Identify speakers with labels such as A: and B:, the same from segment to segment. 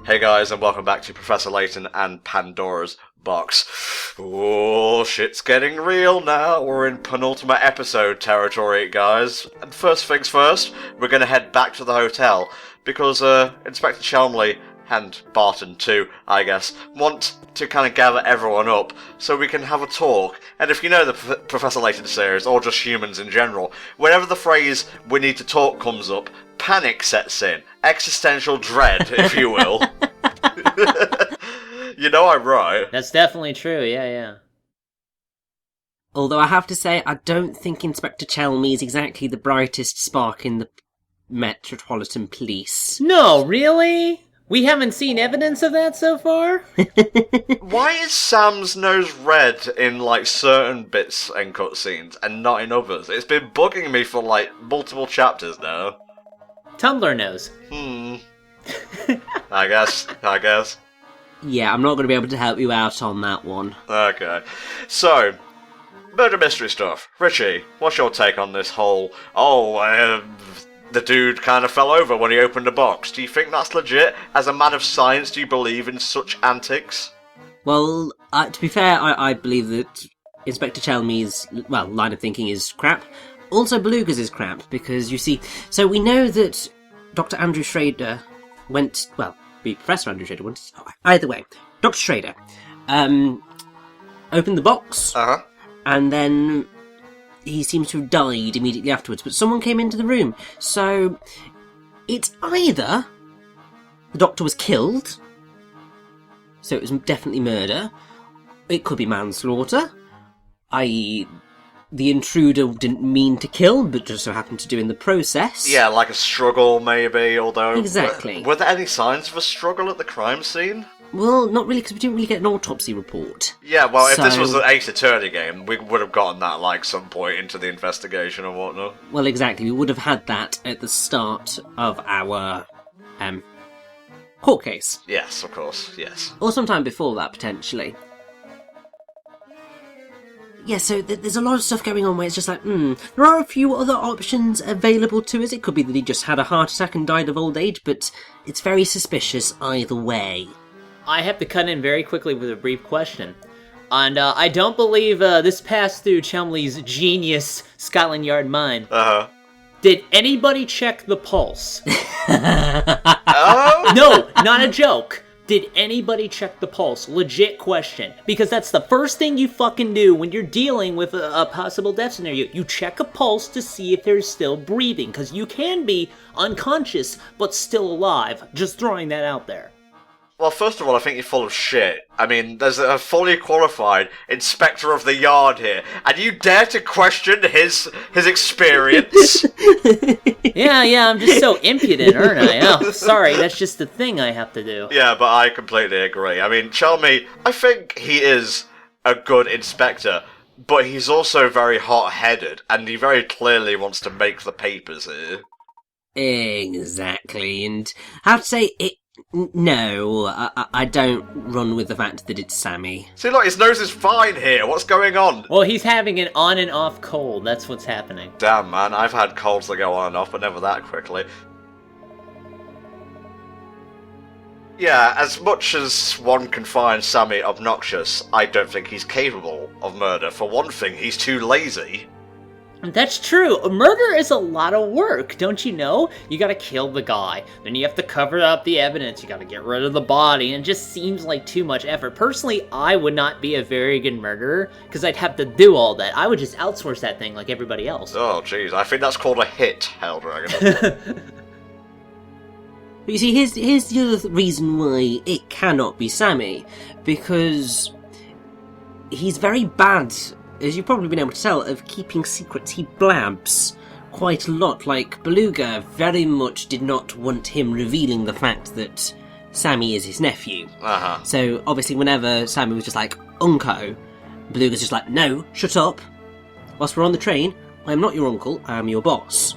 A: Hey guys, and welcome back to Professor Layton and Pandora's box. Oh, shit's getting real now. We're in penultimate episode territory, guys. And first things first, we're gonna head back to the hotel, because Inspector Chelmley, and Barton too, I guess, want to kind of gather everyone up so we can have a talk. And if you know the Professor Layton series, or just humans in general, whenever the phrase "we need to talk" comes up, panic sets in. Existential dread, if you will. You know I'm right.
B: That's definitely true, yeah.
C: Although I have to say, I don't think Inspector Chelmley is exactly the brightest spark in the Metropolitan Police.
B: No, really? We haven't seen evidence of that so far?
A: Why is Sam's nose red in, like, certain bits and cutscenes and not in others? It's been bugging me for, like, multiple chapters now.
B: Tumblr knows.
A: I guess.
C: Yeah, I'm not going to be able to help you out on that one.
A: Okay. So, murder mystery stuff. Richie, what's your take on this whole, the dude kind of fell over when he opened the box. Do you think that's legit? As a man of science, do you believe in such antics?
C: Well, to be fair, I believe that Inspector Chelmley's, line of thinking is crap. Also, Beluga's is crap, because, you see, so we know that Dr. Andrew Schrader Professor Andrew Schrader went. Either way, Dr. Schrader opened the box, and then he seems to have died immediately afterwards, but someone came into the room. So, it's either the doctor was killed, so it was definitely murder, it could be manslaughter, i.e. the intruder didn't mean to kill, but just so happened to do in the process.
A: Yeah, like a struggle, maybe, although...
C: Exactly.
A: Were there any signs of a struggle at the crime scene?
C: Well, not really, because we didn't really get an autopsy report.
A: Yeah, well, if this was an Ace Attorney game, we would have gotten that, like, some point into the investigation and whatnot.
C: Well, exactly. We would have had that at the start of our, court case.
A: Yes, of course, yes.
C: Or sometime before that, potentially. Yeah, so there's a lot of stuff going on where it's just like, there are a few other options available to us. It could be that he just had a heart attack and died of old age, but it's very suspicious either way.
B: I have to cut in very quickly with a brief question. And I don't believe this passed through Chelmley's genius Scotland Yard mind. Did anybody check the pulse?
A: Oh?
B: No, not a joke. Did anybody check the pulse? Legit question. Because that's the first thing you fucking do when you're dealing with a possible death scenario. You check a pulse to see if they're still breathing. Because you can be unconscious, but still alive. Just throwing that out there.
A: Well, first of all, I think you're full of shit. I mean, there's a fully qualified inspector of the yard here, and you dare to question his experience?
B: Yeah, I'm just so impudent, aren't I? Oh, sorry, that's just the thing I have to do.
A: Yeah, but I completely agree. I mean, Chelmley, I think he is a good inspector, but he's also very hot-headed, and he very clearly wants to make the papers here.
C: Exactly, and I have to say, no, I don't run with the fact that it's Sammy.
A: See, look, his nose is fine here. What's going on?
B: Well, he's having an on and off cold. That's what's happening.
A: Damn, man, I've had colds that go on and off, but never that quickly. Yeah, as much as one can find Sammy obnoxious, I don't think he's capable of murder. For one thing, he's too lazy.
B: That's true. Murder is a lot of work, don't you know? You gotta kill the guy, then you have to cover up the evidence, you gotta get rid of the body, and it just seems like too much effort. Personally, I would not be a very good murderer, because I'd have to do all that. I would just outsource that thing like everybody else.
A: Oh, jeez, I think that's called a hit, Helldragon.
C: But you see, here's the other reason why it cannot be Sammy, because he's very bad, as you've probably been able to tell, of keeping secrets. He blabs quite a lot, like Beluga very much did not want him revealing the fact that Sammy is his nephew. So, obviously, whenever Sammy was just like, Unco, Beluga's just like, no, shut up. Whilst we're on the train, I am not your uncle, I am your boss.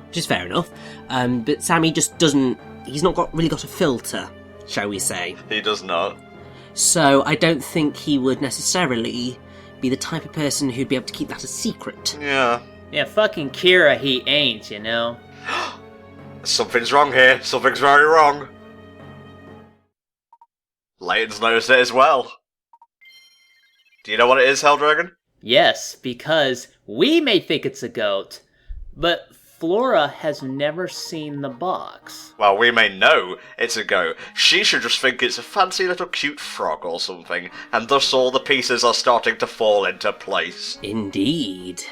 C: Which is fair enough. But Sammy just doesn't, he's not really got a filter, shall we say.
A: He does not.
C: So, I don't think he would necessarily be the type of person who'd be able to keep that a secret.
A: Yeah.
B: Yeah, fucking Kira, he ain't, you know?
A: Something's wrong here. Something's very wrong. Layton's noticed it as well. Do you know what it is, Helldragon?
B: Yes, because we may think it's a goat, but Flora has never seen the box.
A: Well, we may know it's a goat. She should just think it's a fancy little cute frog or something, and thus all the pieces are starting to fall into place.
C: Indeed.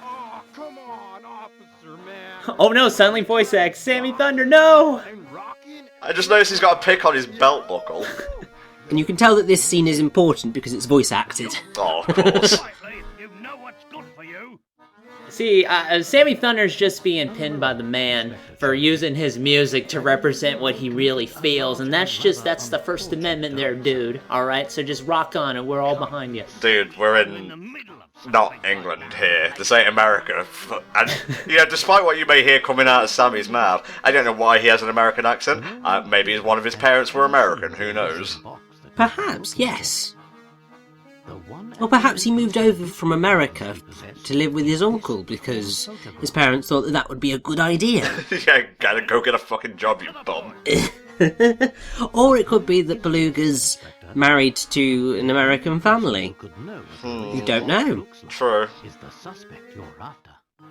D: Oh, come on, officer, man.
B: Oh no, silent voice act, Sammy Thunder, no!
D: I'm rocking.
A: I just noticed he's got a pick on his belt buckle.
C: And you can tell that this scene is important because it's voice acted.
A: Oh, of course.
D: Whittling, you know what's good for you.
B: See, Sammy Thunder's just being pinned by the man for using his music to represent what he really feels, and that's the First Amendment there, dude, alright? So just rock on and we're all behind you.
A: Dude, we're in not England here. This ain't America. And, you know, despite what you may hear coming out of Sammy's mouth, I don't know why he has an American accent. Maybe one of his parents were American, who knows?
C: Perhaps, yes. Or perhaps he moved over from America to live with his uncle because his parents thought that would be a good idea.
A: Yeah, gotta go get a fucking job, you bum.
C: Or it could be that Beluga's married to an American family. You don't know.
A: True.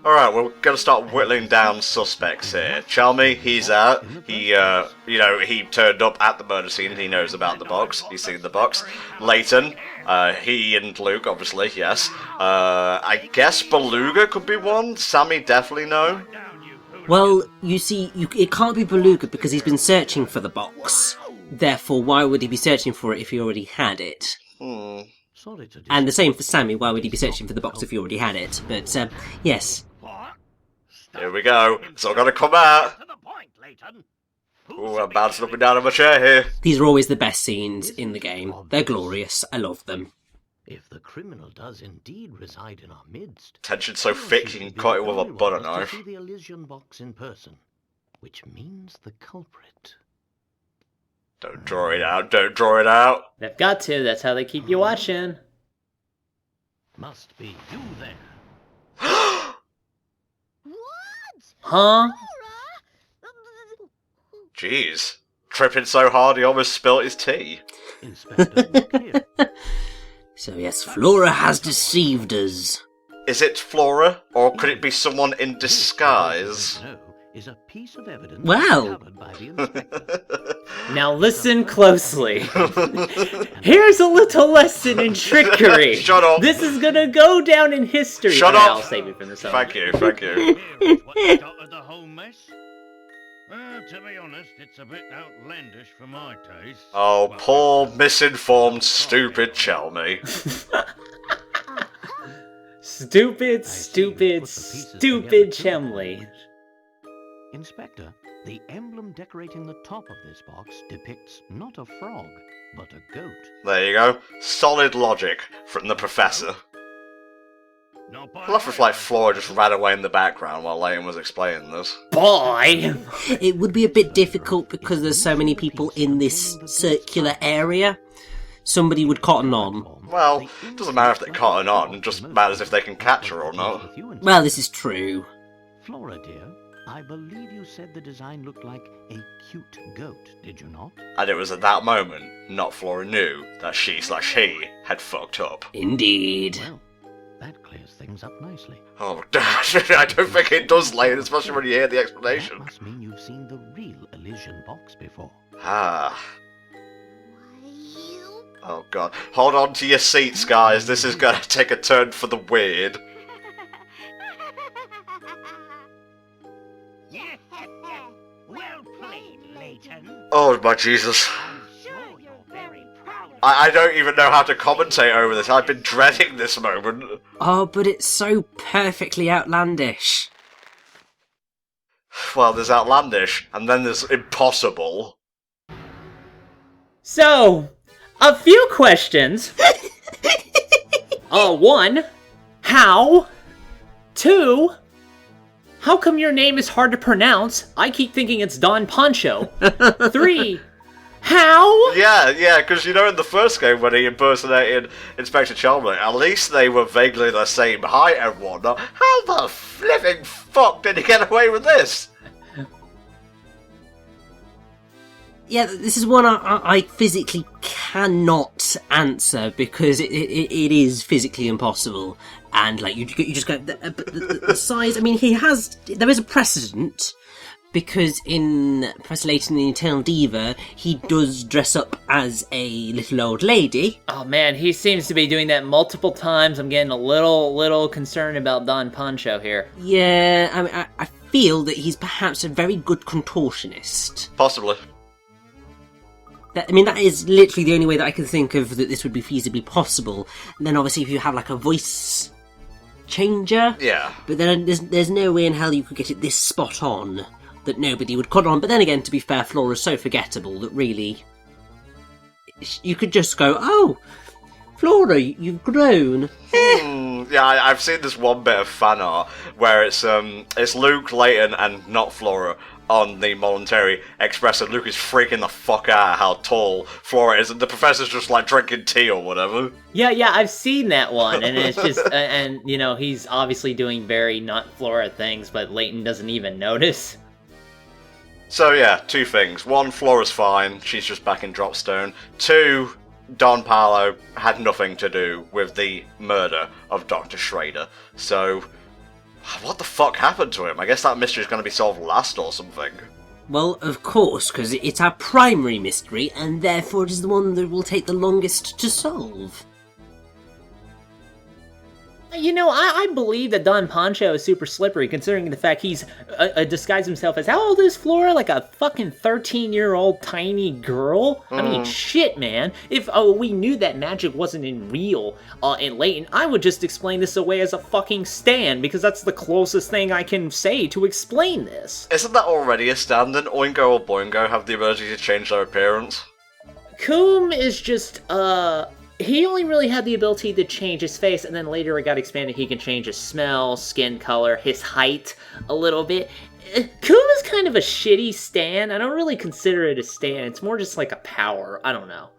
A: Alright, we're gonna start whittling down suspects here. Chalmy, he's out. He turned up at the murder scene and he knows about the box. He's seen the box. Layton, he and Luke, obviously, yes. I guess Beluga could be one. Sammy, definitely no.
C: Well, you see, it can't be Beluga because he's been searching for the box. Therefore, why would he be searching for it if he already had it? And the same for Sammy, why would he be searching for the box if he already had it? But, yes.
A: Here we go. It's all gonna come out. Ooh, I'm bouncing up and down on my chair here.
C: These are always the best scenes in the game. They're glorious. I love them.
E: If the criminal does indeed reside in our midst,
A: Tension's so thick you can cut it with a butter knife.
E: to see the Elysian box in person, which means the culprit.
A: Don't draw it out, don't draw it out.
B: They've got to, that's how they keep you watching.
E: Must be you then.
B: Huh?
A: Jeez. Tripping so hard he almost spilt his tea.
E: Inspector, look here.
C: So yes, Flora has deceived us.
A: Is it Flora, or could it be someone in disguise?
E: No, is a piece of evidence
C: Well.
E: covered by the inspector.
B: Now listen closely. Here's a little lesson in trickery.
A: Shut up.
B: This is gonna go down in history.
A: Shut
B: But
A: up.
B: I'll save it for the song.
A: Thank you, thank you.
D: Here's what started the whole mess. To be honest, it's a bit outlandish for my taste.
A: Oh, poor, misinformed, stupid Chalmy.
B: Stupid,
E: see you
B: stupid,
E: put the pieces
B: stupid
E: together too.
B: Chemley.
E: Inspector, the emblem decorating the top of this box depicts not a frog, but a goat.
A: There you go. Solid logic from the professor. I love if, like, Flora just ran away in the background while Layton was explaining this.
B: Boy!
C: It would be a bit difficult because there's so many people in this circular area. Somebody would cotton on.
A: Well, it doesn't matter if they cotton on, it just matters if they can catch her or not.
C: Well, this is true.
E: Flora, dear, I believe you said the design looked like a cute goat, did you not?
A: And it was at that moment, not Flora knew, that she/he had fucked up.
C: Indeed.
E: Well, that clears things up nicely.
A: Oh, I don't think it does, Layton, especially when you hear the
E: That
A: explanation.
E: must mean you've seen the real Elysian box before.
A: Ah. Oh god. Hold on to your seats, guys. This is gonna take a turn for the weird.
D: Well played, Layton.
A: Oh my Jesus.
D: I'm sure you're very proud of
A: I don't even know how to commentate over this. I've been dreading this moment.
C: Oh, but it's so perfectly outlandish.
A: Well, there's outlandish, and then there's impossible.
B: So, a few questions. One, how? Two, how come your name is hard to pronounce? I keep thinking it's Don Poncho. Three, how?
A: Yeah, because you know in the first game when he impersonated Inspector Chalmers, at least they were vaguely the same height and whatnot. How the flipping fuck did he get away with this?
C: Yeah, this is one I physically cannot answer because it is physically impossible. And, like, you just go... The size... I mean, there is a precedent, because in Professor Layton and the Eternal Diva, he does dress up as a little old lady.
B: Oh man, he seems to be doing that multiple times. I'm getting a little concerned about Don Pancho here.
C: Yeah, I mean, I feel that he's perhaps a very good contortionist.
A: Possibly.
C: That is literally the only way that I can think of that this would be feasibly possible. And then obviously if you have like a voice changer.
A: Yeah.
C: But then there's no way in hell you could get it this spot on that nobody would cut on. But then again, to be fair, Flora's so forgettable that really you could just go, oh, Flora, you've grown.
A: Yeah, I've seen this one bit of fan art where it's Luke, Layton, and not Flora on the Voluntary Express, and Luke is freaking the fuck out how tall Flora is, and the professor's just like drinking tea or whatever.
B: Yeah, I've seen that one, and it's just, and you know, he's obviously doing very not Flora things, but Layton doesn't even notice.
A: So yeah, two things. One, Flora's fine, she's just back in Dropstone. Two, Don Paolo had nothing to do with the murder of Dr. Schrader. So, what the fuck happened to him? I guess that mystery's going to be solved last or something.
C: Well, of course, because it's our primary mystery, and therefore it is the one that will take the longest to solve.
B: You know, I believe that Don Pancho is super slippery, considering the fact he's disguised himself as, how old is Flora? Like a fucking 13-year-old tiny girl? I mean, shit, man. If we knew that magic wasn't real in Layton, I would just explain this away as a fucking stand, because that's the closest thing I can say to explain this.
A: Isn't that already a stand? Didn't Oingo or Boingo have the ability to change their appearance?
B: Coom is just, he only really had the ability to change his face, and then later it got expanded. He can change his smell, skin color, his height a little bit. Coom is kind of a shitty stand. I don't really consider it a stand. It's more just like a power. I don't know.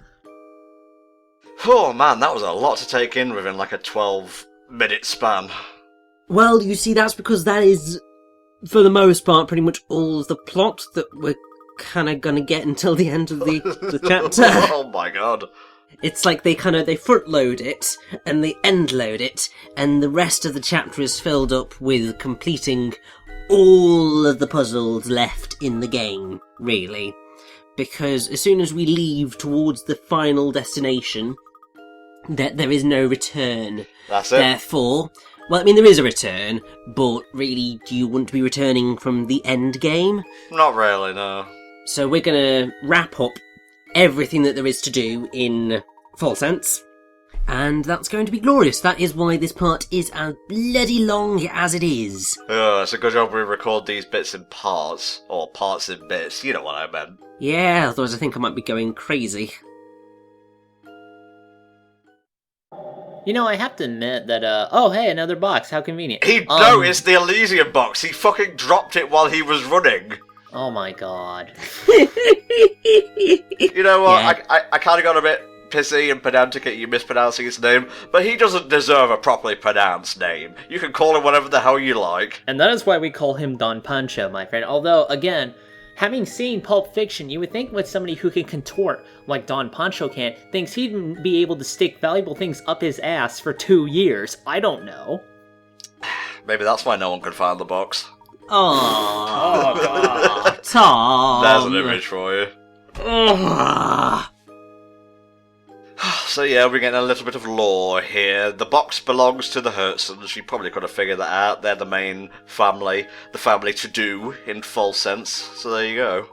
A: Oh man, that was a lot to take in within like a 12-minute span.
C: Well, you see, that's because that is, for the most part, pretty much all of the plot that we're kind of going to get until the end of the chapter.
A: Oh my god.
C: It's like they front load it, and they end load it, and the rest of the chapter is filled up with completing all of the puzzles left in the game, really. Because as soon as we leave towards the final destination, there is no return.
A: That's it.
C: Therefore, well, I mean, there is a return, but really, do you want to be returning from the end game?
A: Not really, no.
C: So we're gonna wrap up everything that there is to do in Full Sense, and that's going to be glorious. That is why this part is as bloody long as it is.
A: It's a good job we record these bits in parts, or parts in bits, you know what I meant.
C: Yeah, otherwise I think I might be going crazy.
B: You know, I have to admit that, oh hey, another box, how convenient.
A: No, it's the Elysium box, he fucking dropped it while he was running.
B: Oh my god.
A: You know what,
C: Yeah.
A: I kinda got a bit pissy and pedantic at you mispronouncing his name, but he doesn't deserve a properly pronounced name. You can call him whatever the hell you like.
B: And that is why we call him Don Pancho, my friend. Although, again, having seen Pulp Fiction, you would think with somebody who can contort like Don Pancho can, thinks he'd be able to stick valuable things up his ass for 2 years. I don't know.
A: Maybe that's why no one could find the box.
C: Oh God, Tom.
A: There's an image for you. So yeah, we're getting a little bit of lore here. The box belongs to the Herzens. You probably could have figured that out. They're the main family, the family to do in Full Sense. So there you go.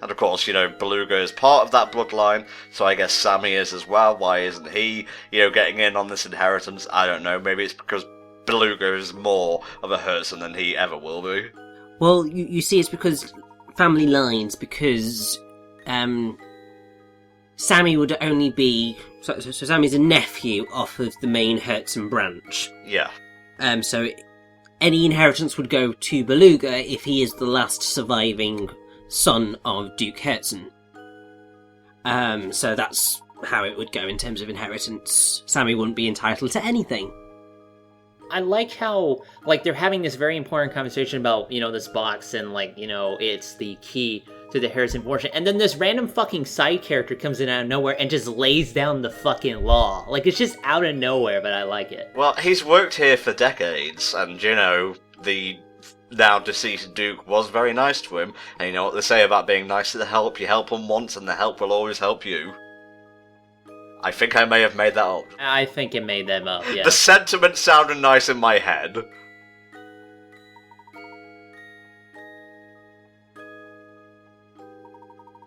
A: And of course, you know, Beluga is part of that bloodline, so I guess Sammy is as well. Why isn't he, you know, getting in on this inheritance? I don't know. Maybe it's because Beluga is more of a Herson than he ever will be.
C: Well, you see, it's because family lines, because Sammy would only be... So Sammy's a nephew off of the main Herzen branch.
A: Yeah.
C: So any inheritance would go to Beluga if he is the last surviving son of Duke Herzen. So that's how it would go in terms of inheritance. Sammy wouldn't be entitled to anything.
B: I like how, like, they're having this very important conversation about, you know, this box and, like, you know, it's the key to the Herzen portion. And then this random fucking side character comes in out of nowhere and just lays down the fucking law. Like, it's just out of nowhere, but I like it.
A: Well, he's worked here for decades, and, you know, the now deceased Duke was very nice to him. And you know what they say about being nice to the help? You help them once, and the help will always help you. I think I may have made that up.
B: I think it made them up, yeah.
A: The sentiment sounded nice in my head.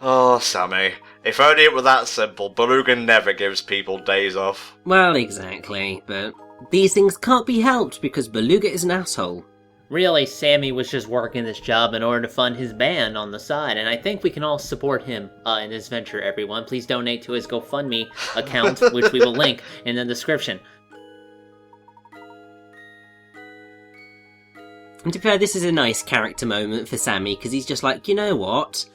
A: Oh, Sammy. If only it were that simple. Beluga never gives people days off.
C: Well, exactly, but these things can't be helped because Beluga is an asshole.
B: Really, Sammy was just working this job in order to fund his band on the side, and I think we can all support him in this venture, everyone. Please donate to his GoFundMe account, which we will link in the description.
C: And to be fair, this is a nice character moment for Sammy, because he's just like, you know what?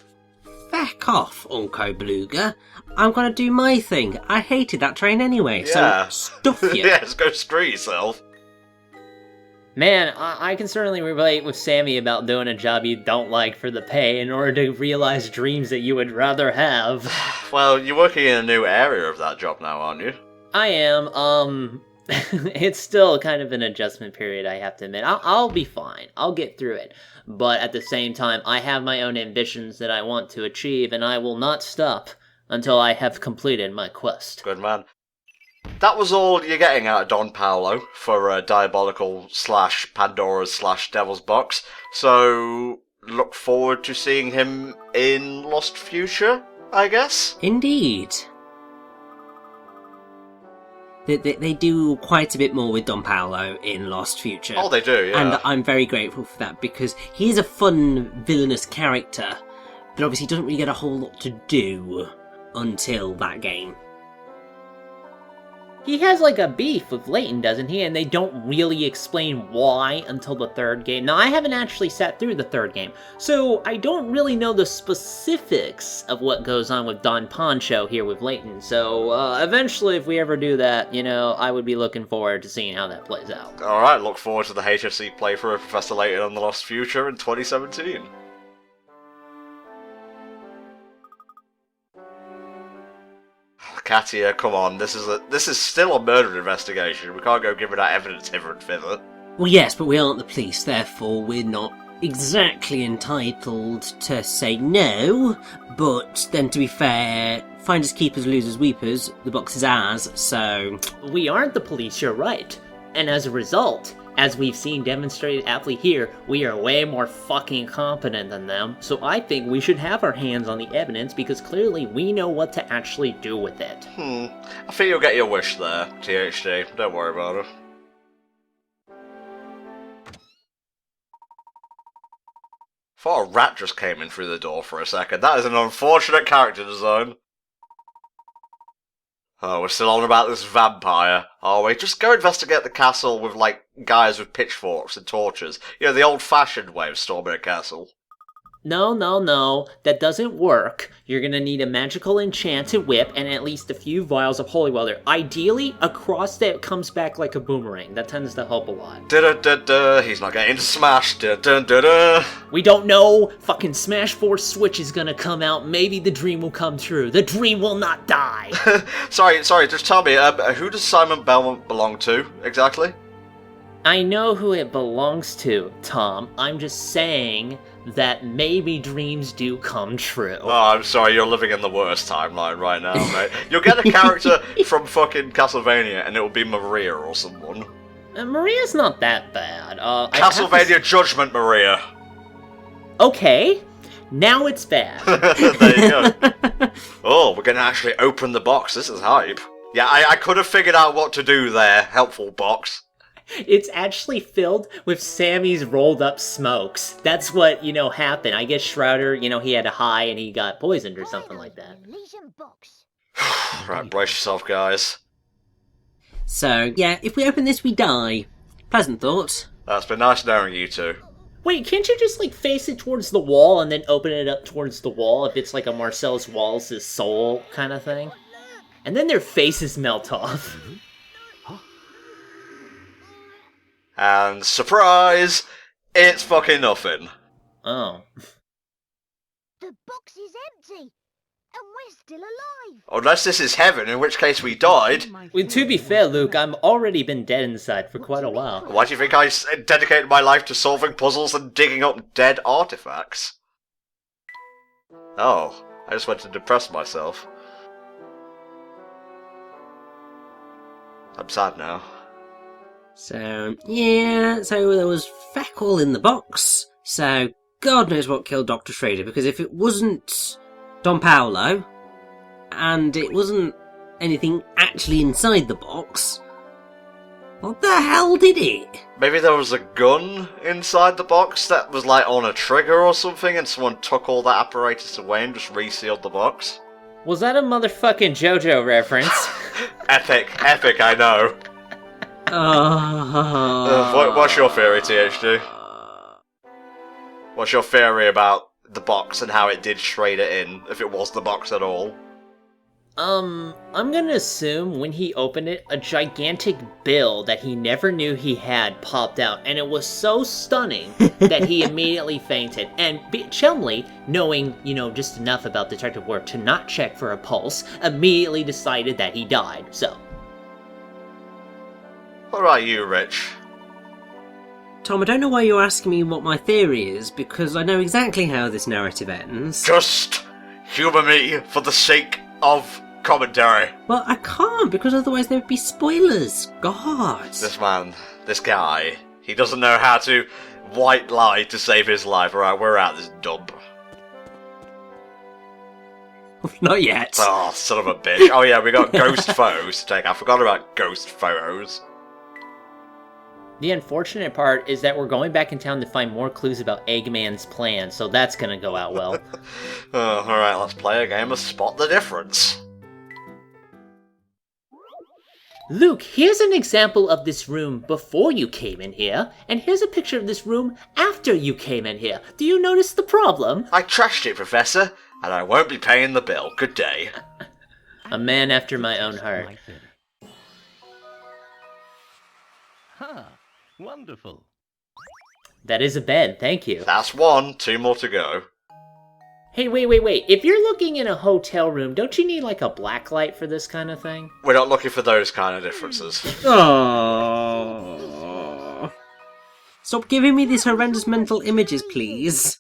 C: Feck off, Unco Beluga. I'm gonna do my thing. I hated that train anyway,
A: Yeah.
C: so stuff you.
A: Yes, go screw yourself.
B: Man, I can certainly relate with Sammy about doing a job you don't like for the pay in order to realize dreams that you would rather have.
A: Well, you're working in a new area of that job now, aren't you?
B: I am, it's still kind of an adjustment period, I have to admit. I'll be fine. I'll get through it. But at the same time, I have my own ambitions that I want to achieve, and I will not stop until I have completed my quest.
A: Good man. That was all you're getting out of Don Paolo for Diabolical / Pandora's / Devil's Box. So, look forward to seeing him in Lost Future, I guess?
C: Indeed. They do quite a bit more with Don Paolo in Lost Future.
A: Oh, they do, yeah.
C: And I'm very grateful for that, because he is a fun, villainous character, but obviously doesn't really get a whole lot to do until that game.
B: He has like a beef with Layton, doesn't he? And they don't really explain why until the third game. Now, I haven't actually sat through the third game, so I don't really know the specifics of what goes on with Don Poncho here with Layton. So, eventually, if we ever do that, you know, I would be looking forward to seeing how that plays out.
A: Alright, look forward to the HFC playthrough of Professor Layton on the Lost Future in 2017. Katia, come on, this is still a murder investigation. We can't go giving out evidence hither and thither.
C: Well, yes, but we aren't the police, therefore we're not exactly entitled to say no, but then to be fair, finders keepers, losers weepers, the box is ours, so...
B: We aren't the police, you're right. And as a result, as we've seen demonstrated aptly here, we are way more fucking competent than them, so I think we should have our hands on the evidence because clearly we know what to actually do with it.
A: I think you'll get your wish there, THD. Don't worry about it. Thought a rat just came in through the door for a second. That is an unfortunate character design. Oh, we're still on about this vampire, are we? Just go investigate the castle with, like, guys with pitchforks and torches. You know, the old-fashioned way of storming a castle.
B: No, that doesn't work. You're gonna need a magical enchanted whip and at least a few vials of holy water. Ideally, a cross that comes back like a boomerang. That tends to help a lot.
A: Da-da-da-da, he's not getting smashed. Da-da-da-da.
B: We don't know. Fucking Smash 4 Switch is gonna come out. Maybe the dream will come true. The dream will not die.
A: Sorry, just tell me, who does Simon Belmont belong to, exactly?
B: I know who it belongs to, Tom. I'm just saying that maybe dreams do come true.
A: Oh, I'm sorry, you're living in the worst timeline right now, mate. You'll get a character from fucking Castlevania, and it'll be Maria or someone.
B: Maria's not that bad.
A: Castlevania Judgment Maria.
B: Okay, now it's bad.
A: There you go. Oh, we're gonna actually open the box. This is hype. Yeah, I could have figured out what to do there. Helpful box.
B: It's actually filled with Sammy's rolled up smokes. That's what, happened. I guess Shrouder, he had a high and he got poisoned or something like that.
A: Right, brace yourself, guys.
C: So, yeah, if we open this, we die. Pleasant thought.
A: It's been nice knowing you two.
B: Wait, can't you just, face it towards the wall and then open it up towards the wall if it's like a Marcellus Wallace's soul kind of thing? And then their faces melt off.
A: And surprise, it's fucking nothing.
B: Oh.
F: The The box is empty, and we're still alive.
A: Unless this is heaven, in which case we died.
B: Well, to be fair, Luke, I've already been dead inside for quite a while.
A: Why do you think I dedicated my life to solving puzzles and digging up dead artifacts? Oh, I just went to depress myself. I'm sad now.
C: So, yeah, so there was feck all in the box. So, God knows what killed Dr. Schrader, because if it wasn't Don Paolo, and it wasn't anything actually inside the box, what the hell did it?
A: Maybe there was a gun inside the box that was like on a trigger or something, and someone took all that apparatus away and just resealed the box.
B: Was that a motherfucking JoJo reference?
A: Epic, I know. What's your theory, THD? What's your theory about the box and how it did Schrader in, if it was the box at all?
B: I'm gonna assume when he opened it, a gigantic bill that he never knew he had popped out, and it was so stunning that he immediately fainted. And Chumley, knowing, just enough about detective work to not check for a pulse, immediately decided that he died, so.
A: What about you, Rich?
C: Tom, I don't know why you're asking me what my theory is, because I know exactly how this narrative ends.
A: Just humour me for the sake of commentary.
C: Well, I can't, because otherwise there would be spoilers. God.
A: This guy, he doesn't know how to white lie to save his life. Alright, we're out this dump.
C: Not yet.
A: Oh, son of a bitch. Oh yeah, we got ghost photos to take. I forgot about ghost photos.
B: The unfortunate part is that we're going back in town to find more clues about Eggman's plan, so that's gonna go out well.
A: Alright, let's play a game of Spot the Difference.
B: Luke, here's an example of this room before you came in here, and here's a picture of this room after you came in here. Do you notice the problem?
A: I trashed it, Professor, and I won't be paying the bill. Good day.
B: A man after my own heart.
E: Huh. Wonderful.
B: That is a bed, thank you.
A: That's one, 2 more to go.
B: Hey, wait. If you're looking in a hotel room, don't you need like a black light for this kind of thing?
A: We're not looking for those kind of differences.
C: Oh. Stop giving me these horrendous mental images, please.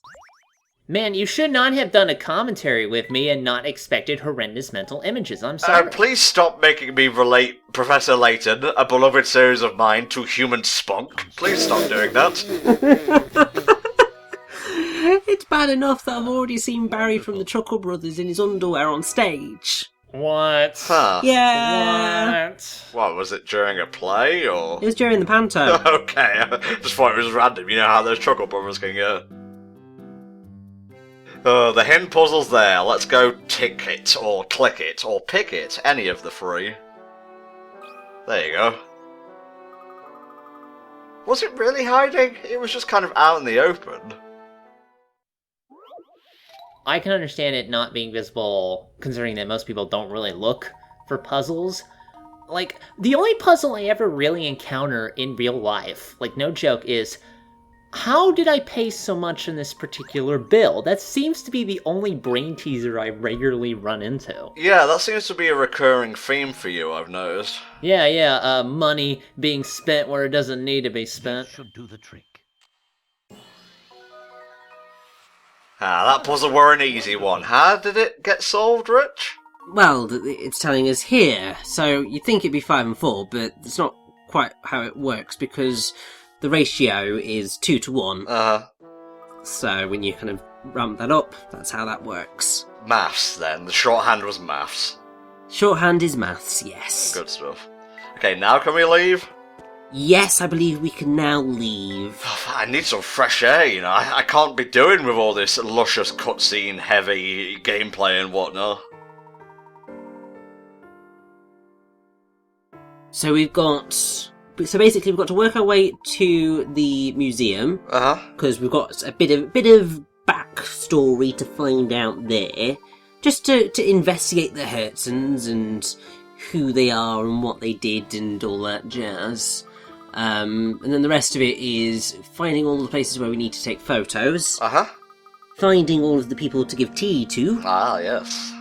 B: Man, you should not have done a commentary with me and not expected horrendous mental images. I'm sorry.
A: Please stop making me relate Professor Layton, a beloved series of mine, to human spunk. Please stop doing that.
C: It's bad enough that I've already seen Barry from the Chuckle Brothers in his underwear on stage.
B: What?
A: Huh.
C: Yeah.
A: What, was it during a play, or...?
C: It was during the panto.
A: Okay, I just thought it was random. You know how those Chuckle Brothers can get. The hint puzzle's there. Let's go tick it, or click it, or pick it. Any of the 3. There you go. Was it really hiding? It was just kind of out in the open.
B: I can understand it not being visible, considering that most people don't really look for puzzles. Like, the only puzzle I ever really encounter in real life, like, no joke, is... how did I pay so much in this particular bill? That seems to be the only brain teaser I regularly run into.
A: Yeah, that seems to be a recurring theme for you, I've noticed.
B: Yeah, money being spent where it doesn't need to be spent.
E: Should do the trick.
A: That puzzle were an easy one. How did it get solved, Rich?
C: Well, it's telling us here, so you'd think it'd be 5 and 4, but it's not quite how it works, because the ratio is 2 to 1.
A: Uh-huh.
C: So when you kind of ramp that up, that's how that works.
A: Maths, then. The shorthand was maths.
C: Shorthand is maths, yes.
A: Good stuff. Okay, now can we leave?
C: Yes, I believe we can now leave.
A: I need some fresh air, you know. I can't be doing with all this luscious cutscene, heavy gameplay and whatnot.
C: So basically we've got to work our way to the museum.
A: Uh-huh.
C: Because we've got a bit of backstory to find out there. Just to investigate the Herzens and who they are and what they did and all that jazz. And then the rest of it is finding all the places where we need to take photos.
A: Uh-huh.
C: finding all of the people to give tea to,
A: Ah, yes.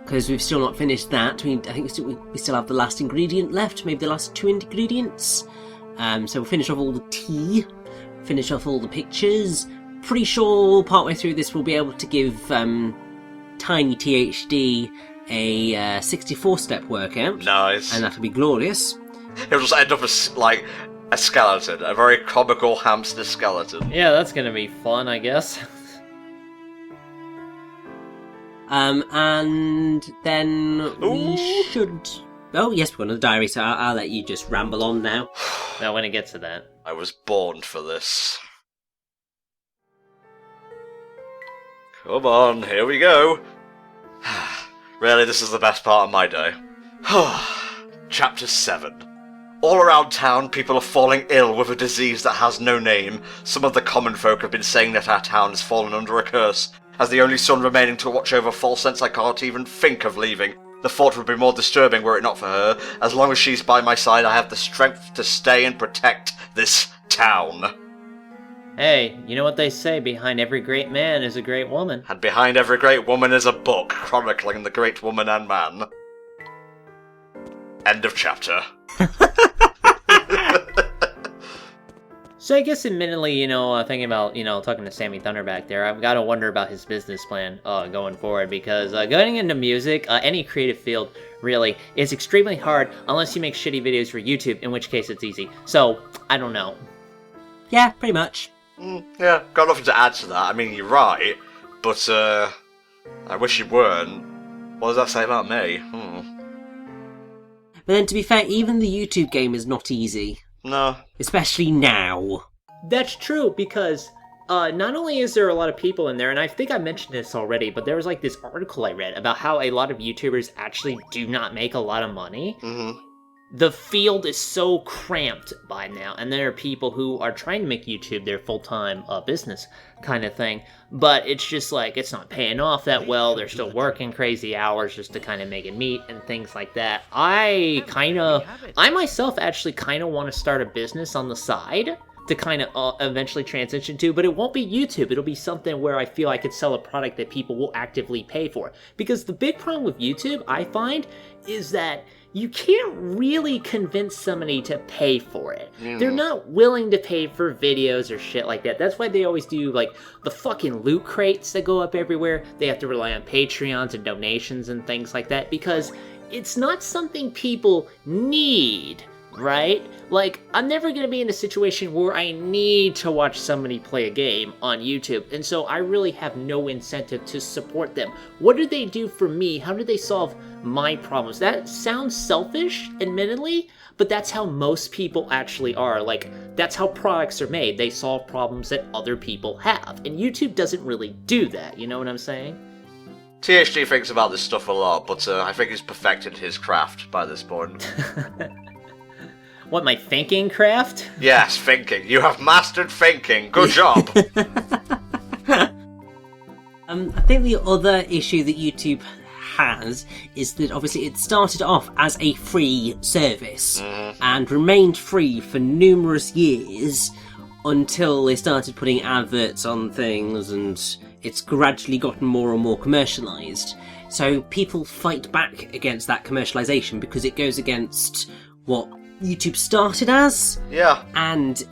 C: because we've still not finished that. I think we still have the last ingredient left, maybe the last 2 ingredients. So we'll finish off all the tea, finish off all the pictures. Pretty sure partway through this we'll be able to give Tiny THD a 64-step workout.
A: Nice.
C: And that'll be glorious.
A: He'll just end up as, like, a skeleton. A very comical hamster skeleton.
B: Yeah, that's gonna be fun, I guess.
C: And then we
A: Ooh.
C: should... Oh, yes, we've got another diary, so I'll let you just ramble on now.
B: Now, when it gets to that.
A: I was born for this. Come on, here we go. Really, this is the best part of my day. Chapter 7. All around town, people are falling ill with a disease that has no name. Some of the common folk have been saying that our town has fallen under a curse. As the only son remaining to watch over Falsense, I can't even think of leaving. The thought would be more disturbing were it not for her. As long as she's by my side, I have the strength to stay and protect this town.
B: Hey, you know what they say, behind every great man is a great woman.
A: And behind every great woman is a book chronicling the great woman and man. End of chapter.
B: So I guess admittedly, thinking about, talking to Sammy Thunder back there, I've got to wonder about his business plan going forward, because going into music, any creative field, really, is extremely hard unless you make shitty videos for YouTube, in which case it's easy. So, I don't know.
C: Yeah, pretty much.
A: Yeah, got nothing to add to that. I mean, you're right, but I wish you weren't. What does that say about me?
C: But then, to be fair, even the YouTube game is not easy.
A: No.
C: Especially now.
B: That's true, because not only is there a lot of people in there, and I think I mentioned this already, but there was like this article I read about how a lot of YouTubers actually do not make a lot of money.
A: Mm-hmm.
B: The field is so cramped by now, and there are people who are trying to make YouTube their full-time business kind of thing, but it's just like, it's not paying off that well. They're still working crazy hours just to kind of make it meet and things like that. I myself actually kind of want to start a business on the side to kind of eventually transition to, but it won't be YouTube. It'll be something where I feel I could sell a product that people will actively pay for. Because the big problem with YouTube, I find, is that you can't really convince somebody to pay for it. They're not willing to pay for videos or shit like that. That's why they always do, like, the fucking loot crates that go up everywhere. They have to rely on Patreons and donations and things like that, because it's not something people need, right? Like, I'm never going to be in a situation where I need to watch somebody play a game on YouTube, and so I really have no incentive to support them. What do they do for me? How do they solve my problems? That sounds selfish, admittedly, but that's how most people actually are. Like, that's how products are made. They solve problems that other people have, and YouTube doesn't really do that, you know what I'm saying?
A: THD thinks about this stuff a lot, but I think he's perfected his craft by this point.
B: What, my thinking craft?
A: Yes, thinking. You have mastered thinking. Good job.
C: I think the other issue that YouTube has is that obviously it started off as a free service and remained free for numerous years until they started putting adverts on things, and it's gradually gotten more and more commercialised. So people fight back against that commercialisation because it goes against what YouTube started as.
A: Yeah.
C: And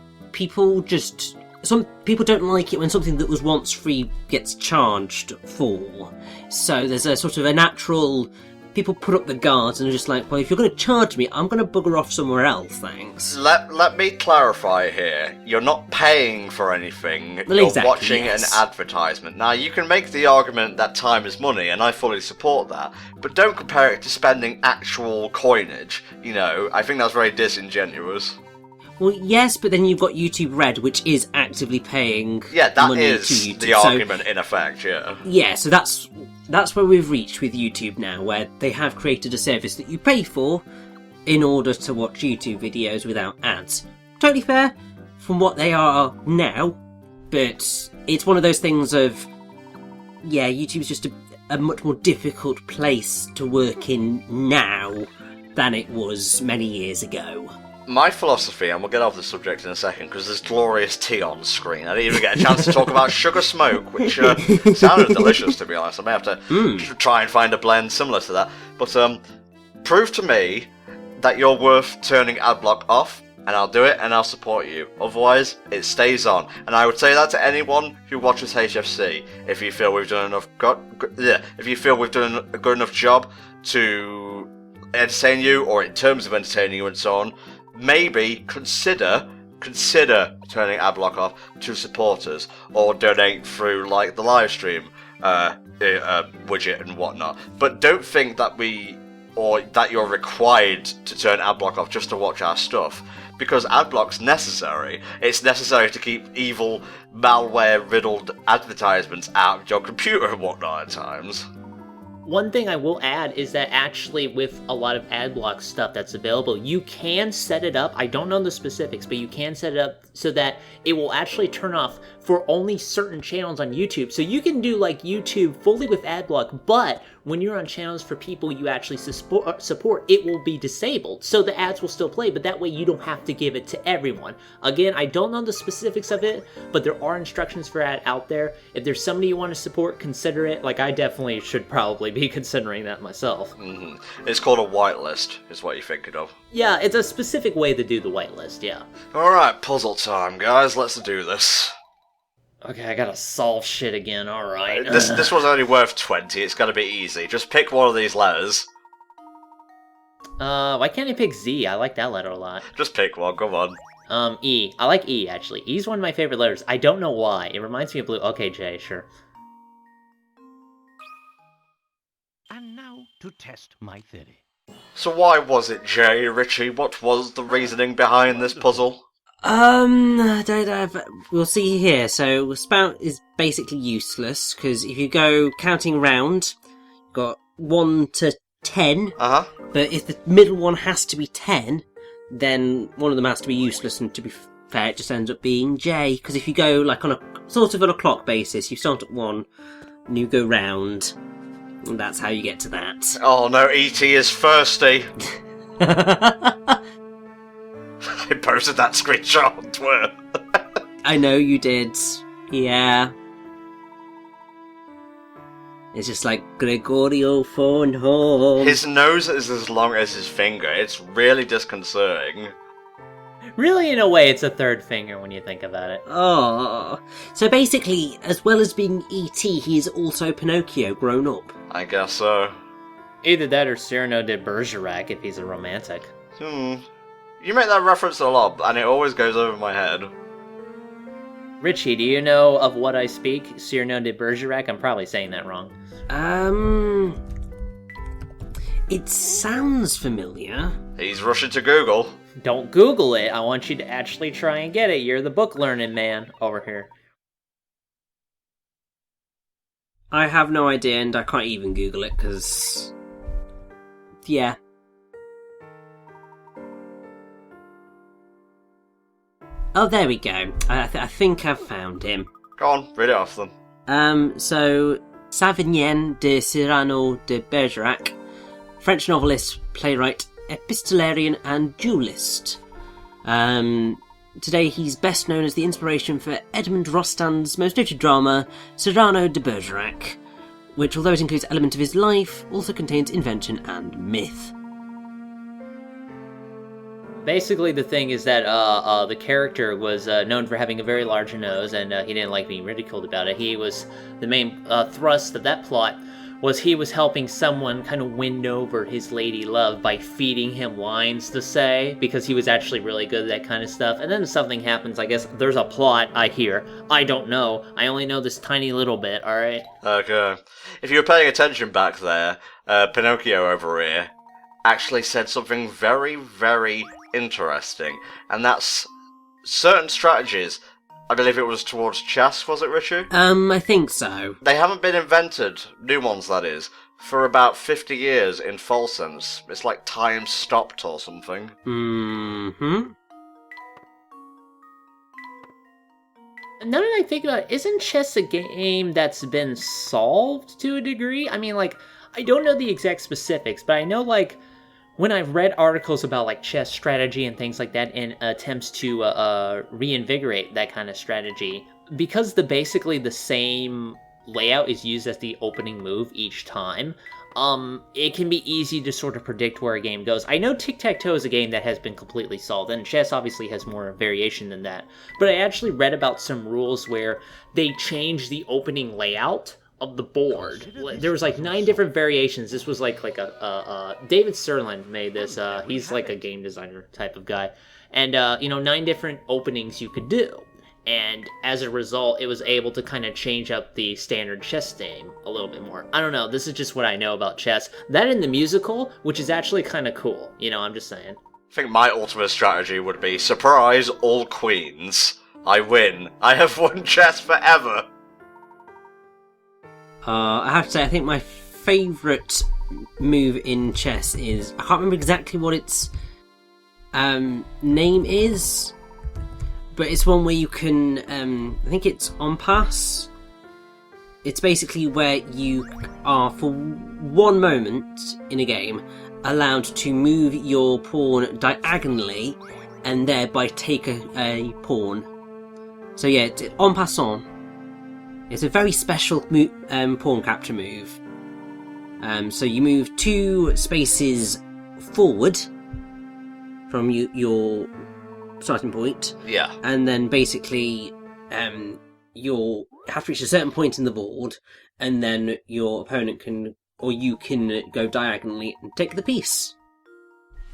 C: some people don't like it when something that was once free gets charged for. So there's a sort of a natural... People put up the guards and are just like, well, if you're going to charge me, I'm going to bugger off somewhere else, thanks.
A: Let me clarify here. You're not paying for anything.
C: Well,
A: you're
C: exactly,
A: watching
C: yes.
A: an advertisement. Now, you can make the argument that time is money, and I fully support that, but don't compare it to spending actual coinage. I think that's very disingenuous.
C: Well, yes, but then you've got YouTube Red, which is actively paying
A: Yeah,
C: money
A: that is
C: to YouTube.
A: the argument in effect, yeah.
C: Yeah, so that's where we've reached with YouTube now, where they have created a service that you pay for in order to watch YouTube videos without ads. Totally fair from what they are now, but it's one of those things of, yeah, YouTube's just a much more difficult place to work in now than it was many years ago.
A: My philosophy, and we'll get off the subject in a second, because there's glorious tea on screen. I didn't even get a chance to talk about sugar smoke, which sounded delicious, to be honest. I may have to try and find a blend similar to that. But prove to me that you're worth turning adblock off, and I'll do it, and I'll support you. Otherwise, it stays on. And I would say that to anyone who watches HFC. If you feel we've done if you feel we've done a good enough job to entertain you, or in terms of entertaining you and so on, maybe consider turning adblock off to supporters, or donate through like the live stream widget and whatnot. But don't think that that you're required to turn adblock off just to watch our stuff, because adblock's necessary. It's necessary to keep evil, malware-riddled advertisements out of your computer and whatnot at times.
B: One thing I will add is that actually with a lot of adblock stuff that's available, you can set it up, I don't know the specifics, but you can set it up so that it will actually turn off for only certain channels on YouTube. So you can do like YouTube fully with adblock, but when you're on channels for people you actually support, it will be disabled. So the ads will still play, but that way you don't have to give it to everyone. Again, I don't know the specifics of it, but there are instructions for that out there. If there's somebody you want to support, consider it. Like, I definitely should probably be considering that myself.
A: It's called a whitelist, is what you're thinking of.
B: Yeah, it's a specific way to do the whitelist, yeah.
A: Alright, puzzle time, guys. Let's do this.
B: Okay, I gotta solve shit again, alright.
A: This one's only worth 20, it's gotta be easy. Just pick one of these letters.
B: Why can't I pick Z? I like that letter a lot.
A: Just pick one, come on.
B: E. I like E, actually. E's one of my favorite letters. I don't know why. It reminds me of blue. Okay, J, sure.
E: And now to test my theory.
A: So why was it J, Richie? What was the reasoning behind this puzzle?
C: We'll see here. So spout is basically useless, because if you go counting round, you've got 1 to 10.
A: Uh-huh.
C: But if the middle one has to be 10, then one of them has to be useless, and to be fair, it just ends up being J, because if you go like on a clock basis, you start at 1, and you go round, and that's how you get to that.
A: Oh no, E.T. is thirsty. I posted that screenshot on Twitter.
C: I know you did. Yeah. It's just like Gregorio phone home.
A: His nose is as long as his finger. It's really disconcerting.
B: Really, in a way, it's a third finger when you think about it.
C: Oh. So basically, as well as being E.T., he's also Pinocchio grown up.
A: I guess so.
B: Either that or Cyrano de Bergerac if he's a romantic.
A: You make that reference a lot, and it always goes over my head.
B: Richie, do you know of what I speak? Cyrano de Bergerac? I'm probably saying that wrong.
C: It sounds familiar.
A: He's rushing to Google.
B: Don't Google it. I want you to actually try and get it. You're the book learning man over here.
C: I have no idea, and I can't even Google it, because... yeah. Oh, there we go. I think I've found him.
A: Go on, read it off them.
C: So, Savinien de Cyrano de Bergerac, French novelist, playwright, epistolarian, and duelist. Today he's best known as the inspiration for Edmond Rostand's most noted drama, Cyrano de Bergerac, which, although it includes an element of his life, also contains invention and myth.
B: Basically, the thing is that the character was known for having a very large nose, and he didn't like being ridiculed about it. He was the main thrust of that plot was he was helping someone kind of win over his lady love by feeding him lines to say, because he was actually really good at that kind of stuff. And then something happens. I guess there's a plot. I hear. I don't know. I only know this tiny little bit. All right.
A: Okay. If you were paying attention back there, Pinocchio over here actually said something very, very interesting, and that's certain strategies. I believe it was towards chess, was it, Richard?
C: I think so.
A: They haven't been invented, new ones that is, for about 50 years in full sense. It's like time stopped or something.
B: Now that I think about it, isn't chess a game that's been solved to a degree? I mean, like, I don't know the exact specifics, but I know, like, when I've read articles about like chess strategy and things like that and attempts to reinvigorate that kind of strategy, because basically the same layout is used as the opening move each time, it can be easy to sort of predict where a game goes. I know tic-tac-toe is a game that has been completely solved, and chess obviously has more variation than that, but I actually read about some rules where they change the opening layout of the board. There was like 9 different variations. This was like a David Serlin made this. He's like a game designer type of guy, and 9 different openings you could do. And as a result, it was able to kind of change up the standard chess game a little bit more. I don't know. This is just what I know about chess. That in the musical, which is actually kind of cool. I'm just saying.
A: I think my ultimate strategy would be surprise all queens. I win. I have won chess forever.
C: I have to say, I think my favourite move in chess is... I can't remember exactly what its name is, but it's one where you can... I think it's en passe. It's basically where you are, for one moment in a game, allowed to move your pawn diagonally and thereby take a pawn. So yeah, it's en passant. It's a very special pawn capture move. So you move 2 spaces forward from your starting point.
A: Yeah.
C: And then basically you'll have to reach a certain point in the board, and then your opponent can, or you can go diagonally and take the piece.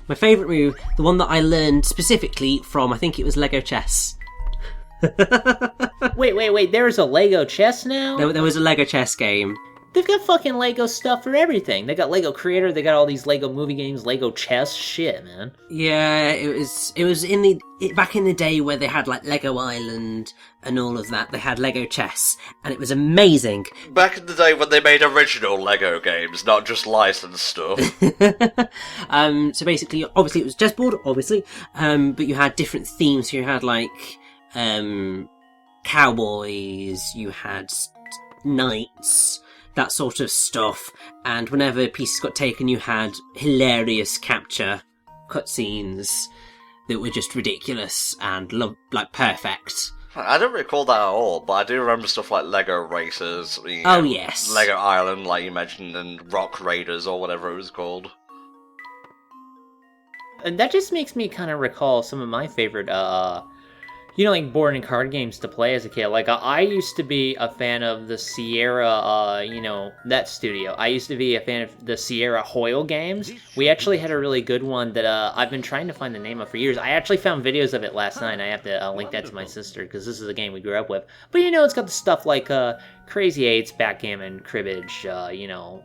C: My favourite move, the one that I learned specifically from, I think it was Lego Chess.
B: Wait, there's a Lego chess now?
C: There was a Lego chess game.
B: They've got fucking Lego stuff for everything. They got Lego Creator, they got all these Lego movie games, Lego chess, shit, man.
C: Yeah, it was back in the day where they had like Lego Island and all of that. They had Lego chess, and it was amazing.
A: Back in the day when they made original Lego games, not just licensed stuff.
C: So basically, obviously it was chessboard, obviously, but you had different themes. You had like cowboys, you had knights, that sort of stuff, and whenever pieces got taken you had hilarious capture cutscenes that were just ridiculous and perfect.
A: I don't recall that at all, but I do remember stuff like Lego Racers.
C: Oh yes.
A: Lego Island, like you mentioned, and Rock Raiders, or whatever it was called.
B: And that just makes me kind of recall some of my favorite like board and card games to play as a kid. Like I used to be a fan of the Sierra, that studio. I used to be a fan of the Sierra Hoyle games. We actually had a really good one that I've been trying to find the name of for years. I actually found videos of it last night. I have to link that to my sister because this is a game we grew up with. But it's got the stuff like Crazy Eights, backgammon, cribbage,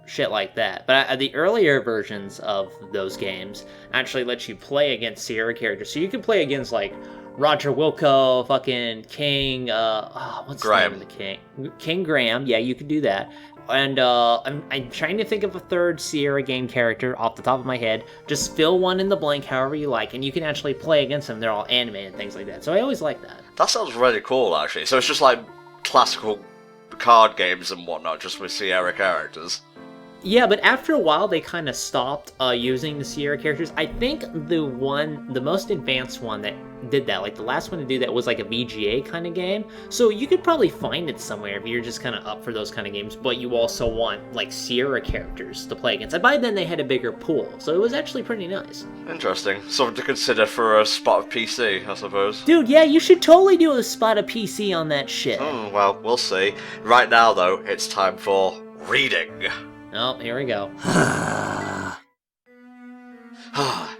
B: shit like that. But the earlier versions of those games actually let you play against Sierra characters. So you can play against like Roger Wilco, fucking King, what's
A: Graham.
B: the name of the king? King Graham, yeah, you could do that. And I'm trying to think of a third Sierra game character off the top of my head. Just fill one in the blank however you like, and you can actually play against them. They're all animated and things like that. So I always like that.
A: That sounds really cool, actually. So it's just like classical card games and whatnot, just with Sierra characters.
B: Yeah, but after a while, they kind of stopped using the Sierra characters. I think the most advanced one that did that, like the last one to do that was like a VGA kind of game. So you could probably find it somewhere if you're just kind of up for those kind of games, but you also want like Sierra characters to play against. And by then they had a bigger pool, so it was actually pretty nice.
A: Interesting. Something to consider for a spot of PC, I suppose.
B: Dude, yeah, you should totally do a spot of PC on that shit.
A: Well, we'll see. Right now, though, it's time for reading.
B: Oh, here we go.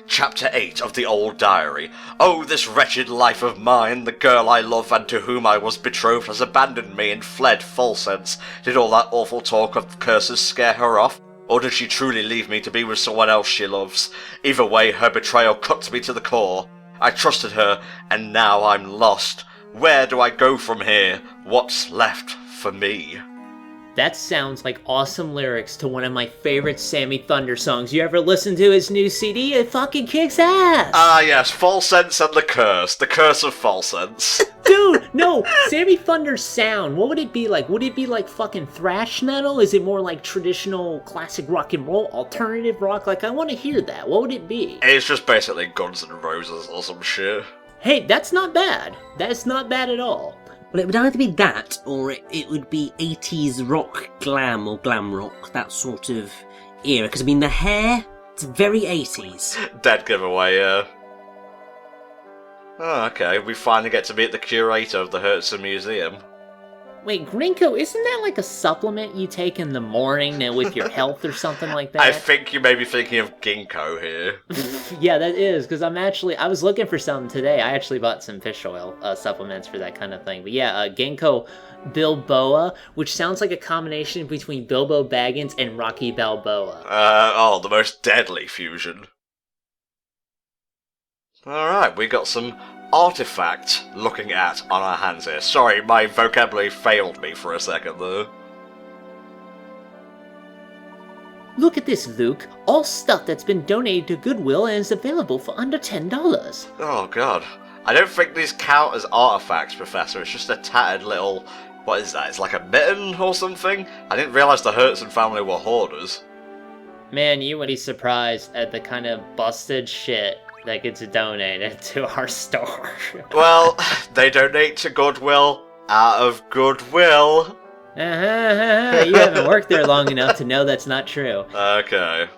A: Chapter 8 of the Old Diary. Oh, this wretched life of mine, the girl I love and to whom I was betrothed has abandoned me and fled, falsense. Did all that awful talk of curses scare her off? Or did she truly leave me to be with someone else she loves? Either way, her betrayal cuts me to the core. I trusted her, and now I'm lost. Where do I go from here? What's left for me?
B: That sounds like awesome lyrics to one of my favorite Sammy Thunder songs. You ever listen to his new CD? It fucking kicks ass!
A: Ah yes, Falsense and the Curse of Falsense.
B: Dude, No, Sammy Thunder's sound. What would it be like? Would it be like fucking thrash metal? Is it more like traditional classic rock and roll, alternative rock? Like, I want to hear that. What would it be?
A: It's just basically Guns N' Roses or some shit.
B: Hey, that's not bad. That's not bad at all.
C: Well, it would either be that, or it would be 80s rock glam or glam rock, that sort of era. Because, I mean, the hair, it's very 80s.
A: Dead giveaway, yeah. Oh, okay, we finally get to meet the curator of the Herzen Museum.
B: Wait, Grinko, isn't that like a supplement you take in the morning with your health or something like that?
A: I think you may be thinking of ginkgo here.
B: Yeah, that is, because I was looking for something today. I actually bought some fish oil supplements for that kind of thing. But yeah, ginkgo Bilboa, which sounds like a combination between Bilbo Baggins and Rocky Balboa.
A: The most deadly fusion. Alright, we got some artifact looking at on our hands here. Sorry, my vocabulary failed me for a second though.
B: Look at this, Luke. All stuff that's been donated to Goodwill and is available for under $10.
A: Oh god. I don't think these count as artifacts, Professor. It's just a tattered little... What is that? It's like a mitten or something? I didn't realise the Herzen family were hoarders.
B: Man, you would be surprised at the kind of busted shit that gets donated to our store.
A: Well, they donate to Goodwill out of goodwill.
B: You haven't worked there long enough to know that's not true.
A: Okay.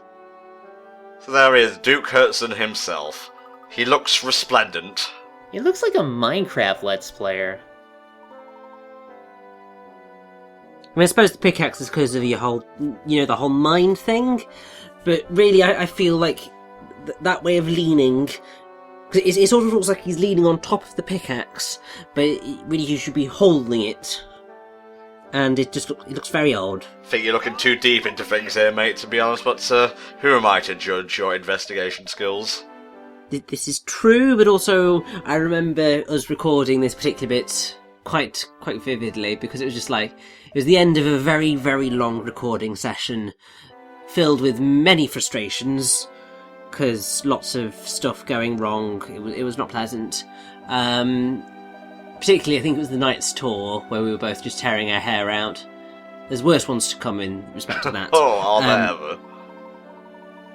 A: So there is Duke Herson himself. He looks resplendent.
B: He looks like a Minecraft Let's Player.
C: I mean, I suppose the pickaxe is because of the whole mine thing, but really I feel like that way of leaning, because it sort of looks like he's leaning on top of the pickaxe, but really you should be holding it, and it looks very odd.
A: I think you're looking too deep into things here, mate, to be honest, but who am I to judge your investigation skills?
C: This is true, but also I remember us recording this particular bit quite vividly, because it was just like, it was the end of a very, very long recording session, filled with many frustrations, because lots of stuff going wrong. It was not pleasant. Particularly, I think it was the night's tour, where we were both just tearing our hair out. There's worse ones to come in respect to that.
A: Oh, are there ever?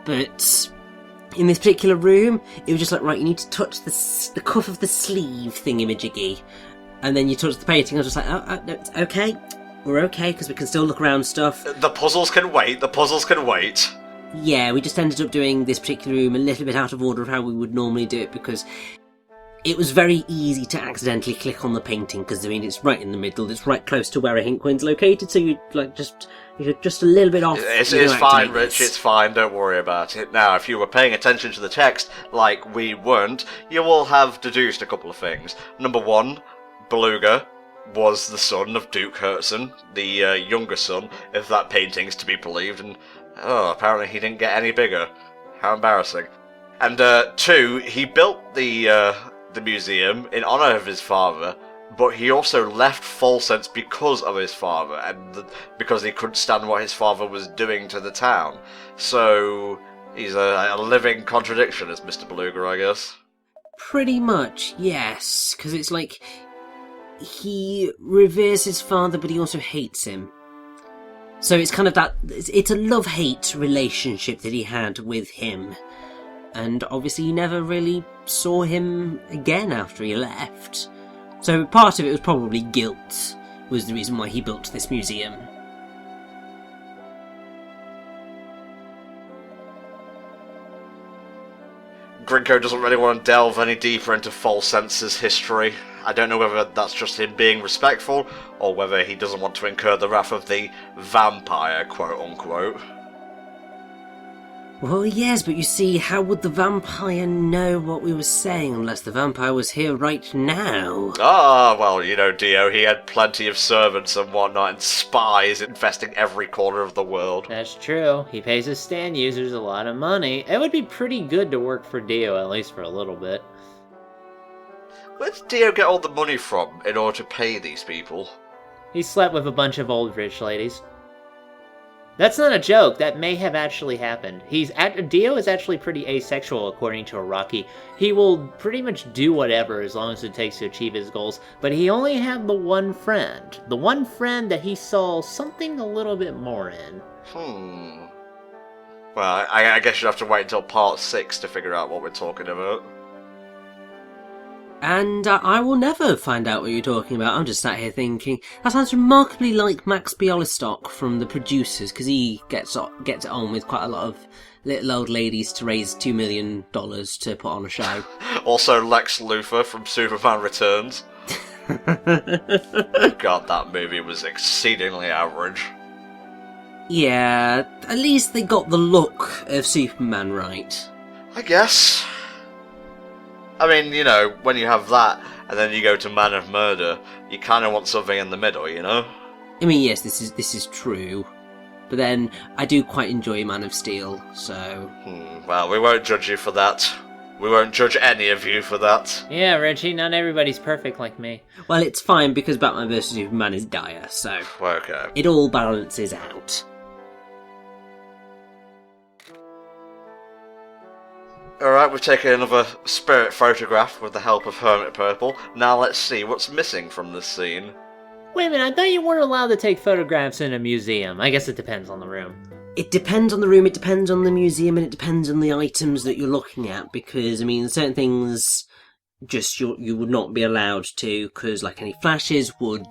C: But in this particular room, it was just like, right, you need to touch the cuff of the sleeve thingy-majiggy. And then you touch the painting, I was just like, no, it's okay. We're okay, because we can still look around stuff.
A: The puzzles can wait,
C: Yeah, we just ended up doing this particular room a little bit out of order of how we would normally do it, because it was very easy to accidentally click on the painting, because, I mean, it's right in the middle, it's right close to where a Hinkwine's located, so you're just a little bit off.
A: It's fine, Rich, it's fine, don't worry about it. Now, if you were paying attention to the text, like we weren't, you will have deduced a couple of things. Number one, Beluga was the son of Duke Herson, the younger son, if that painting's to be believed, and apparently he didn't get any bigger. How embarrassing. And two, he built the museum in honour of his father, but he also left Falsense because of his father, and because he couldn't stand what his father was doing to the town. So he's a living contradiction, as Mr. Beluga, I guess.
C: Pretty much, yes, because it's like, he reveres his father, but he also hates him. So it's kind of that, it's a love-hate relationship that he had with him. And obviously he never really saw him again after he left. So part of it was probably guilt, was the reason why he built this museum.
A: Grinko doesn't really want to delve any deeper into Falsense's history. I don't know whether that's just him being respectful, or whether he doesn't want to incur the wrath of the vampire, quote-unquote.
C: Well, yes, but you see, how would the vampire know what we were saying unless the vampire was here right now?
A: Ah, well, you know, Dio, he had plenty of servants and whatnot, and spies infesting every corner of the world.
B: That's true. He pays his stand users a lot of money. It would be pretty good to work for Dio, at least for a little bit.
A: Where did Dio get all the money from in order to pay these people?
B: He slept with a bunch of old rich ladies. That's not a joke. That may have actually happened. Dio is actually pretty asexual, according to Iraqi. He will pretty much do whatever as long as it takes to achieve his goals, but he only had the one friend. The one friend that he saw something a little bit more in.
A: Well, I guess you'd have to wait until part 6 to figure out what we're talking about.
C: And I will never find out what you're talking about. I'm just sat here thinking, that sounds remarkably like Max Bialystock from The Producers, because he gets it on with quite a lot of little old ladies to raise $2 million to put on a show.
A: Also Lex Luthor from Superman Returns. God, that movie was exceedingly average.
C: Yeah, at least they got the look of Superman right.
A: I guess. I mean, you know, when you have that, and then you go to Man of Murder, you kind of want something in the middle, you know?
C: I mean, yes, this is true. But then, I do quite enjoy Man of Steel, so...
A: Well, we won't judge you for that. We won't judge any of you for that.
B: Yeah, Reggie, not everybody's perfect like me.
C: Well, it's fine, because Batman vs Superman is dire, so...
A: Okay.
C: It all balances out.
A: Alright, we've taken another spirit photograph with the help of Hermit Purple. Now let's see what's missing from this scene.
B: Wait a minute, I thought you weren't allowed to take photographs in a museum. I guess it depends on the room.
C: It depends on the room, it depends on the museum, and it depends on the items that you're looking at, because, I mean, certain things just you would not be allowed to, because, like, any flashes would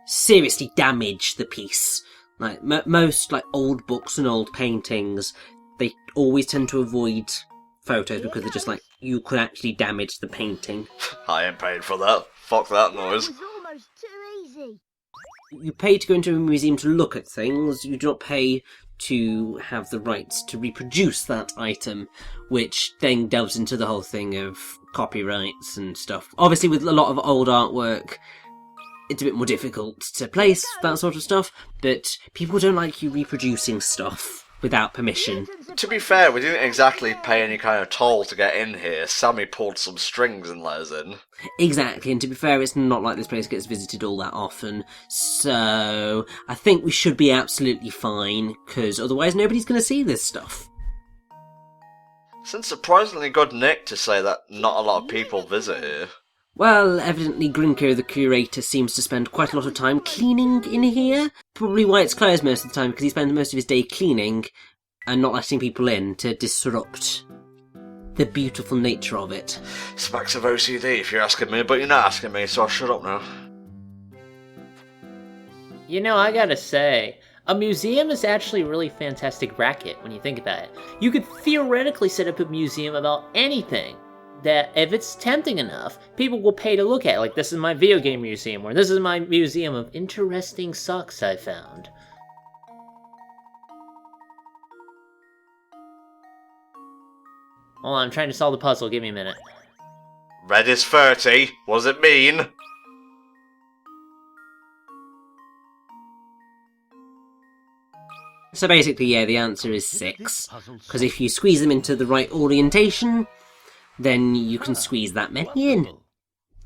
C: seriously damage the piece. Like, most, like, old books and old paintings, they always tend to avoid photos because they're just like, you could actually damage the painting.
A: I ain't paid for that. Fuck that noise.
F: It was almost too easy.
C: You pay to go into a museum to look at things, you do not pay to have the rights to reproduce that item, which then delves into the whole thing of copyrights and stuff. Obviously with a lot of old artwork, it's a bit more difficult to place that sort of stuff, but people don't like you reproducing stuff without permission.
A: To be fair, we didn't exactly pay any kind of toll to get in here. Sammy pulled some strings and let us in.
C: Exactly, and to be fair, it's not like this place gets visited all that often, so I think we should be absolutely fine, because otherwise nobody's going to see this stuff.
A: Since surprisingly good nick to say that not a lot of people visit here.
C: Well, evidently Grinko, the curator, seems to spend quite a lot of time cleaning in here. Probably why it's closed most of the time, because he spends most of his day cleaning and not letting people in to disrupt the beautiful nature of it.
A: Smacks of OCD if you're asking me, but you're not asking me, so I'll shut up now.
B: You know, I gotta say, a museum is actually a really fantastic racket when you think about it. You could theoretically set up a museum about anything that, if it's tempting enough, people will pay to look at. Like, this is my video game museum, or this is my museum of interesting socks I found. Hold on, I'm trying to solve the puzzle, give me a minute.
A: Red is 30. What does it mean?
C: So basically, yeah, the answer is 6. Because if you squeeze them into the right orientation, then you can squeeze that many in.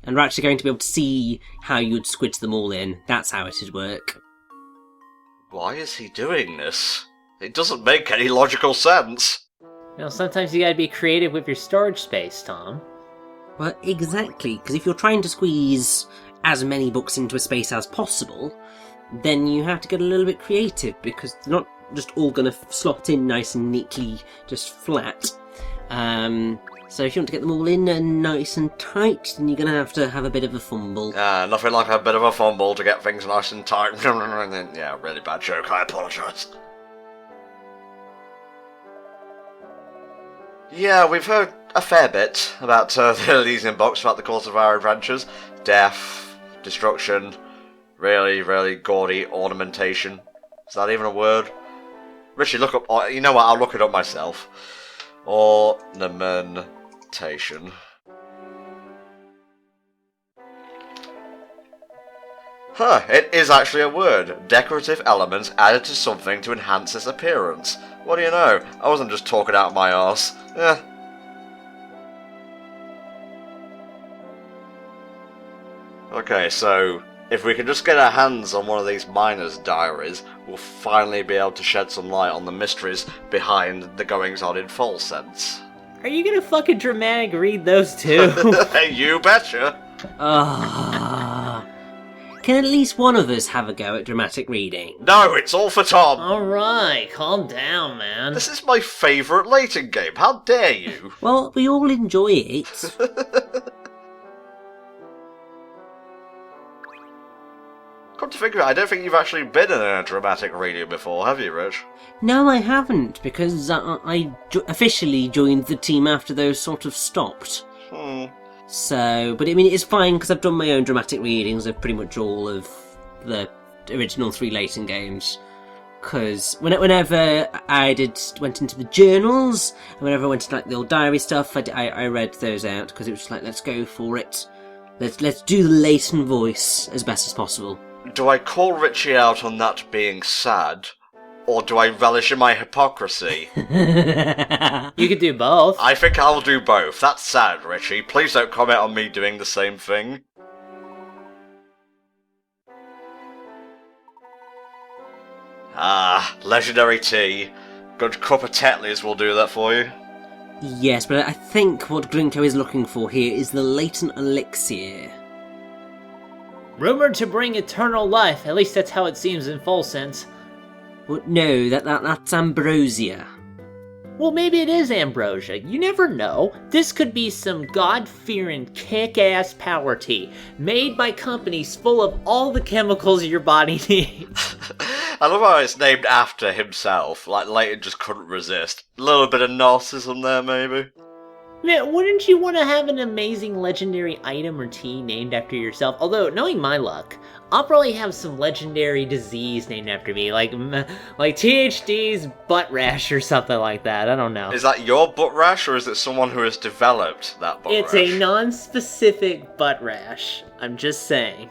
C: And we're actually going to be able to see how you'd squidge them all in. That's how it'd work.
A: Why is he doing this? It doesn't make any logical sense.
B: You know, sometimes you gotta be creative with your storage space, Tom.
C: Well, exactly, because if you're trying to squeeze as many books into a space as possible, then you have to get a little bit creative, because they're not just all going to slot in nice and neatly, just flat. So if you want to get them all in and nice and tight, then you're going to have a bit of a fumble.
A: Nothing like a bit of a fumble to get things nice and tight. Yeah, really bad joke, I apologise. Yeah, we've heard a fair bit about the Elysian box throughout the course of our adventures. Death, destruction, really, really gaudy ornamentation. Is that even a word? Richie, look up... You know what, I'll look it up myself. Ornamentation. Huh, it is actually a word. Decorative elements added to something to enhance its appearance. What do you know? I wasn't just talking out my arse. Okay, so If we can just get our hands on one of these miners' diaries, we'll finally be able to shed some light on the mysteries behind the goings-on in Full Sense.
B: Are you gonna fucking dramatic read those too?
A: You betcha!
C: Can at least one of us have a go at dramatic reading?
A: No, it's all for Tom!
B: Alright, calm down, man.
A: This is my favourite Layton game, how dare you?
C: Well, we all enjoy it.
A: Come to think of it, I don't think you've actually been in a dramatic reading before, have you, Rich?
C: No, I haven't, because I officially joined the team after those sort of stopped. So, but I mean, it's fine, because I've done my own dramatic readings of pretty much all of the original 3 Layton games. Because whenever I went into the journals, and whenever I went into like the old diary stuff, I read those out, because it was just like, let's go for it. Let's do the Layton voice as best as possible.
A: Do I call Richie out on that being sad? Or do I relish in my hypocrisy?
B: You could do both.
A: I think I'll do both. That's sad, Richie. Please don't comment on me doing the same thing. Ah, legendary tea. Good cup of Tetley's will do that for you.
C: Yes, but I think what Grinko is looking for here is the Layton elixir.
B: Rumored to bring eternal life, at least that's how it seems in Full Sense.
C: But no, that's ambrosia.
B: Well, maybe it is ambrosia. You never know. This could be some God-fearing, kick-ass power tea, made by companies full of all the chemicals your body needs.
A: I love how it's named after himself, like Layton just couldn't resist. A little bit of narcissism there, maybe.
B: Man, wouldn't you want to have an amazing legendary item or tea named after yourself? Although, knowing my luck, I'll probably have some legendary disease named after me, like THD's butt rash or something like that. I don't know.
A: Is that your butt rash, or is it someone who has developed that butt
B: It's
A: rash?
B: a non-specific butt rash. I'm just saying.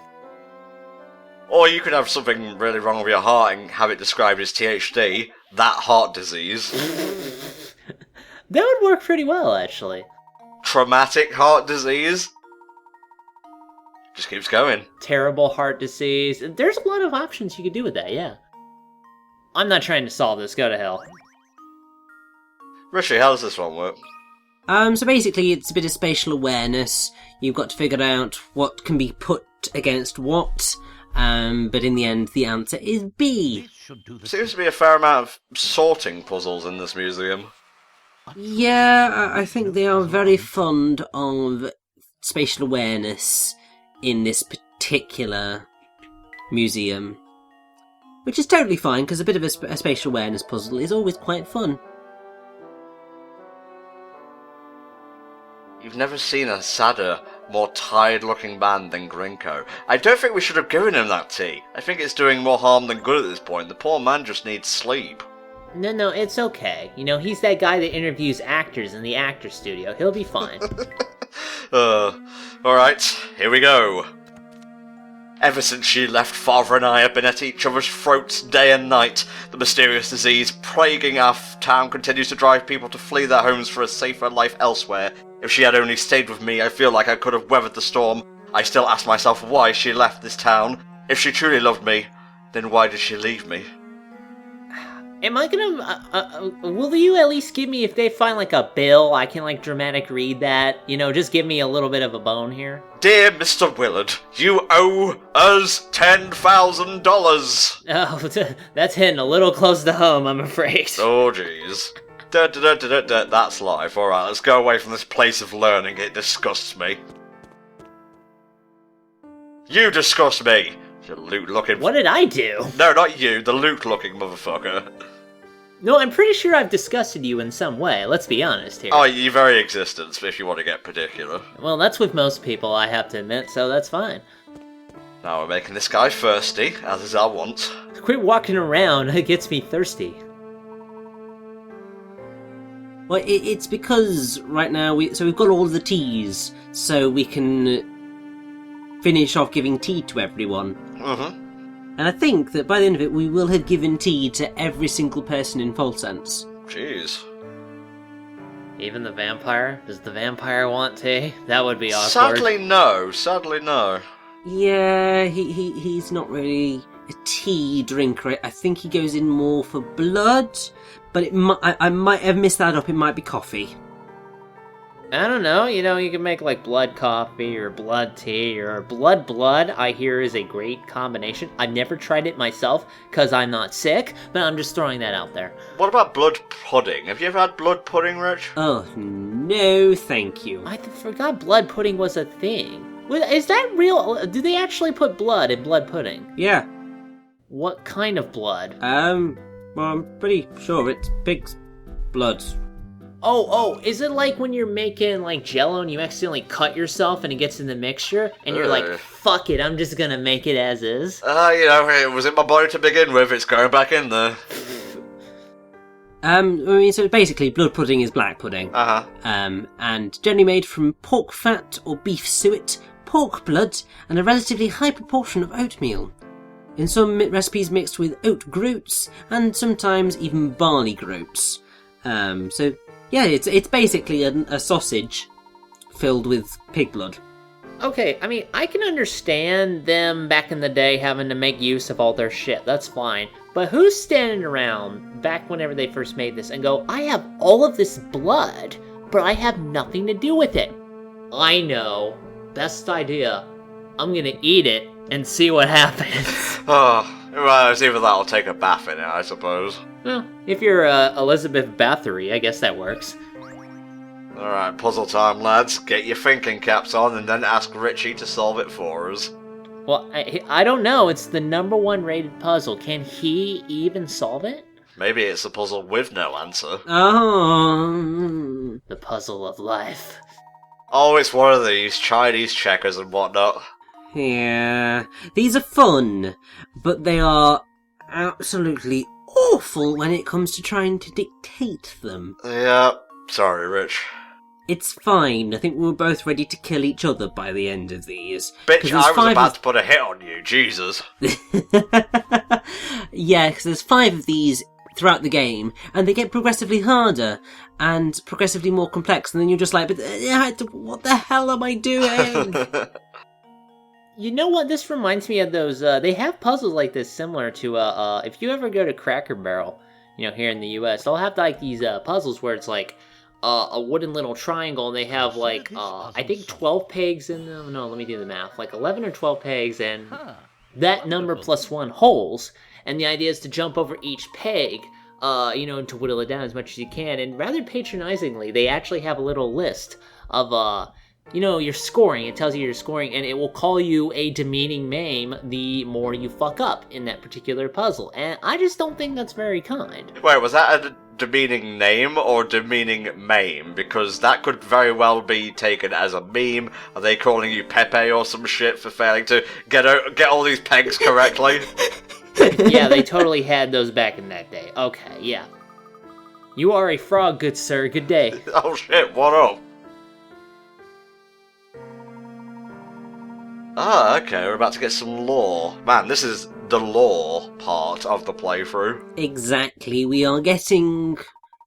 A: Or you could have something really wrong with your heart and have it described as THD, that heart disease.
B: That would work pretty well, actually.
A: Traumatic heart disease? Just keeps going.
B: Terrible heart disease. There's a lot of options you could do with that, yeah. I'm not trying to solve this, go to hell.
A: Richie, how does this one work?
C: So basically it's a bit of spatial awareness. You've got to figure out what can be put against what, but in the end the answer is B.
A: Seems to be a fair amount of sorting puzzles in this museum.
C: Yeah, I think they are very fond of spatial awareness in this particular museum. Which is totally fine, because a bit of a spatial awareness puzzle is always quite fun.
A: You've never seen a sadder, more tired-looking man than Grinko. I don't think we should have given him that tea. I think it's doing more harm than good at this point. The poor man just needs sleep.
B: No, it's okay. You know, he's that guy that interviews actors in the actor studio. He'll be fine.
A: Alright, here we go. Ever since she left, Father and I have been at each other's throats day and night. The mysterious disease plaguing our town continues to drive people to flee their homes for a safer life elsewhere. If she had only stayed with me, I feel like I could have weathered the storm. I still ask myself why she left this town. If she truly loved me, then why did she leave me?
B: Am I gonna, will you at least give me, if they find, like, a bill, I can, like, dramatic read that? You know, just give me a little bit of a bone here.
A: Dear Mr. Willard, you owe us $10,000.
B: Oh, that's hitting a little close to home, I'm afraid.
A: Oh, jeez. That's life. Alright, let's go away from this place of learning. It disgusts me. You disgust me! You loot-looking...
B: What did I do?
A: No, not you. The loot-looking motherfucker.
B: No, I'm pretty sure I've disgusted you in some way, let's be honest here.
A: Oh, your very existence, if you want to get particular.
B: Well, that's with most people, I have to admit, so that's fine.
A: Now we're making this guy thirsty, as is our want.
B: Quit walking around, it gets me thirsty.
C: Well, it's because right now we've got all the teas, so we can finish off giving tea to everyone. And I think that by the end of it, we will have given tea to every single person in Full Sense.
A: Jeez.
B: Even the vampire? Does the vampire want tea? That would be awkward.
A: Sadly, no. Sadly, no.
C: Yeah, he's not really a tea drinker. I think he goes in more for blood, but I might have missed that up. It might be coffee.
B: I don't know, you can make like blood coffee or blood tea or blood, I hear is a great combination. I've never tried it myself because I'm not sick, but I'm just throwing that out there.
A: What about blood pudding? Have you ever had blood pudding, Rich?
C: Oh, no, thank you.
B: I forgot blood pudding was a thing. Is that real? Do they actually put blood in blood pudding?
C: Yeah.
B: What kind of blood?
C: Well, I'm pretty sure it's pig's blood.
B: Oh, is it like when you're making like Jell-O and you accidentally cut yourself and it gets in the mixture and you're like, fuck it, I'm just gonna make it as is?
A: It was in my body to begin with, it's going back in there.
C: So basically blood pudding is black pudding.
A: Uh-huh.
C: And generally made from pork fat or beef suet, pork blood, and a relatively high proportion of oatmeal. In some recipes mixed with oat groats, and sometimes even barley groats. Yeah, it's basically a sausage filled with pig blood.
B: Okay, I mean, I can understand them back in the day having to make use of all their shit, that's fine. But who's standing around back whenever they first made this and go, I have all of this blood, but I have nothing to do with it? I know. Best idea. I'm gonna eat it and see what happens.
A: Well, it's either that or take a bath in it, I suppose.
B: Well, if you're Elizabeth Bathory, I guess that works.
A: Alright, puzzle time, lads. Get your thinking caps on and then ask Richie to solve it for us.
B: Well, I don't know. It's the #1 rated puzzle. Can he even solve it?
A: Maybe it's a puzzle with no answer.
C: Oh.
B: The puzzle of life.
A: Oh, it's one of these Chinese checkers and whatnot.
C: Yeah, these are fun, but they are absolutely awful when it comes to trying to dictate them.
A: Yeah, sorry, Rich.
C: It's fine. I think we were both ready to kill each other by the end of these.
A: Bitch, I was about to put a hit on you, Jesus.
C: Yeah, because there's 5 of these throughout the game, and they get progressively harder and progressively more complex, and then you're just like, but what the hell am I doing?
B: You know what? This reminds me of those, they have puzzles like this similar to, if you ever go to Cracker Barrel, here in the US, they'll have like these puzzles where it's like a wooden little triangle, and they have like, I think 12 pegs in them. No, let me do the math. Like 11 or 12 pegs, and that number plus 1 holes. And the idea is to jump over each peg, and to whittle it down as much as you can. And rather patronizingly, they actually have a little list of, your scoring. It tells you your scoring, and it will call you a demeaning name the more you fuck up in that particular puzzle. And I just don't think that's very kind.
A: Wait, was that a demeaning name or demeaning meme? Because that could very well be taken as a meme. Are they calling you Pepe or some shit for failing to get all these pegs correctly?
B: Yeah, they totally had those back in that day. Okay, yeah. You are a frog, good sir. Good day.
A: Oh shit, what up? Ah, okay, we're about to get some lore. Man, this is the lore part of the playthrough.
C: Exactly, we are getting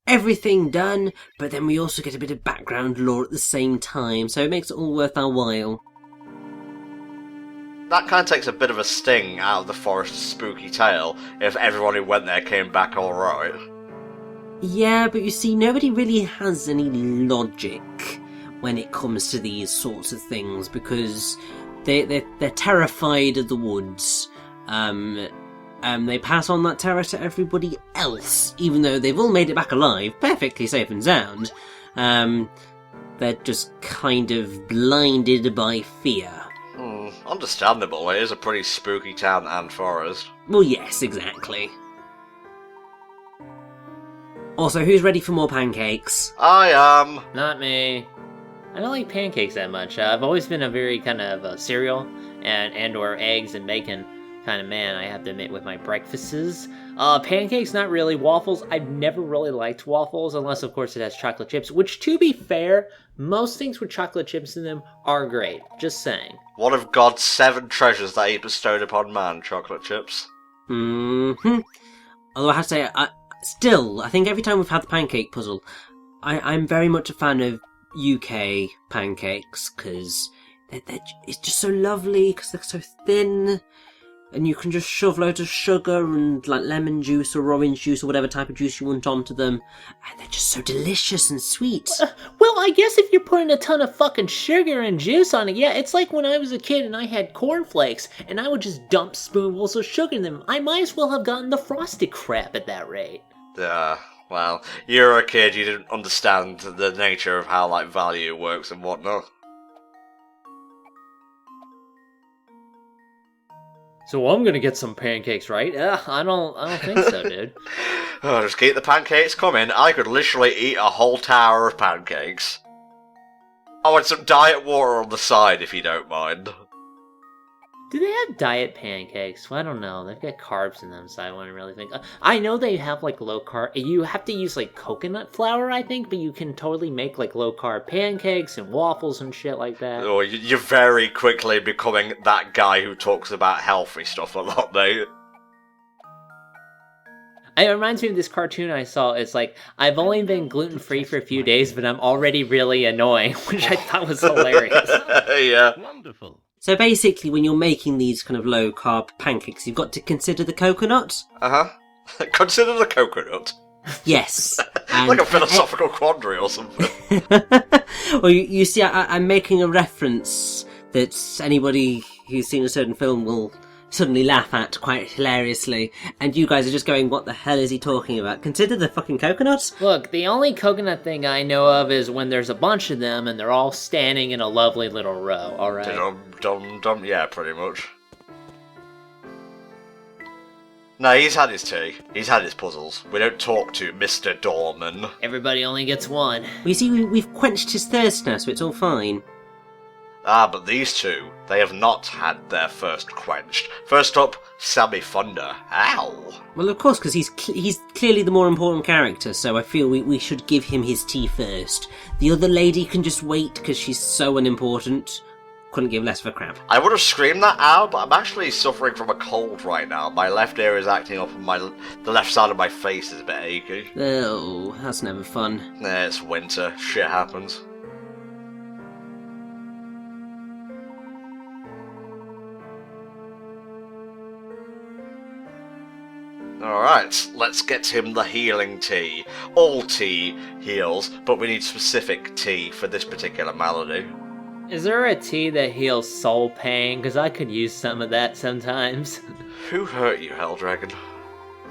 C: everything done, but then we also get a bit of background lore at the same time, so it makes it all worth our while.
A: That kind of takes a bit of a sting out of the forest's spooky tale if everyone who went there came back alright.
C: Yeah, but you see, nobody really has any logic when it comes to these sorts of things, because they're terrified of the woods. They pass on that terror to everybody else, even though they've all made it back alive, perfectly safe and sound. They're just kind of blinded by fear.
A: Understandable, it is a pretty spooky town and forest.
C: Well, yes, exactly. Also, who's ready for more pancakes?
A: I am.
B: Not me. I don't like pancakes that much. I've always been a very kind of cereal and or eggs and bacon kind of man, I have to admit, with my breakfasts. Pancakes, not really. Waffles, I've never really liked waffles, unless, of course, it has chocolate chips, which, to be fair, most things with chocolate chips in them are great. Just saying.
A: One of God's 7 treasures that he bestowed upon man, chocolate chips.
C: Mm-hmm. Although I have to say, I think every time we've had the pancake puzzle, I'm very much a fan of UK pancakes, because it's just so lovely because they're so thin. And you can just shove loads of sugar and like lemon juice or orange juice or whatever type of juice you want onto them. And they're just so delicious and sweet.
B: Well, I guess if you're putting a ton of fucking sugar and juice on it, yeah, it's like when I was a kid and I had cornflakes and I would just dump spoonfuls of sugar in them. I might as well have gotten the frosted crap at that rate.
A: Well, you're a kid, you didn't understand the nature of how, like, value works and whatnot.
B: So I'm gonna get some pancakes, right? I don't think so, dude.
A: Oh, just keep the pancakes coming. I could literally eat a whole tower of pancakes. I want some diet water on the side, if you don't mind.
B: Do they have diet pancakes? Well, I don't know. They've got carbs in them, so I wouldn't really think. I know they have like low carb. You have to use like coconut flour, I think, but you can totally make like low carb pancakes and waffles and shit like that.
A: Oh, you're very quickly becoming that guy who talks about healthy stuff a lot, mate.
B: It reminds me of this cartoon I saw. It's like, I've only been gluten-free for a few days, but I'm already really annoying, which I thought was hilarious.
A: Yeah.
E: Wonderful.
C: So basically, when you're making these kind of low-carb pancakes, you've got to consider the coconut.
A: Uh-huh. Consider the coconut.
C: Yes.
A: Like a philosophical quandary or something.
C: Well, you see, I'm making a reference that anybody who's seen a certain film will suddenly laugh at quite hilariously, and you guys are just going, what the hell is he talking about? Consider the fucking coconuts?
B: Look, the only coconut thing I know of is when there's a bunch of them and they're all standing in a lovely little row, alright?
A: Dum, yeah, pretty much. No, he's had his tea. He's had his puzzles. We don't talk to Mr. Dorman.
B: Everybody only gets one.
C: Well, you see, we've quenched his thirst now, so it's all fine.
A: Ah, but these two, they have not had their thirst quenched. First up, Sammy Thunder. Ow!
C: Well, of course, because he's clearly the more important character, so I feel we should give him his tea first. The other lady can just wait, because she's so unimportant. Couldn't give less of a crap.
A: I would have screamed that out, but I'm actually suffering from a cold right now. My left ear is acting up and the left side of my face is a bit achy.
C: Oh, that's never fun.
A: Nah, it's winter. Shit happens. Alright, let's get him the healing tea. All tea heals, but we need specific tea for this particular malady.
B: Is there a tea that heals soul pain? Because I could use some of that sometimes.
A: Who hurt you, Helldragon?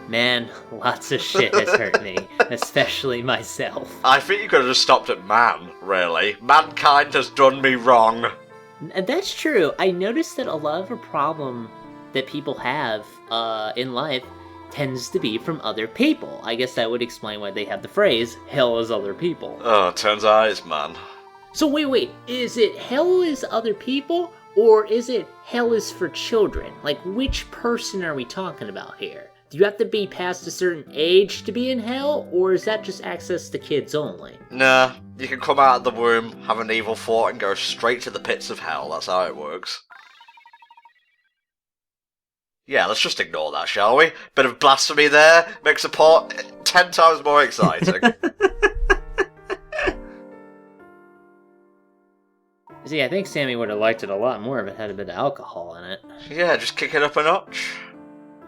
B: Man, lots of shit has hurt me, especially myself.
A: I think you could have just stopped at man, really. Mankind has done me wrong.
B: And that's true. I noticed that a lot of a problem that people have in life tends to be from other people. I guess that would explain why they have the phrase, hell is other people.
A: Oh, turns out it's man.
B: So wait, is it hell is other people, or is it hell is for children? Like, which person are we talking about here? Do you have to be past a certain age to be in hell, or is that just access to kids only?
A: Nah, you can come out of the womb, have an evil thought, and go straight to the pits of hell. That's how it works. Yeah, let's just ignore that, shall we? Bit of blasphemy there makes the plot 10 times more exciting.
B: See, I think Sammy would have liked it a lot more if it had a bit of alcohol in it.
A: Yeah, just kick it up a notch.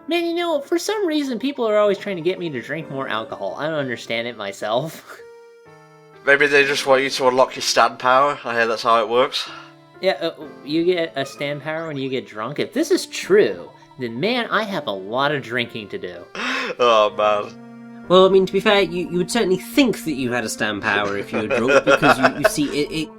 B: Man, you know, for some reason people are always trying to get me to drink more alcohol. I don't understand it myself.
A: Maybe they just want you to unlock your stand power. I hear that's how it works.
B: Yeah, you get a stand power when you get drunk. If this is true, then man, I have a lot of drinking to do.
A: Oh, man.
C: Well, I mean, to be fair, you would certainly think that you had a stand power if you were drunk, because you see,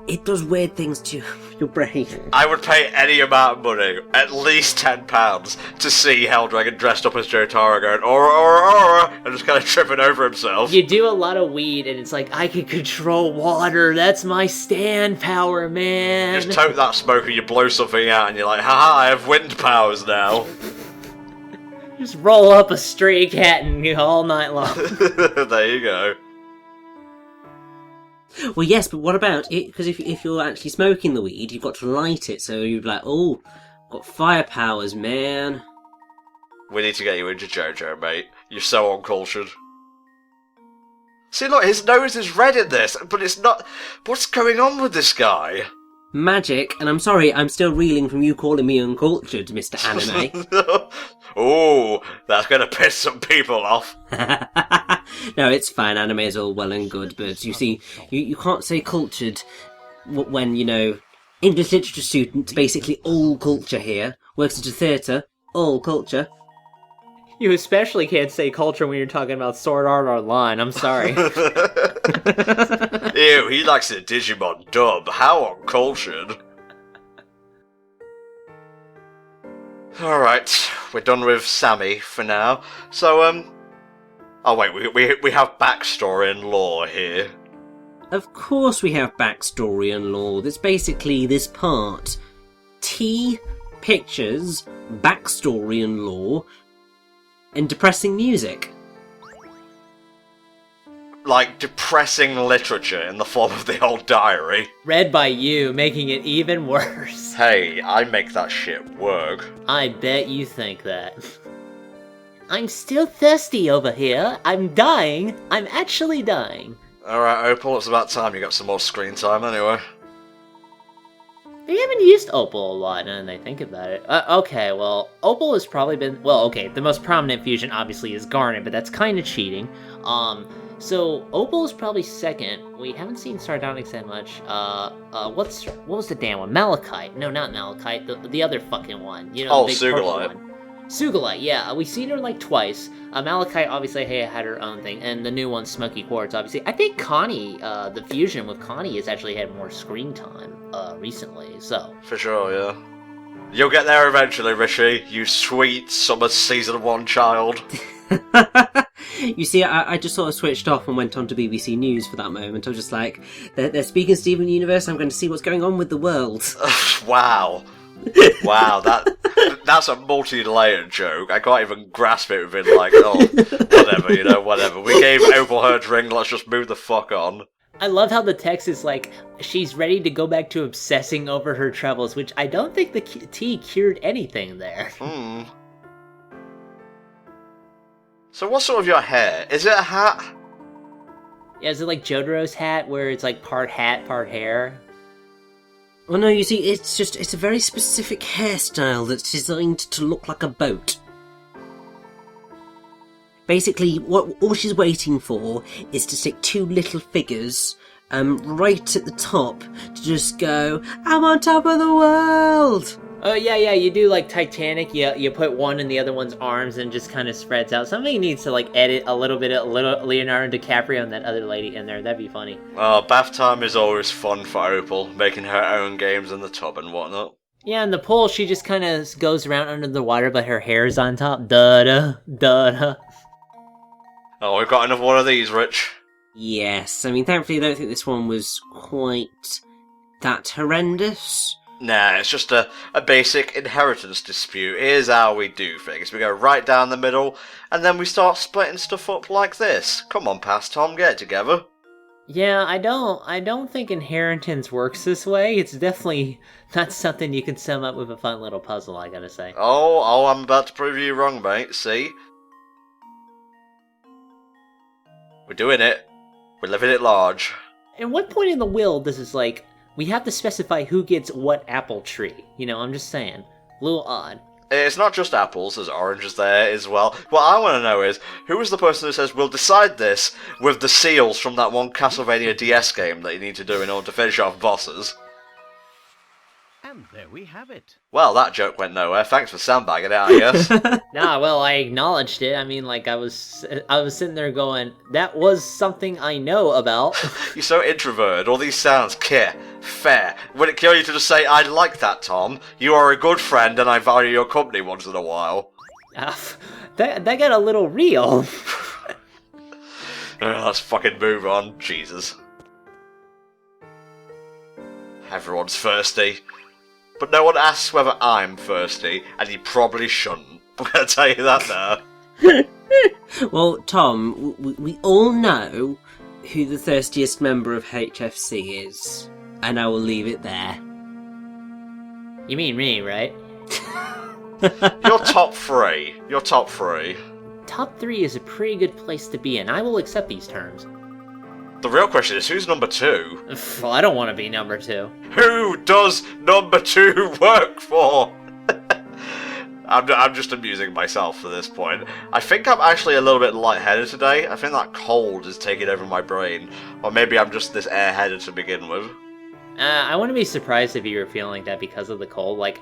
C: it does weird things to your brain.
A: I would pay any amount of money, at least £10, to see Helldragon dressed up as Jotaro going, Aura, and just kind of tripping over himself.
B: You do a lot of weed, and it's like, I can control water, that's my stand power, man.
A: Just tote that smoke and you blow something out, and you're like, haha, I have wind powers now.
B: Just roll up a stray cat and all night long.
A: There you go.
C: Well, yes, but what about it? Because if you're actually smoking the weed, you've got to light it, so you'd be like, oh, got fire powers, man.
A: We need to get you into JoJo, mate. You're so uncultured. See, look, his nose is red in this, but it's not... What's going on with this guy?
C: Magic, and I'm sorry, I'm still reeling from you calling me uncultured, Mr. Anime.
A: Oh, that's gonna piss some people off.
C: No, it's fine, anime is all well and good, but you see, you can't say cultured when, English literature students, basically all culture here, works at a theatre, all culture.
B: You especially can't say culture when you're talking about Sword Art Online, I'm sorry.
A: Ew, he likes the Digimon dub. How uncultured. Alright, we're done with Sammy for now. So, oh wait, we have backstory and lore here.
C: Of course we have backstory and lore. That's basically this part. Tea, pictures, backstory and lore, and depressing music.
A: Like, depressing literature in the form of the old diary.
B: Read by you, making it even worse.
A: Hey, I make that shit work.
B: I bet you think that. I'm still thirsty over here. I'm dying. I'm actually dying.
A: Alright, Opal, it's about time you got some more screen time anyway.
B: They haven't used Opal a lot, now that I think about it. Okay, well, Opal has probably been... Well, okay, the most prominent fusion, obviously, is Garnet, but that's kind of cheating. So, Opal is probably second. We haven't seen Sardonyx that much. What was the damn one? Malachite. No, not Malachite, the other fucking one. You know, the big purple
A: Sugalite.
B: one. Sugalite, yeah, we've seen her like twice. Malachite obviously had her own thing, and the new one, Smoky Quartz, obviously. I think Connie, the fusion with Connie has actually had more screen time recently, so.
A: For sure, yeah. You'll get there eventually, Rishi, you sweet summer season 1 child.
C: You see, I just sort of switched off and went on to BBC News for that moment. I was just like, they're speaking Steven Universe, I'm going to see what's going on with the world.
A: Wow. Wow, that's a multi-layered joke. I can't even grasp it within, like, oh, whatever, whatever. We gave Opal her drink, let's just move the fuck on.
B: I love how the text is like, she's ready to go back to obsessing over her troubles, which I don't think the tea cured anything there.
A: So what's sort of your hair? Is it a hat?
B: Yeah, is it like Jotaro's hat, where it's like part hat, part hair?
C: Well, no, you see, it's a very specific hairstyle that's designed to look like a boat. Basically, all she's waiting for is to stick 2 little figures right at the top to just go, I'm on top of the world!
B: Oh, yeah, you do like Titanic, you put one in the other one's arms and just kind of spreads out. Somebody needs to like edit a little Leonardo DiCaprio and that other lady in there, that'd be funny.
A: Oh, bath time is always fun for Opal, making her own games in the tub and whatnot.
B: Yeah, in the pool, she just kind of goes around under the water, but her hair's on top. Da-da.
A: Oh, we've got another one of these, Rich.
C: Yes, I mean, thankfully I don't think this one was quite that horrendous.
A: Nah, it's just a basic inheritance dispute. Here's how we do things. We go right down the middle, and then we start splitting stuff up like this. Come on, Past Tom, get it together.
B: Yeah, I don't think inheritance works this way. It's definitely not something you can sum up with a fun little puzzle, I gotta say.
A: Oh, I'm about to prove you wrong, mate. See? We're doing it. We're living it large.
B: At what point in the will does this, like, we have to specify who gets what apple tree? I'm just saying. A little odd.
A: It's not just apples, there's oranges there as well. What I want to know is, who is the person who says, we'll decide this with the seals from that one Castlevania DS game that you need to do in order to finish off bosses?
E: And there we have it.
A: Well, that joke went nowhere. Thanks for sandbagging it, I guess.
B: Nah, well, I acknowledged it. I mean, like, I was sitting there going, that was something I know about.
A: You're so introverted. All these sounds, fair. Would it kill you to just say, I like that, Tom? You are a good friend and I value your company once in a while.
B: That got a little real.
A: Let's fucking move on. Jesus. Everyone's thirsty. But no one asks whether I'm thirsty, and you probably shouldn't. I'm going to tell you that now.
C: Well, Tom, we all know who the thirstiest member of HFC is, and I will leave it there.
B: You mean me, right?
A: You're top 3. You're top 3.
B: Top 3 is a pretty good place to be in. I will accept these terms.
A: The real question is, who's number 2?
B: Well, I don't want to be number 2.
A: Who does number 2 work for? I'm just amusing myself at this point. I think I'm actually a little bit lightheaded today. I think that cold is taking over my brain. Or maybe I'm just this airheaded to begin with.
B: I wouldn't be surprised if you were feeling like that because of the cold. Like,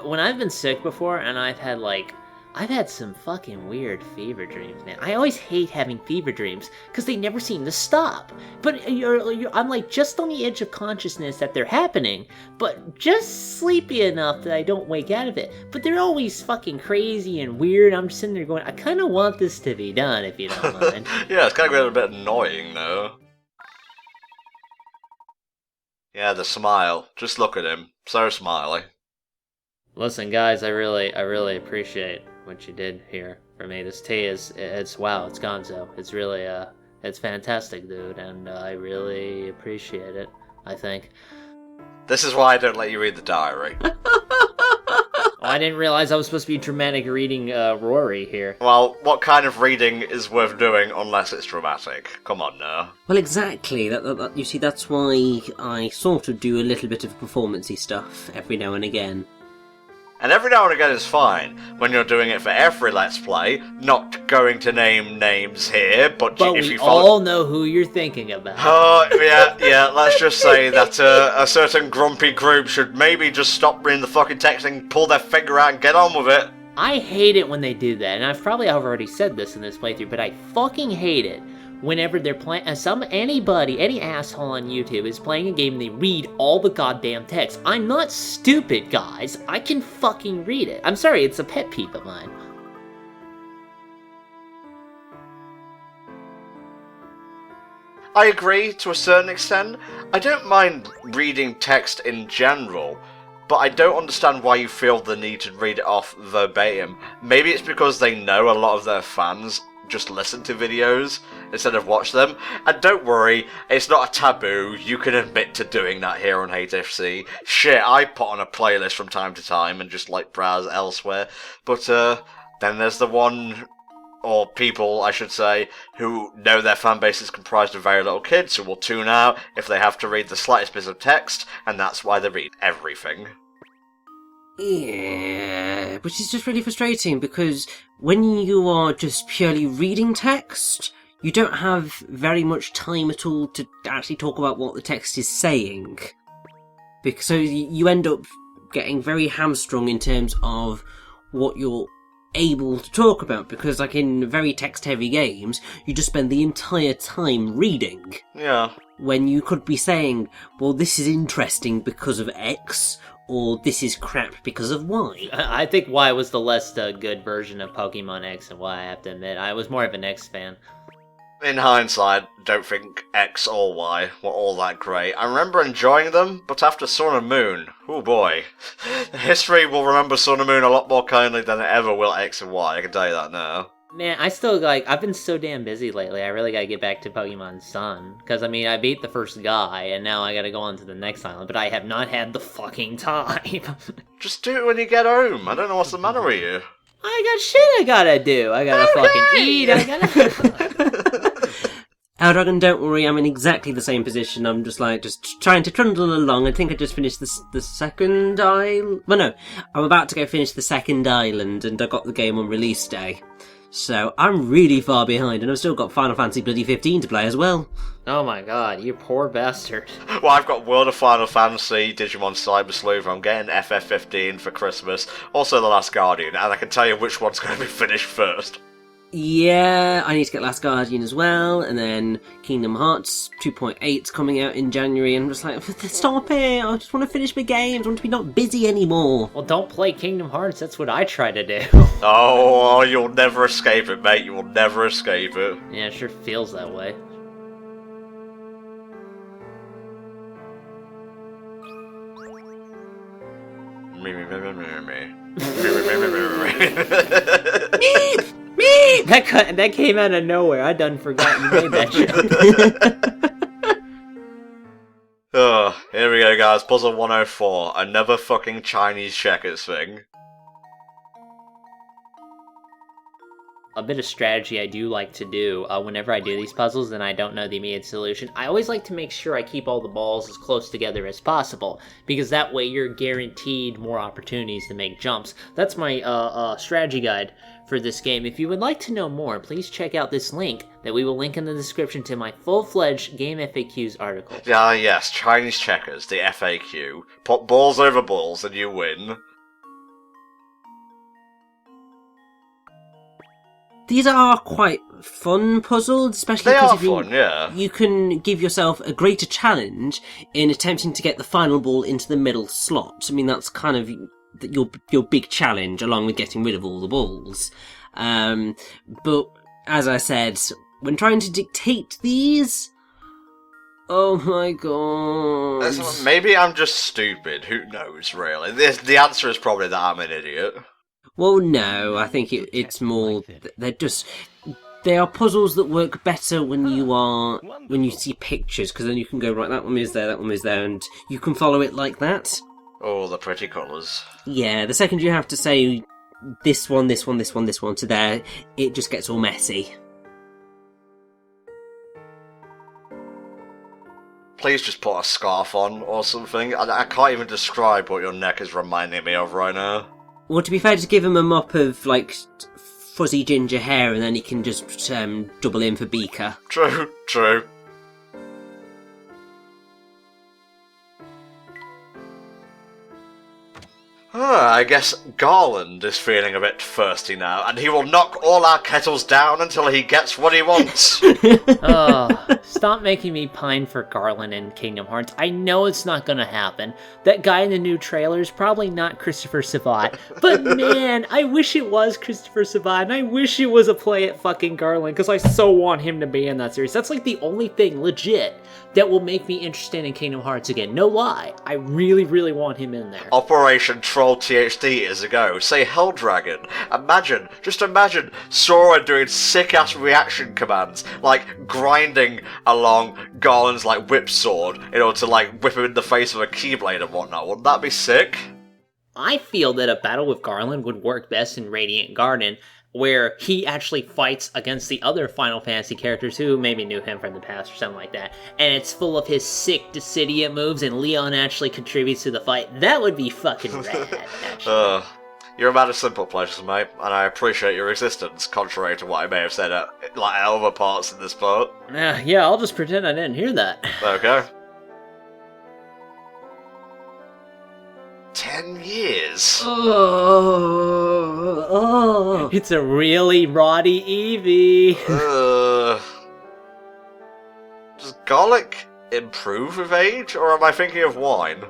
B: when I've been sick before and I've had some fucking weird fever dreams, man. I always hate having fever dreams because they never seem to stop. But I'm like just on the edge of consciousness that they're happening, but just sleepy enough that I don't wake out of it. But they're always fucking crazy and weird. I'm just sitting there going, I kind of want this to be done, if you don't mind.
A: Yeah, it's kind of a bit annoying, though. Yeah, the smile. Just look at him. So smiley.
B: Listen, guys, I really appreciate what you did here for me. This tea it's wow, it's gonzo. It's really, it's fantastic, dude, and I really appreciate it, I think.
A: This is why I don't let you read the diary.
B: Oh, I didn't realize I was supposed to be dramatic reading Rory here.
A: Well, what kind of reading is worth doing unless it's dramatic? Come on now.
C: Well, exactly. That you see, that's why I sort of do a little bit of performancey stuff every now and again.
A: And every now and again is fine when you're doing it for every Let's Play. Not going to name names here, but if
B: we
A: you follow...
B: all know who you're thinking about.
A: Oh, yeah, let's just say that a certain grumpy group should maybe just stop reading the fucking text and pull their finger out and get on with it.
B: I hate it when they do that, and I've probably already said this in this playthrough, but I fucking hate it whenever they're playing, any asshole on YouTube is playing a game and they read all the goddamn text. I'm not stupid, guys. I can fucking read it. I'm sorry, it's a pet peeve of mine.
A: I agree to a certain extent. I don't mind reading text in general, but I don't understand why you feel the need to read it off verbatim. Maybe it's because they know a lot of their fans just listen to videos instead of watch them. And don't worry, it's not a taboo. You can admit to doing that here on HFC. Shit, I put on a playlist from time to time and just like browse elsewhere. But then there's the one, or people I should say, who know their fan base is comprised of very little kids who will tune out if they have to read the slightest bit of text, and that's why they read everything.
C: Yeah, which is just really frustrating because when you are just purely reading text, you don't have very much time at all to actually talk about what the text is saying. Because so you end up getting very hamstrung in terms of what you're able to talk about, because like in very text-heavy games, you just spend the entire time reading.
A: Yeah.
C: When you could be saying, well, this is interesting because of X, or this is crap because of Y.
B: I think Y was the less good version of Pokemon X and Y, I have to admit. I was more of an X fan.
A: In hindsight, don't think X or Y were all that great. I remember enjoying them, but after Sun and Moon, oh boy. History will remember Sun and Moon a lot more kindly than it ever will X and Y, I can tell you that now.
B: Man, I still, I've been so damn busy lately, I really gotta get back to Pokemon Sun. Because, I mean, I beat the first guy, and now I gotta go on to the next island, but I have not had the fucking time.
C: Just do it when you get home. I don't know what's the matter with you.
B: I got shit I gotta do. I gotta fucking eat, I gotta...
C: Eldragon, don't worry, I'm in exactly the same position. I'm just trying to trundle along. I think I just finished the second island. Well, no, I'm about to go finish the second island, and I got the game on release day. So I'm really far behind, and I've still got Final Fantasy bloody 15 to play as well.
B: Oh my god, you poor bastard.
A: Well, I've got World of Final Fantasy, Digimon Cyber Sleuth, I'm getting FF15 for Christmas, also The Last Guardian, and I can tell you which one's going to be finished first.
C: Yeah, I need to get Last Guardian as well, and then Kingdom Hearts 2.8's coming out in January, and I'm just like, stop it, I just want to finish my games, I want to be not busy anymore.
B: Well, don't play Kingdom Hearts, that's what I try to do.
A: Oh, you'll never escape it, mate, you will never escape it.
B: Yeah, it sure feels that way. That came out of nowhere. I done forgot you made that joke.
A: Oh, here we go, guys. Puzzle 104. Another fucking Chinese checkers thing.
B: a bit of strategy I do like to do whenever I do these puzzles and I don't know the immediate solution. I always like to make sure I keep all the balls as close together as possible, because that way you're guaranteed more opportunities to make jumps. That's my strategy guide for this game. If you would like to know more, please check out this link that we will link in the description to my full-fledged Game FAQs article.
A: Ah, yes, Chinese checkers, the FAQ. Put balls over balls and you win.
C: These are quite fun puzzles, especially
A: They
C: because
A: are
C: if you,
A: fun, yeah.
C: you can give yourself a greater challenge in attempting to get the final ball into the middle slot. I mean, that's kind of your big challenge, along with getting rid of all the balls. But, as I said, when trying to dictate these... Oh my god...
A: Maybe I'm just stupid, who knows, really? The answer is probably that I'm an idiot.
C: Well, no, I think it's more... They are puzzles that work better when you see pictures, because then you can go, right, that one is there, and you can follow it like that.
A: Oh, the pretty colours.
C: Yeah, the second you have to say this one to there, it just gets all messy.
A: Please just put a scarf on or something. I can't even describe what your neck is reminding me of right now.
C: Well, to be fair, just give him a mop of, like, fuzzy ginger hair, and then he can just double in for Beaker.
A: True. I guess Garland is feeling a bit thirsty now, and he will knock all our kettles down until he gets what he wants.
B: Oh, stop making me pine for Garland in Kingdom Hearts. I know it's not gonna happen. That guy in the new trailer is probably not Christopher Savat, but man, I wish it was Christopher Savat, and I wish it was a play at fucking Garland, because I so want him to be in that series. That's like the only thing, legit, that will make me interested in Kingdom Hearts again. No lie, I really, really want him in there.
A: Operation Troll THD is a go. Say Helldragon. Just imagine Sora doing sick-ass reaction commands, like grinding along Garland's like whip sword in order to like whip him in the face with a keyblade and whatnot. Wouldn't that be sick?
B: I feel that a battle with Garland would work best in Radiant Garden, where he actually fights against the other Final Fantasy characters who maybe knew him from the past or something like that, and it's full of his sick Dissidia moves, and Leon actually contributes to the fight. That would be fucking rad, actually.
A: You're a man of simple pleasures, mate, and I appreciate your existence, contrary to what I may have said at other parts in this part.
B: Yeah, I'll just pretend I didn't hear that.
A: Okay. 10 years.
C: Oh.
B: It's a really rotty Eevee.
A: Does garlic improve with age, or am I thinking of wine?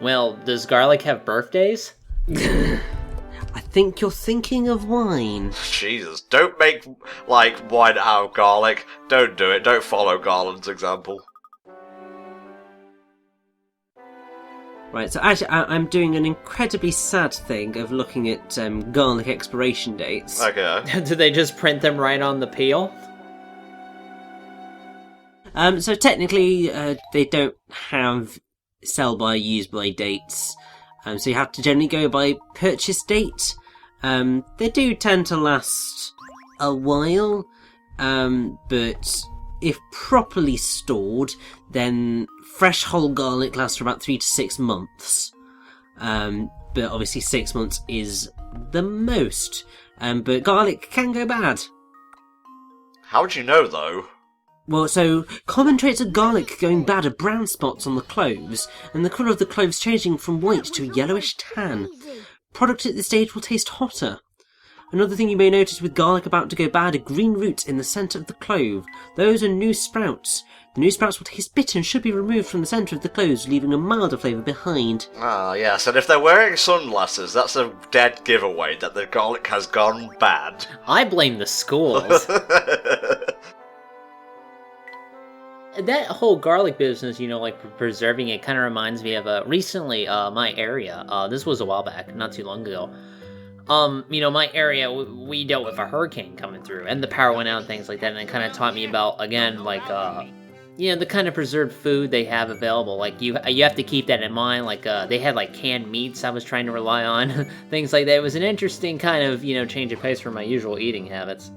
B: Well, does garlic have birthdays?
C: I think you're thinking of wine.
A: Jesus, don't make, wine out of garlic. Don't do it. Don't follow Garland's example.
C: Right, so actually, I'm doing an incredibly sad thing of looking at garlic expiration dates.
A: Okay.
B: Do they just print them right on the peel?
C: So technically, they don't have sell by, use by dates. So you have to generally go by purchase date. They do tend to last a while, but if properly stored, then fresh whole garlic lasts for about 3 to 6 months. But obviously 6 months is the most. But garlic can go bad.
A: How would you know, though?
C: Well, so common traits of garlic going bad are brown spots on the cloves, and the colour of the cloves changing from white to a yellowish tan. Product at this stage will taste hotter. Another thing you may notice with garlic about to go bad are green roots in the centre of the clove. Those are new sprouts. The new sprouts will taste bitter and should be removed from the centre of the cloves, leaving a milder flavour behind.
A: Ah, yes, and if they're wearing sunglasses, that's a dead giveaway that the garlic has gone bad.
B: I blame the schools. That whole garlic business, preserving it, kind of reminds me of recently my area. This was a while back, not too long ago. My area, we dealt with a hurricane coming through, and the power went out and things like that, and it kind of taught me about, again, you know, the kind of preserved food they have available. Like, you have to keep that in mind. Like, they had, like, canned meats I was trying to rely on. Things like that. It was an interesting kind of, you know, change of pace from my usual eating habits.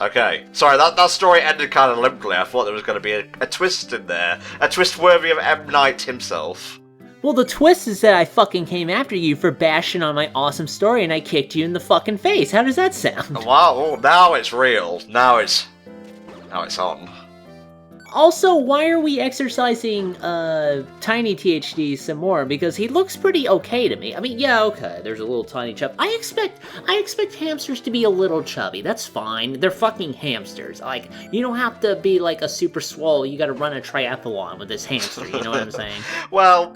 A: Okay. Sorry, that story ended kind of limply. I thought there was going to be a twist in there. A twist worthy of M. Night himself.
B: Well, the twist is that I fucking came after you for bashing on my awesome story and I kicked you in the fucking face. How does that sound?
A: Wow, oh, now it's real. Now it's on.
B: Also, why are we exercising Tiny THD some more? Because he looks pretty okay to me. I mean, yeah, okay, there's a little tiny chub. I expect hamsters to be a little chubby. That's fine. They're fucking hamsters. Like, you don't have to be like a super swole. You gotta run a triathlon with this hamster, you know what I'm saying?
A: Well,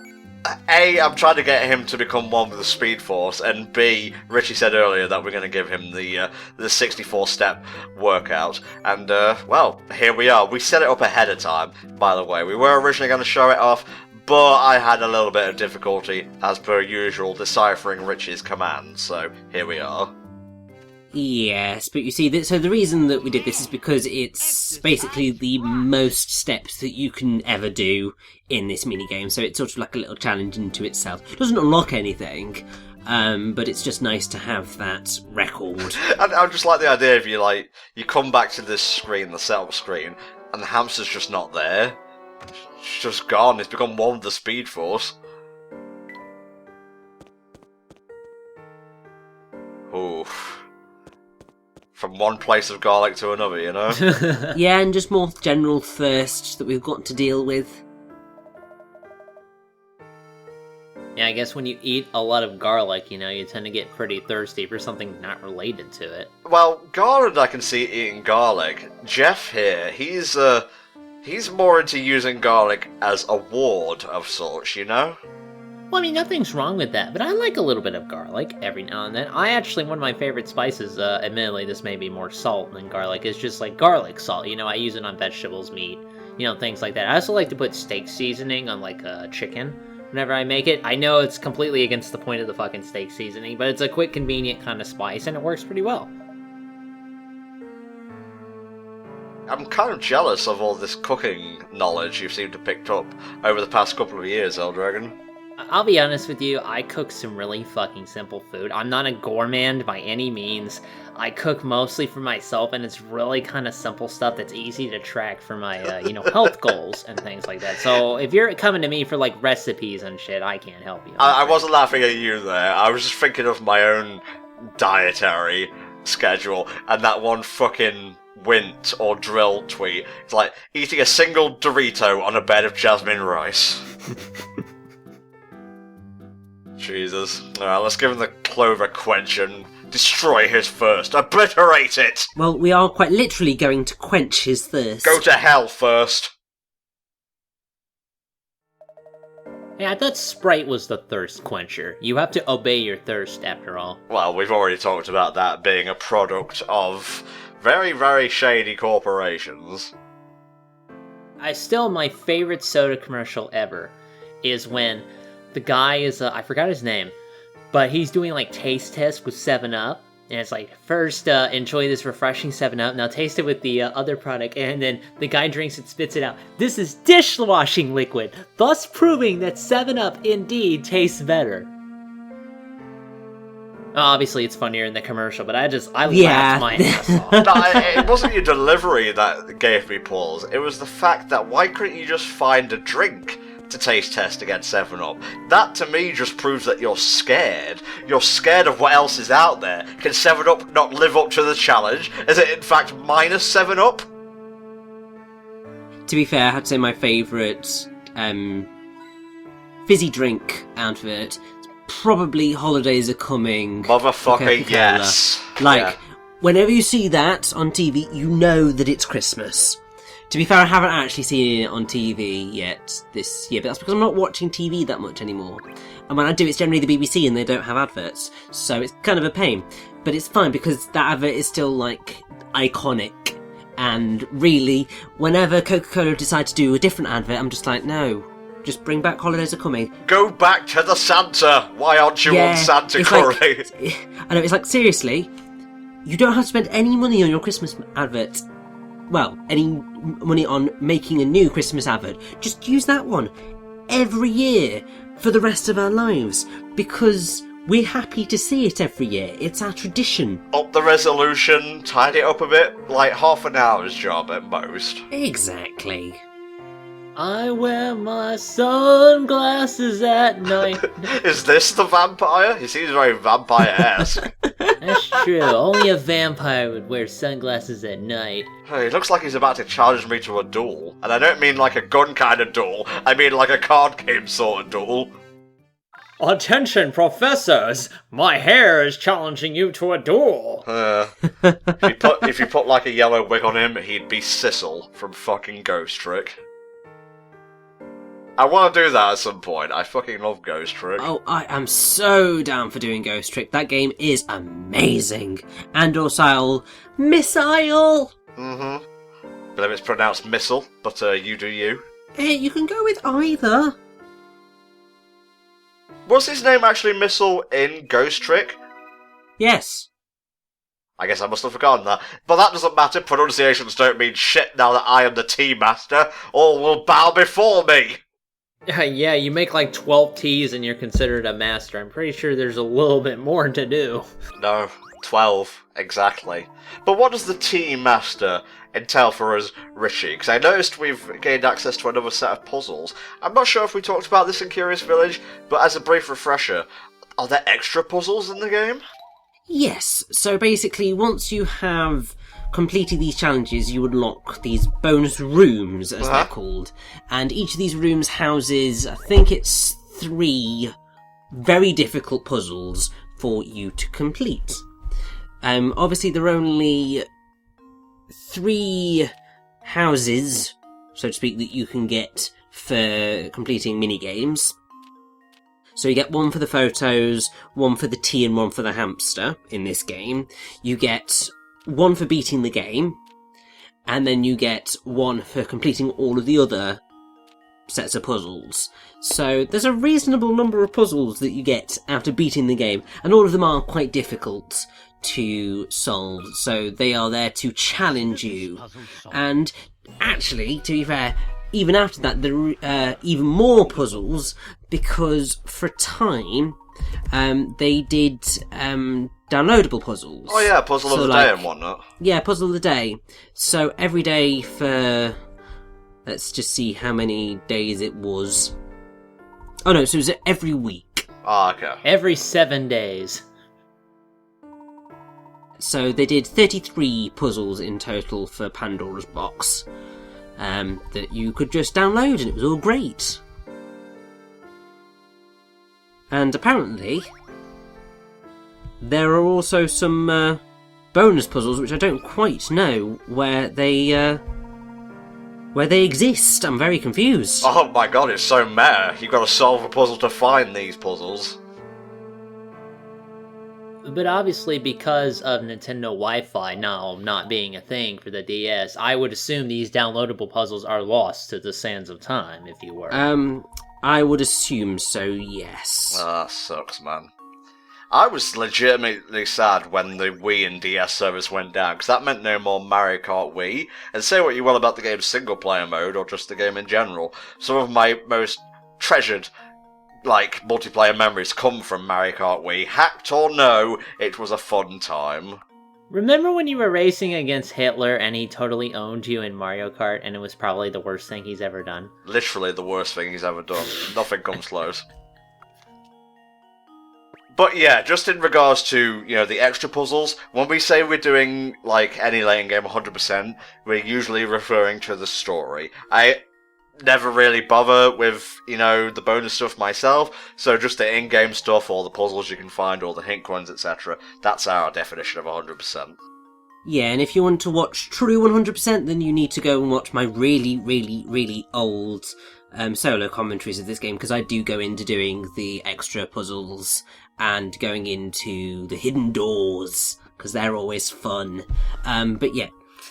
A: A, I'm trying to get him to become one with the Speed Force, and B, Richie said earlier that we're going to give him the 64-step workout, and, well, here we are. We set it up ahead of time, by the way. We were originally going to show it off, but I had a little bit of difficulty, as per usual, deciphering Richie's commands, so here we are.
C: Yes, but you see, so the reason that we did this is because it's basically the most steps that you can ever do in this minigame, so it's sort of like a little challenge into itself. It doesn't unlock anything, but it's just nice to have that record.
A: I just like the idea of you come back to this screen, the setup screen, and the hamster's just not there. It's just gone, it's become one with the Speed Force. Oof. From one place of garlic to another, you know?
C: Yeah, and just more general thirst that we've got to deal with.
B: Yeah, I guess when you eat a lot of garlic, you know, you tend to get pretty thirsty for something not related to it.
A: Well, Garland I can see eating garlic. Jeff here, he's more into using garlic as a ward of sorts, you know?
B: Well, I mean, nothing's wrong with that, but I like a little bit of garlic every now and then. One of my favorite spices, admittedly this may be more salt than garlic, is just like garlic salt. You know, I use it on vegetables, meat, you know, things like that. I also like to put steak seasoning on, like, chicken whenever I make it. I know it's completely against the point of the fucking steak seasoning, but it's a quick, convenient kind of spice, and it works pretty well.
A: I'm kind of jealous of all this cooking knowledge you seem to have picked up over the past couple of years, Eldragon.
B: I'll be honest with you, I cook some really fucking simple food. I'm not a gourmand by any means. I cook mostly for myself, and it's really kind of simple stuff that's easy to track for my, health goals and things like that. So if you're coming to me for, like, recipes and shit, I can't help you.
A: I wasn't laughing at you there. I was just thinking of my own dietary schedule, and that one fucking Wint or Drill tweet. It's like eating a single Dorito on a bed of jasmine rice. Jesus. Alright, let's give him the Clover Quench and destroy his thirst. Obliterate it!
C: Well, we are quite literally going to quench his thirst.
A: Go to hell first.
B: Hey, I thought Sprite was the thirst quencher. You have to obey your thirst, after all.
A: Well, we've already talked about that being a product of very, very shady corporations.
B: My favorite soda commercial ever is when the guy is, I forgot his name, but he's doing, like, taste tests with 7-Up, and it's like, first, enjoy this refreshing 7-Up, now taste it with the other product, and then the guy drinks it, spits it out. This is dishwashing liquid, thus proving that 7-Up indeed tastes better. Obviously, it's funnier in the commercial, but I laughed my ass off.
A: No, it wasn't your delivery that gave me pause, it was the fact that why couldn't you just find a drink to taste test against 7-Up? That to me just proves that you're scared. You're scared of what else is out there. Can 7-Up not live up to the challenge? Is it in fact minus 7-Up?
C: To be fair, I had to say my favourite fizzy drink advert is probably Holidays Are Coming.
A: Motherfucker, yes.
C: Whenever you see that on TV, you know that it's Christmas. To be fair, I haven't actually seen it on TV yet this year, but that's because I'm not watching TV that much anymore. And when I do, it's generally the BBC and they don't have adverts, so it's kind of a pain. But it's fine because that advert is still, like, iconic. And really, whenever Coca-Cola decide to do a different advert, I'm just like, no, just bring back Holidays Are Coming.
A: Go back to the Santa! Why aren't you on Santa curry?
C: I know, it's like, seriously, you don't have to spend any money on your Christmas advert. any money on making a new Christmas advert, just use that one every year for the rest of our lives, because we're happy to see it every year. It's our tradition.
A: Up the resolution, tidy it up a bit, like half an hour's job at most.
C: Exactly.
B: I wear my sunglasses at night.
A: Is this the vampire? He seems very vampire-esque.
B: That's true. Only a vampire would wear sunglasses at night.
A: He looks like he's about to challenge me to a duel. And I don't mean like a gun kind of duel, I mean like a card game sort of duel.
B: Attention, professors! My hair is challenging you to a duel!
A: If you put like a yellow wig on him, he'd be Sissel from fucking Ghost Trick. I want to do that at some point. I fucking love Ghost Trick.
C: Oh, I am so down for doing Ghost Trick. That game is amazing. And also, Missile!
A: Mm-hmm. I believe it's pronounced missile, but you do you.
C: Hey, you can go with either.
A: Was his name actually Missile in Ghost Trick?
C: Yes.
A: I guess I must have forgotten that. But that doesn't matter. Pronunciations don't mean shit now that I am the tea master. All will bow before me.
B: Yeah, you make like 12 teas and you're considered a master. I'm pretty sure there's a little bit more to do.
A: No, 12, exactly. But what does the tea master entail for us, Richie? Because I noticed we've gained access to another set of puzzles. I'm not sure if we talked about this in Curious Village, but as a brief refresher, are there extra puzzles in the game?
C: Yes, so basically once you have completed these challenges, you unlock these bonus rooms, as they're called. And each of these rooms houses, I think it's 3 very difficult puzzles for you to complete. Obviously there are only 3 houses, so to speak, that you can get for completing mini-games. So you get one for the photos, one for the tea, and one for the hamster in this game. You get one for beating the game, and then you get one for completing all of the other sets of puzzles. So there's a reasonable number of puzzles that you get after beating the game, and all of them are quite difficult to solve, so they are there to challenge you. And actually, to be fair, even after that, there are even more puzzles, because for a time, they did downloadable puzzles.
A: Oh yeah, puzzle of the day and whatnot.
C: Yeah, puzzle of the day. So every day for... Let's just see how many days it was. Oh no, so it was every week.
A: Ah, okay.
B: Every 7 days.
C: So they did 33 puzzles in total for Pandora's box. That you could just download, and it was all great. And apparently, there are also some bonus puzzles which I don't quite know where they exist. I'm very confused.
A: Oh my god, it's so meta. You've got to solve a puzzle to find these puzzles.
B: But obviously, because of Nintendo Wi-Fi now not being a thing for the DS, I would assume these downloadable puzzles are lost to the sands of time, if you were.
C: I would assume so, yes.
A: Oh, that sucks, man. I was legitimately sad when the Wii and DS service went down, because that meant no more Mario Kart Wii. And say what you will about the game's single-player mode, or just the game in general, some of my most treasured multiplayer memories come from Mario Kart Wii. Hacked or no, it was a fun time.
B: Remember when you were racing against Hitler and he totally owned you in Mario Kart and it was probably the worst thing he's ever done?
A: Literally the worst thing he's ever done. Nothing comes close. But yeah, just in regards to, the extra puzzles, when we say we're doing, any Layton game 100%, we're usually referring to the story. I never really bother with, the bonus stuff myself, so just the in-game stuff, all the puzzles you can find, all the hint coins, etc. That's our definition of 100%.
C: Yeah, and if you want to watch true 100%, then you need to go and watch my really, really, really old solo commentaries of this game, because I do go into doing the extra puzzles and going into the hidden doors, because they're always fun. But yeah,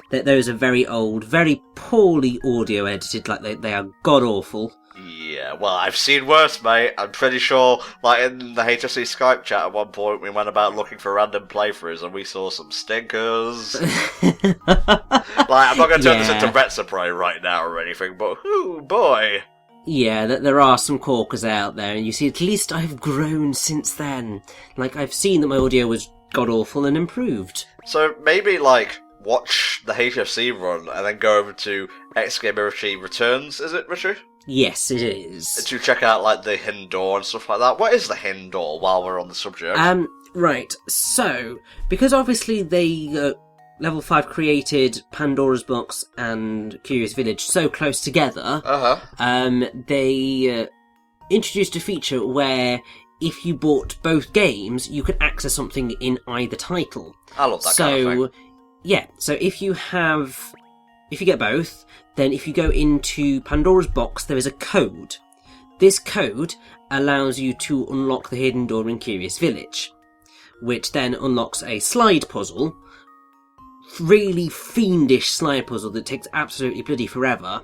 C: those are very old, very poorly audio edited, they are god-awful.
A: Yeah, Yeah, well, I've seen worse, mate. I'm pretty sure, like, in the HFC Skype chat at one point, we went about looking for random playthroughs and we saw some stinkers. Like, I'm not going to turn this into Retsa Prey right now or anything, but, ooh, boy.
C: Yeah, there are some corkers out there, and you see, at least I've grown since then. Like, I've seen that my audio was god-awful and improved.
A: So, maybe, like, watch the HFC run and then go over to X Game Richie Returns, is it, Richie?
C: Yes, it is.
A: To check out, like, the hidden door and stuff like that. What is the hidden door, while we're on the subject?
C: Right, so, because obviously they, Level 5 created Pandora's Box and Curious Village so close together, they introduced a feature where if you bought both games, you could access something in either title.
A: I love that kind of thing.
C: Yeah, so if you get both, then if you go into Pandora's Box, there is a code. This code allows you to unlock the hidden door in Curious Village, which then unlocks a slide puzzle, really fiendish slide puzzle that takes absolutely bloody forever,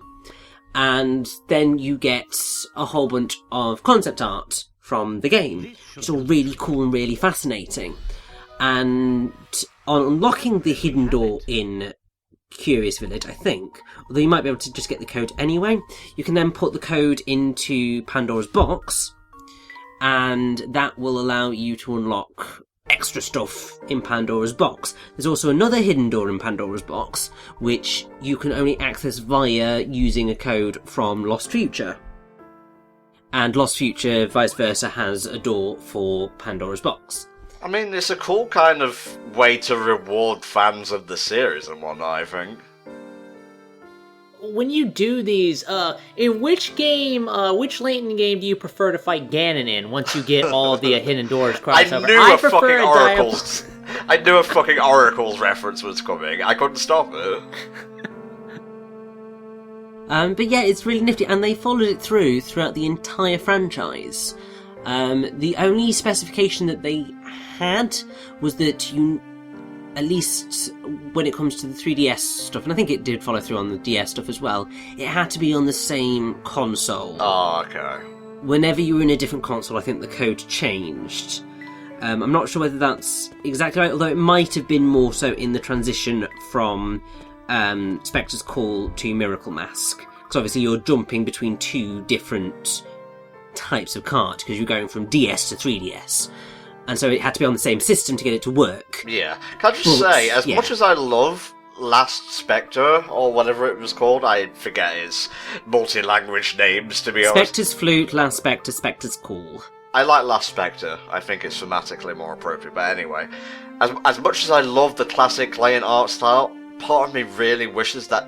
C: and then you get a whole bunch of concept art from the game. It's all really cool and really fascinating. And on unlocking the hidden door in Curious Village, I think, although you might be able to just get the code anyway, you can then put the code into Pandora's Box, and that will allow you to unlock extra stuff in Pandora's Box. There's also another hidden door in Pandora's Box, which you can only access via using a code from Lost Future. And Lost Future, vice versa, has a door for Pandora's Box.
A: I mean, it's a cool kind of way to reward fans of the series and whatnot, I think.
B: When you do these, in which Layton game do you prefer to fight Ganon in once you get all the hidden doors crossover?
A: I knew a fucking Oracle's reference was coming. I couldn't stop it.
C: But yeah, it's really nifty, and they followed it throughout the entire franchise. The only specification that they had was that you, at least when it comes to the 3DS stuff, and I think it did follow through on the DS stuff as well, it had to be on the same console.
A: Oh, okay.
C: Whenever you were in a different console, I think the code changed. I'm not sure whether that's exactly right, although it might have been more so in the transition from Spectre's Call to Miracle Mask. Because obviously you're jumping between two different types of card, because you're going from DS to 3DS. And so it had to be on the same system to get it to work.
A: Yeah. Can I just say, as much as I love Last Spectre, or whatever it was called, I forget its multi-language names, to be honest.
C: Spectre's Flute, Last Spectre, Spectre's Call.
A: I like Last Spectre. I think it's thematically more appropriate, but anyway. As much as I love the classic Layton art style, part of me really wishes that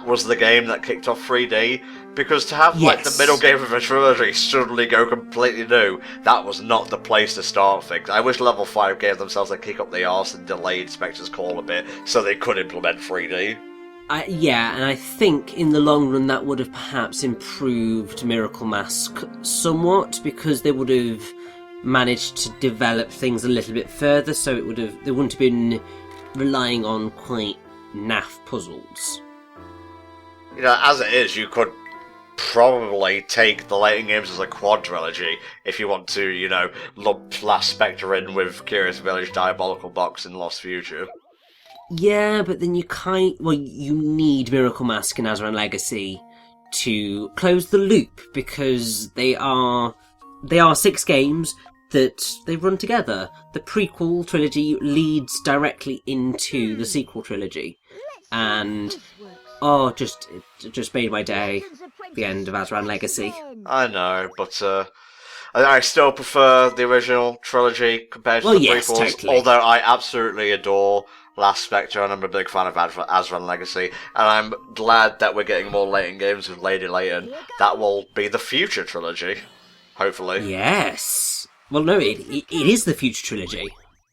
A: was the game that kicked off 3D, because to have like the middle game of a trilogy suddenly go completely new, that was not the place to start things. I wish Level 5 gave themselves a kick up the arse and delayed Spectre's Call a bit so they could implement 3D.
C: Yeah, and I think in the long run that would have perhaps improved Miracle Mask somewhat, because they would have managed to develop things a little bit further, so they wouldn't have been relying on quite naff puzzles.
A: You know, as it is, you could probably take the Layton games as a quadrilogy if you want to, you know, lump Last Spectre in with Curious Village, Diabolical Box, and Lost Future.
C: Yeah, but then you need Miracle Mask and Azran Legacy to close the loop, because they are 6 games that they run together. The prequel trilogy leads directly into the sequel trilogy, and it just made my day, the end of Azran Legacy.
A: I know, but I still prefer the original trilogy compared to the prequels,
C: totally.
A: Although I absolutely adore Last Spectre, and I'm a big fan of Azran Legacy, and I'm glad that we're getting more Layton games with Lady Layton. That will be the future trilogy, hopefully.
C: Yes. Well, no, it is the future trilogy.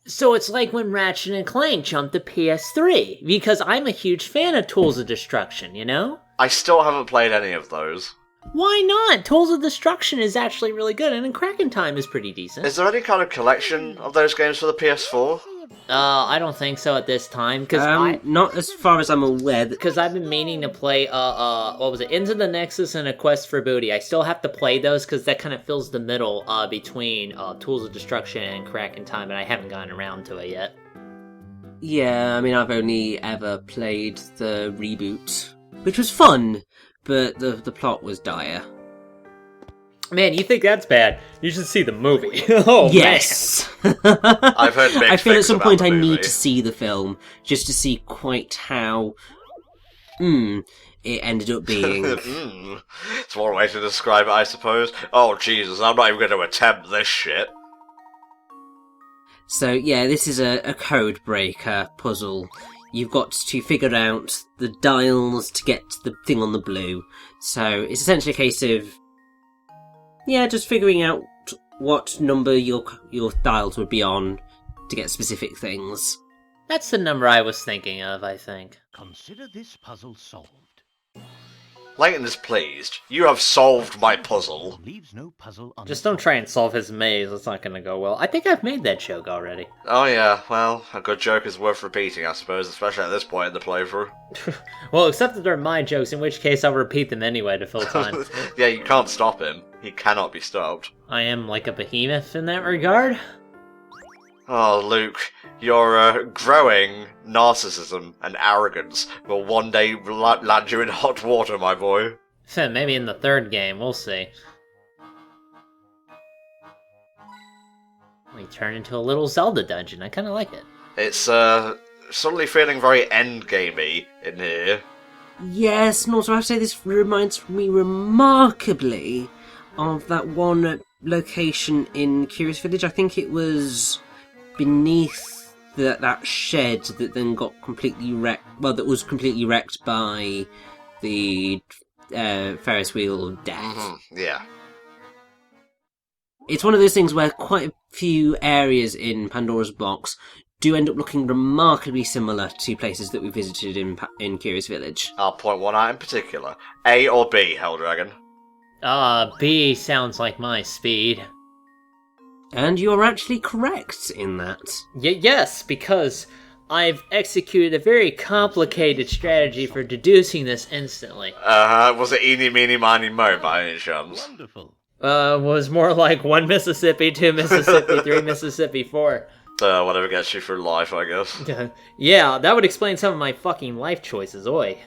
B: So it's like when Ratchet and Clank jumped to PS3, because I'm a huge fan of Tools of Destruction, you know?
A: I still haven't played any of those.
B: Why not? Tools of Destruction is actually really good, and Kraken Time is pretty decent.
A: Is there any kind of collection of those games for the PS4?
F: him?
B: I don't think so at this time, because
C: Not as far as I'm aware.
B: Because I've been meaning to play, what was it, Into the Nexus and A Quest for Booty. I still have to play those, because that kind of fills the middle, between, Tools of Destruction and Crack in Time, and I haven't gotten around to it yet.
C: Yeah, I mean, I've only ever played the reboot, which was fun, but the plot was dire.
B: Man, you think that's bad? You should see the movie. Oh,
C: yes.
A: I've heard mixed
C: I feel at
A: things
C: some
A: about
C: point
A: the
C: I
A: movie.
C: need to see the film, just to see quite how, it ended up being.
A: It's one way to describe it, I suppose. Oh, Jesus, I'm not even going to attempt this shit.
C: So, yeah, this is a code breaker puzzle. You've got to figure out the dials to get the thing on the blue. So, it's essentially a case of, yeah, just figuring out what number your dials would be on to get specific things.
B: That's the number I was thinking of, I think.
E: Consider this puzzle solved.
A: Layton is pleased. You have solved my puzzle.
E: Leaves no puzzle unsolved.
B: Just don't try and solve his maze, it's not gonna go well. I think I've made that joke already.
A: Oh yeah, well, a good joke is worth repeating, I suppose, especially at this point in the playthrough.
B: Well, except that they're my jokes, in which case I'll repeat them anyway to fill time.
A: Yeah, you can't stop him. He cannot be stopped.
B: I am like a behemoth in that regard.
A: Oh, Luke, your growing narcissism and arrogance will one day land you in hot water, my boy.
B: Maybe in the third game, we'll see. We turn into a little Zelda dungeon, I kinda like it.
A: It's, suddenly feeling very endgamey in here.
C: Yes, and also I have to say this reminds me remarkably of that one location in Curious Village. I think it was beneath that shed that then got completely wrecked. Well, that was completely wrecked by the Ferris wheel of death.
A: Yeah.
C: It's one of those things where quite a few areas in Pandora's box do end up looking remarkably similar to places that we visited in Curious Village.
A: I'll point one out in particular. A or B, Helldragon?
B: B sounds like my speed.
C: And you're actually correct in that.
B: Yes, because I've executed a very complicated strategy for deducing this instantly.
A: Was it eeny, meeny, miny, mo by any chance?
E: Wonderful.
B: Was more like 1 Mississippi, 2 Mississippi, 3 Mississippi, 4.
A: Whatever gets you through life, I guess.
B: Yeah, that would explain some of my fucking life choices, oi.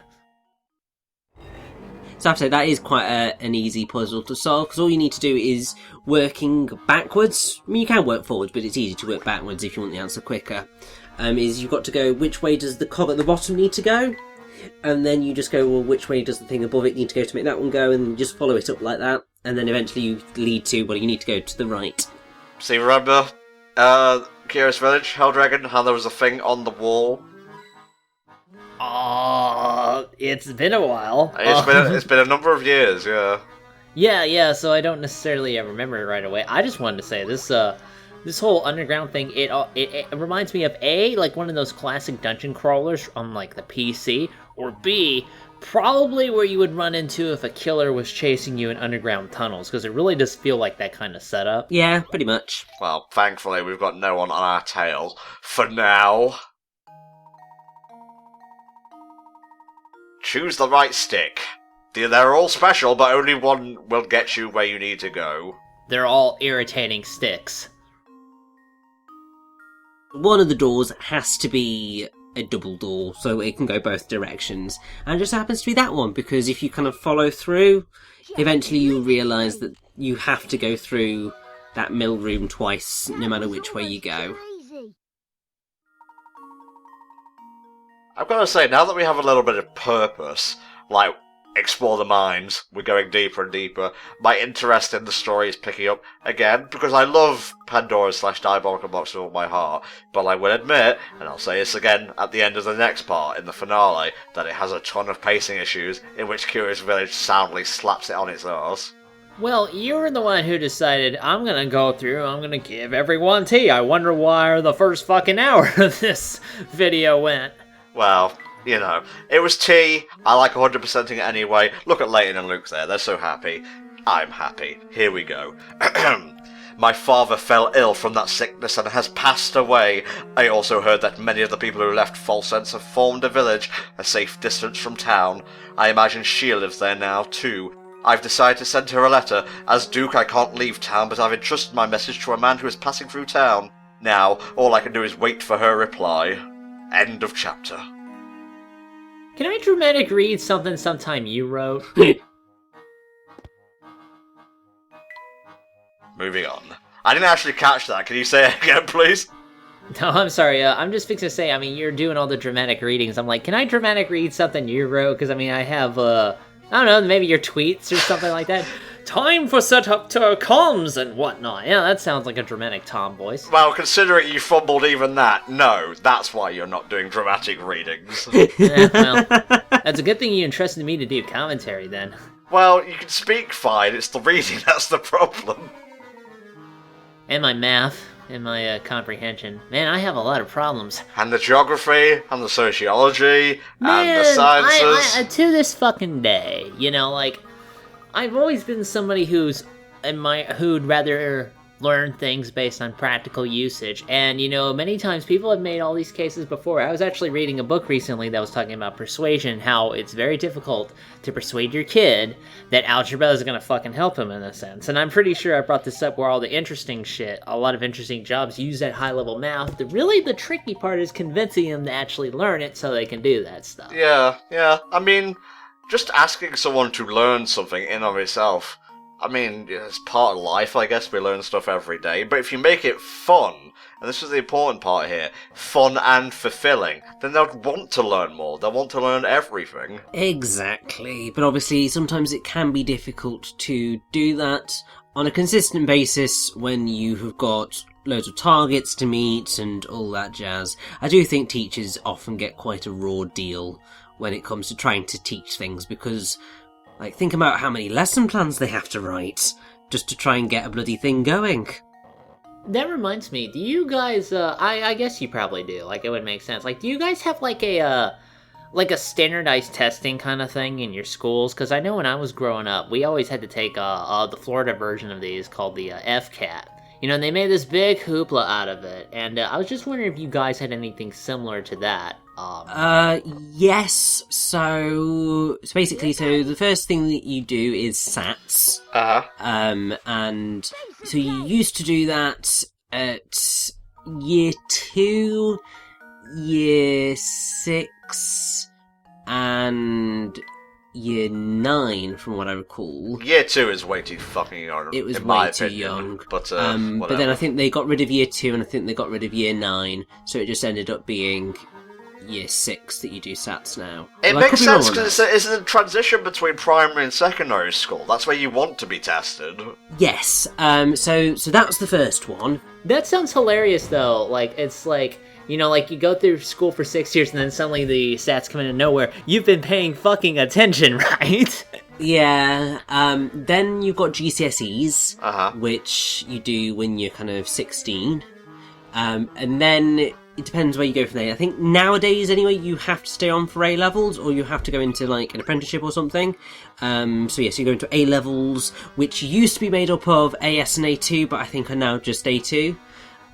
C: So I have to say, that is quite an easy puzzle to solve, because all you need to do is working backwards. I mean, you can work forwards, but it's easy to work backwards if you want the answer quicker. Is you've got to go, which way does the cog at the bottom need to go? And then you just go, well, which way does the thing above it need to go to make that one go? And you just follow it up like that. And then eventually you lead to, well, you need to go to the right.
A: See, remember, Curious Village, Helldragon, how there was a thing on the wall?
B: It's been a while.
A: It's been a number of years, yeah.
B: Yeah, so I don't necessarily remember it right away. I just wanted to say, this whole underground thing, it reminds me of A, like one of those classic dungeon crawlers on like the PC, or B, probably where you would run into if a killer was chasing you in underground tunnels, because it really does feel like that kind of setup.
C: Yeah, pretty much.
A: Well, thankfully we've got no one on our tail. For now. Choose the right stick. They're all special, but only one will get you where you need to go.
B: They're all irritating sticks.
C: One of the doors has to be a double door, so it can go both directions. And it just happens to be that one, because if you kind of follow through, eventually you'll realise that you have to go through that mill room twice, no matter which way you go.
F: Easy.
A: I've got to say, now that we have a little bit of purpose, like explore the mines, we're going deeper and deeper, my interest in the story is picking up again, because I love Pandora/Diabolical Box with all my heart, but I will admit, and I'll say this again at the end of the next part, in the finale, that it has a ton of pacing issues, in which Curious Village soundly slaps it on its arse.
B: Well, you were the one who decided, I'm gonna go through, I'm gonna give everyone tea. I wonder why the first fucking hour of this video went.
A: Well, you know, it was tea. I like 100%ing it anyway. Look at Layton and Luke there. They're so happy. I'm happy. Here we go. My father fell ill from that sickness and has passed away. I also heard that many of the people who left Falsense have formed a village a safe distance from town. I imagine she lives there now, too. I've decided to send her a letter. As Duke, I can't leave town, but I've entrusted my message to a man who is passing through town. Now, all I can do is wait for her reply. End of chapter.
B: Can I dramatic read something sometime you wrote?
A: Moving on. I didn't actually catch that. Can you say it again, please?
B: No, I'm sorry. I'm just fixing to say, I mean, you're doing all the dramatic readings. I'm like, can I dramatic read something you wrote? Because, I mean, I have, I don't know, maybe your tweets or something like that. Time for setup to comms and whatnot. Yeah, that sounds like a dramatic Tom voice.
A: Well, considering you fumbled even that, no, that's why you're not doing dramatic readings.
B: Yeah, well, that's a good thing you entrusted me to do commentary, then.
A: Well, you can speak fine, it's the reading that's the problem.
B: And my math, and my comprehension. Man, I have a lot of problems.
A: And the geography, and the sociology,
B: Man,
A: and the sciences.
B: I to this fucking day, you know, like, I've always been somebody who'd rather learn things based on practical usage, and, you know, many times people have made all these cases before. I was actually reading a book recently that was talking about persuasion, how it's very difficult to persuade your kid that algebra is gonna fucking help him in a sense, and I'm pretty sure I brought this up where all the interesting shit, a lot of interesting jobs use that high-level math. The tricky part is convincing them to actually learn it so they can do that stuff.
A: Yeah, I mean, just asking someone to learn something in of itself, I mean, it's part of life, I guess, we learn stuff every day, but if you make it fun, and this is the important part here, fun and fulfilling, then they'll want to learn more, they'll want to learn everything.
C: Exactly, but obviously sometimes it can be difficult to do that on a consistent basis when you have got loads of targets to meet and all that jazz. I do think teachers often get quite a raw deal when it comes to trying to teach things, because, like, think about how many lesson plans they have to write just to try and get a bloody thing going.
B: That reminds me, do you guys, I guess you probably do, like, it would make sense. Like, do you guys have, like a standardized testing kind of thing in your schools? Because I know when I was growing up, we always had to take, the Florida version of these called the, FCAT. You know, and they made this big hoopla out of it, and I was just wondering if you guys had anything similar to that.
C: Yes, so basically, the first thing that you do is SATs. And so you used to do that at year 2, year 6, and year 9, from what I recall.
A: Year 2 is way too fucking young.
C: It was
A: in my
C: way too
A: opinion,
C: young.
A: But
C: then I think they got rid of year 2, and I think they got rid of year 9, so it just ended up being year 6 that you do SATs now.
A: It
C: Well, I
A: makes
C: could be wrong
A: sense
C: on
A: because
C: that.
A: it's a transition between primary and secondary school. That's where you want to be tested.
C: Yes, so that's the first one.
B: That sounds hilarious, though. Like, it's like, you know, like, you go through school for 6 years and then suddenly the stats come in nowhere. You've been paying fucking attention, right?
C: Yeah, then you've got GCSEs, which you do when you're kind of 16. And then it depends where you go from there. I think nowadays, anyway, you have to stay on for A-levels, or you have to go into, like, an apprenticeship or something. So you go into A-levels, which used to be made up of AS and A2, but I think are now just A2.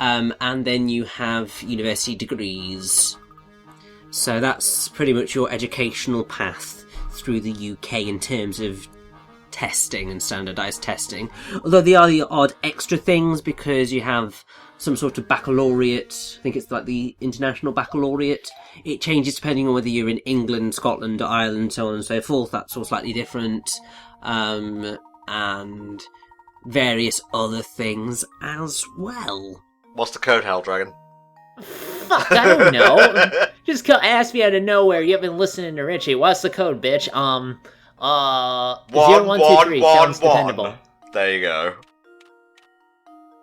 C: And then you have university degrees. So that's pretty much your educational path through the UK in terms of testing and standardised testing. Although there are the odd extra things, because you have some sort of baccalaureate. I think it's like the international baccalaureate. It changes depending on whether you're in England, Scotland, or Ireland, so on and so forth. That's all slightly different. And various other things as well.
A: What's the code, Hell Dragon?
B: Fuck, I don't know. Just ask me out of nowhere. You haven't been listening to Richie. What's the code, bitch? 0123 sounds dependable.
A: There you go.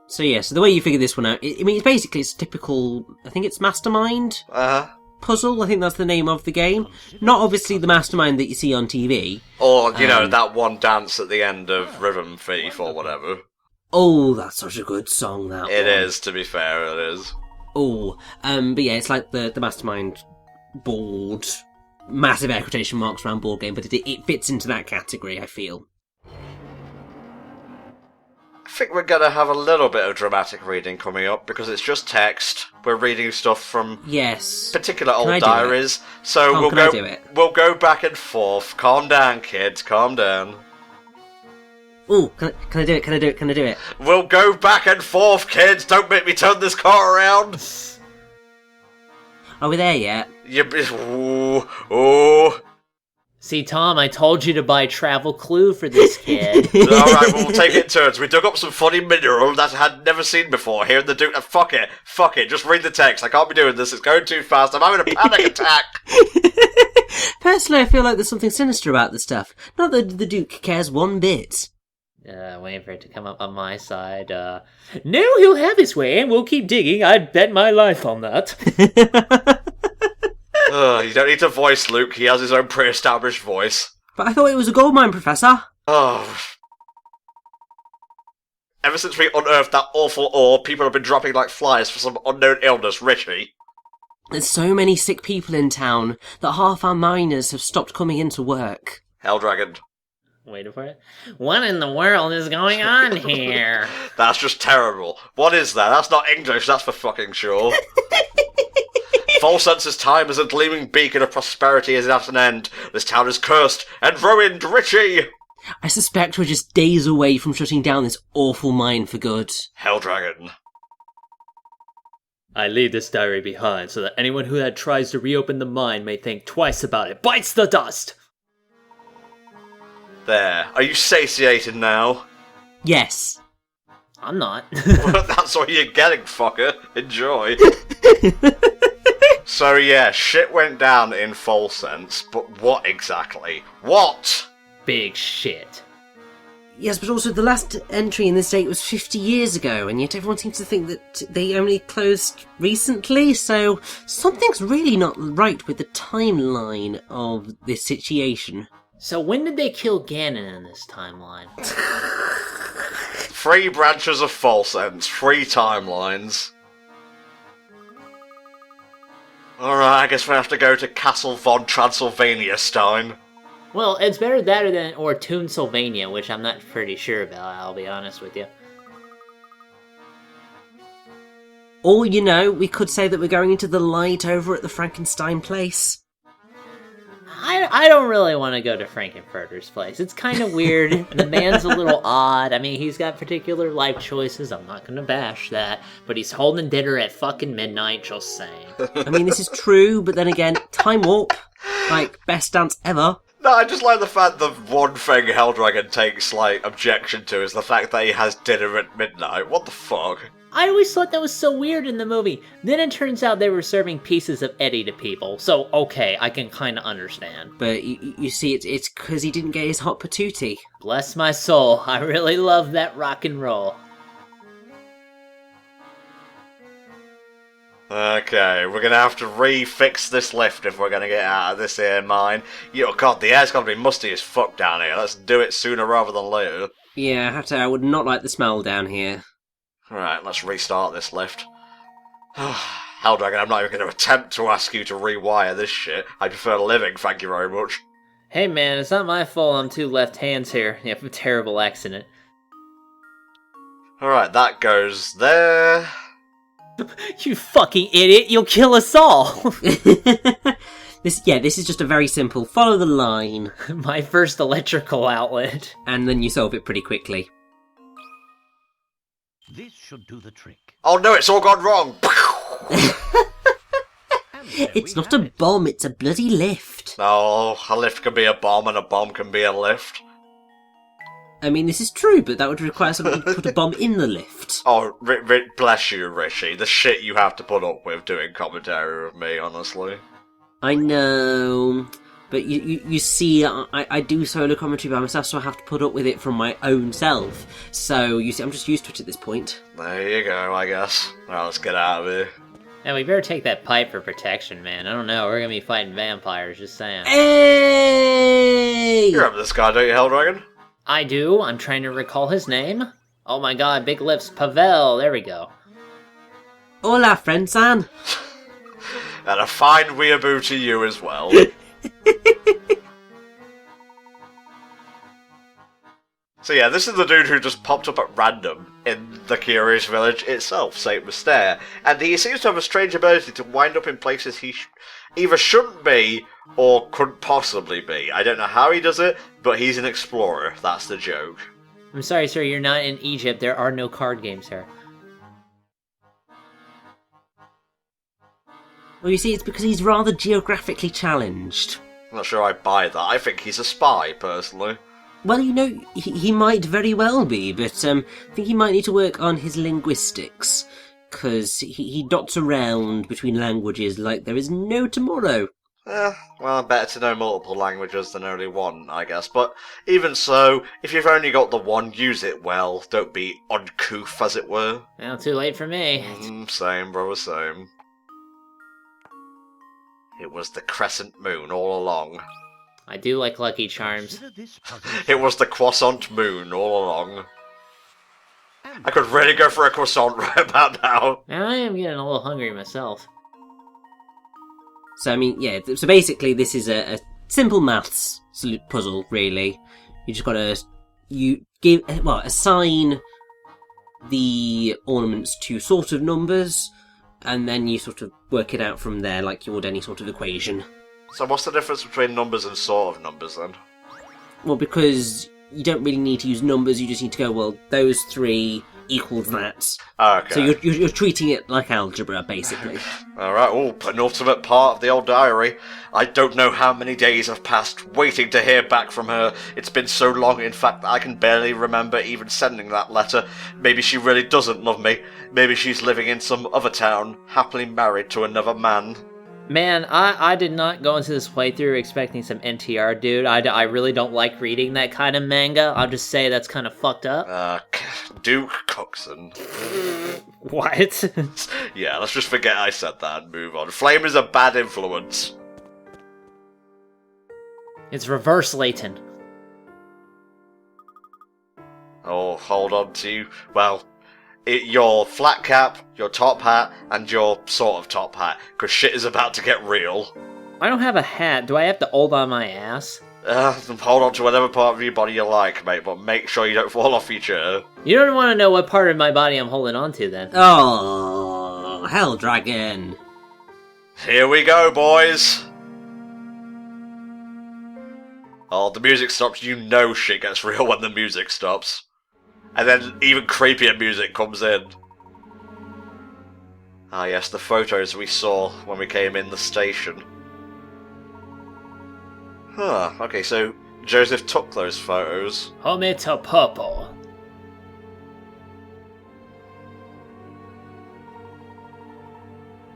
C: So yeah, so the way you figure this one out, it's typical, I think it's Mastermind puzzle, I think that's the name of the game. Not obviously the Mastermind that you see on TV.
A: Or, you know, that one dance at the end of Rhythm Thief or whatever.
C: Oh, that's such a good song, that
A: It
C: one.
A: is, to be fair, it is.
C: Oh, but yeah, it's like the Mastermind board, massive air quotation marks around board game, but it fits into that category, I feel.
A: I think we're gonna have a little bit of dramatic reading coming up because it's just text. We're reading stuff from
C: Yes.
A: particular
C: Can I
A: old
C: do
A: diaries. So
C: Tom,
A: we'll
C: can I
A: go.
C: do it?
A: We'll go back and forth. Calm down, kids. Calm down.
C: Ooh, can I do it? Can I do it? Can I do it?
A: We'll go back and forth, kids. Don't make me turn this car around.
C: Are we there yet?
A: Ooh.
B: See, Tom, I told you to buy Travel Clue for this kid.
A: Alright, we'll take it in turns. We dug up some funny mineral that I had never seen before here in the Duke. Fuck it. Just read the text. I can't be doing this. It's going too fast. I'm having a panic attack.
C: Personally, I feel like there's something sinister about this stuff. Not that the Duke cares one bit.
B: Waiting for it to come up on my side. No, he'll have his way, and we'll keep digging. I'd bet my life on that.
A: You don't need to voice Luke. He has his own pre-established voice.
C: But I thought it was a gold mine, Professor.
A: Oh. Ever since we unearthed that awful ore, people have been dropping like flies for some unknown illness, Richie.
C: There's so many sick people in town that half our miners have stopped coming into work.
A: Helldragon.
B: Waiting for it. What in the world is going on here?
A: That's just terrible. What is that? That's not English, that's for fucking sure. Volsense's time as a gleaming beacon of prosperity is at an end. This town is cursed and ruined, Richie!
C: I suspect we're just days away from shutting down this awful mine for good.
A: Helldragon.
B: I leave this diary behind so that anyone who tries to reopen the mine may think twice about it. Bites the dust!
A: There. Are you satiated now?
C: Yes.
B: I'm not.
A: Well, that's what you're getting, fucker. Enjoy. So yeah, shit went down in Volsense, but what exactly? What?
B: Big shit.
C: Yes, but also the last entry in this date was 50 years ago, and yet everyone seems to think that they only closed recently, so something's really not right with the timeline of this situation.
B: So when did they kill Ganon in this timeline?
A: 3 branches of Volsense, 3 timelines. Alright, I guess we have to go to Castle von Transylvania Stein.
B: Well, it's better that than or Toonsylvania, which I'm not pretty sure about, I'll be honest with you.
C: Or, you know, we could say that we're going into the light over at the Frankenstein place.
B: I don't really want to go to Frankenfurter's place. It's kind of weird. The man's a little odd. I mean, he's got particular life choices. I'm not going to bash that. But he's holding dinner at fucking midnight, just saying.
C: I mean, this is true, but then again, time warp. Like, best dance ever.
A: No, I just like the fact that one thing Helldragon takes, like, objection to is the fact that he has dinner at midnight. What the fuck?
B: I always thought that was so weird in the movie. Then it turns out they were serving pieces of Eddie to people. So, okay, I can kind of understand.
C: But you see, it's because he didn't get his hot patootie.
B: Bless my soul, I really love that rock and roll.
A: Okay, we're gonna have to refix this lift if we're gonna get out of this here mine. Yo, God, the air's gonna be musty as fuck down here. Let's do it sooner rather than later.
C: Yeah, I have to. I would not like the smell down here.
A: Alright, let's restart this lift. Helldragon, I'm not even going to attempt to ask you to rewire this shit. I prefer living, thank you very much.
B: Hey man, it's not my fault I'm two left hands here. You have a terrible accident.
A: Alright, that goes there.
B: You fucking idiot, you'll kill us all!
C: This is just a very simple follow the line.
B: My first electrical outlet.
C: And then you solve it pretty quickly.
E: This should do the trick.
A: Oh no, it's all gone wrong!
C: It's not a bomb, it's a bloody lift.
A: Oh, a lift can be a bomb and a bomb can be a lift.
C: I mean, this is true, but that would require somebody to put a bomb in the lift.
A: Oh, bless you, Richie. The shit you have to put up with doing commentary with me, honestly.
C: I know, but you see, I do solo commentary by myself, so I have to put up with it from my own self. So, you see, I'm just used to it at this point.
A: There you go, I guess. Alright, let's get out of here.
B: Yeah, we better take that pipe for protection, man. I don't know, we're gonna be fighting vampires, just saying.
C: Hey!
A: You remember this guy, don't you, Helldragon?
B: I do, I'm trying to recall his name. Oh my god, big lips, Pavel, there we go.
C: Hola, friend-san.
A: And a fine weeaboo to you as well. So yeah, this is the dude who just popped up at random in the Curious Village itself, Saint Mystere, and he seems to have a strange ability to wind up in places he either shouldn't be or couldn't possibly be. I don't know how he does it, but he's an explorer, that's the joke.
B: I'm sorry, sir, you're not in Egypt. There are no card games here.
C: Well, you see, it's because he's rather geographically challenged.
A: I'm not sure I buy that. I think he's a spy, personally.
C: Well, you know, he might very well be, but I think he might need to work on his linguistics, because he dots around between languages like there is no tomorrow.
A: Well, better to know multiple languages than only one, I guess. But even so, if you've only got the one, use it well. Don't be uncouth, as it were.
B: Well, too late for me.
A: Same, brother, same. It was the crescent moon all along.
B: I do like Lucky Charms.
E: Consider this puzzle
A: It was the croissant moon all along. I could really go for a croissant right about now.
B: Now I am getting a little hungry myself.
C: So, I mean, yeah, so basically this is a simple maths puzzle, really. You just gotta, assign the ornaments to sort of numbers, and then you sort of work it out from there like you would any sort of equation.
A: So what's the difference between numbers and sort of numbers, then?
C: Well, because you don't really need to use numbers, you just need to go, well, those three equals that.
A: Okay.
C: So you're treating it like algebra, basically.
A: Alright, penultimate part of the old diary. I don't know how many days have passed waiting to hear back from her. It's been so long, in fact, that I can barely remember even sending that letter. Maybe she really doesn't love me. Maybe she's living in some other town, happily married to another man.
B: Man, I did not go into this playthrough expecting some NTR, dude. I really don't like reading that kind of manga. I'll just say that's kind of fucked up.
A: Duke Coxon.
B: What?
A: Yeah, let's just forget I said that and move on. Flame is a bad influence.
B: It's reverse Layton.
A: Oh, hold on to, well, your flat cap, your top hat, and your sort of top hat, because shit is about to get real.
B: I don't have a hat. Do I have to hold on my ass?
A: Hold on to whatever part of your body you like, mate, but make sure you don't fall off your chair.
B: You don't want to know what part of my body I'm holding on to, then.
C: Oh, Hell Dragon.
A: Here we go, boys. Oh, the music stops. You know shit gets real when the music stops. And then even creepier music comes in. Ah yes, the photos we saw when we came in the station. Huh, okay, so Joseph took those photos.
B: Home to purple.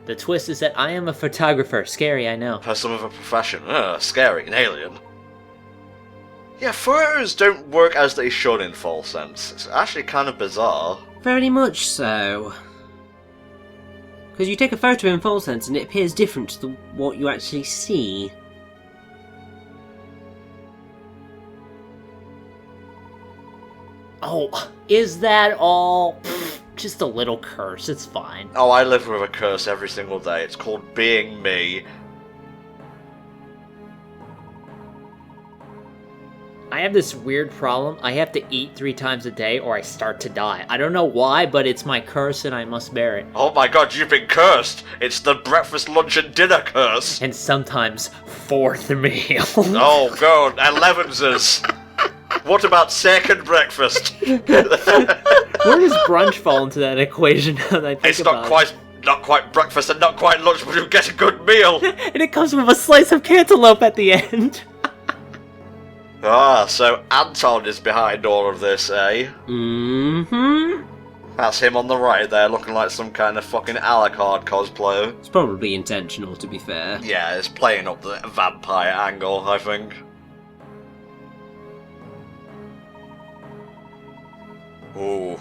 B: The twist is that I am a photographer. Scary, I know.
A: Person of a profession. Scary, an alien. Yeah, photos don't work as they should in Full Sense. It's actually kind of bizarre.
C: Very much so. Because you take a photo in Full Sense and it appears different to what you actually see.
B: Oh, is that all? Pfft, just a little curse. It's fine.
A: Oh, I live with a curse every single day. It's called being me.
B: I have this weird problem. I have to eat 3 times a day or I start to die. I don't know why, but it's my curse and I must bear it.
A: Oh my god, you've been cursed! It's the breakfast, lunch and dinner curse!
B: And sometimes 4th meal.
A: Oh god, 11's. What about second breakfast?
B: Where does brunch fall into that equation now that I think
A: It's
B: about
A: not quite breakfast and not quite lunch, but you get a good meal!
B: And it comes with a slice of cantaloupe at the end.
A: Ah, so Anton is behind all of this, eh?
C: Mm-hmm.
A: That's him on the right there, looking like some kind of fucking Alucard cosplayer.
C: It's probably intentional, to be fair.
A: Yeah, it's playing up the vampire angle, I think. Ooh,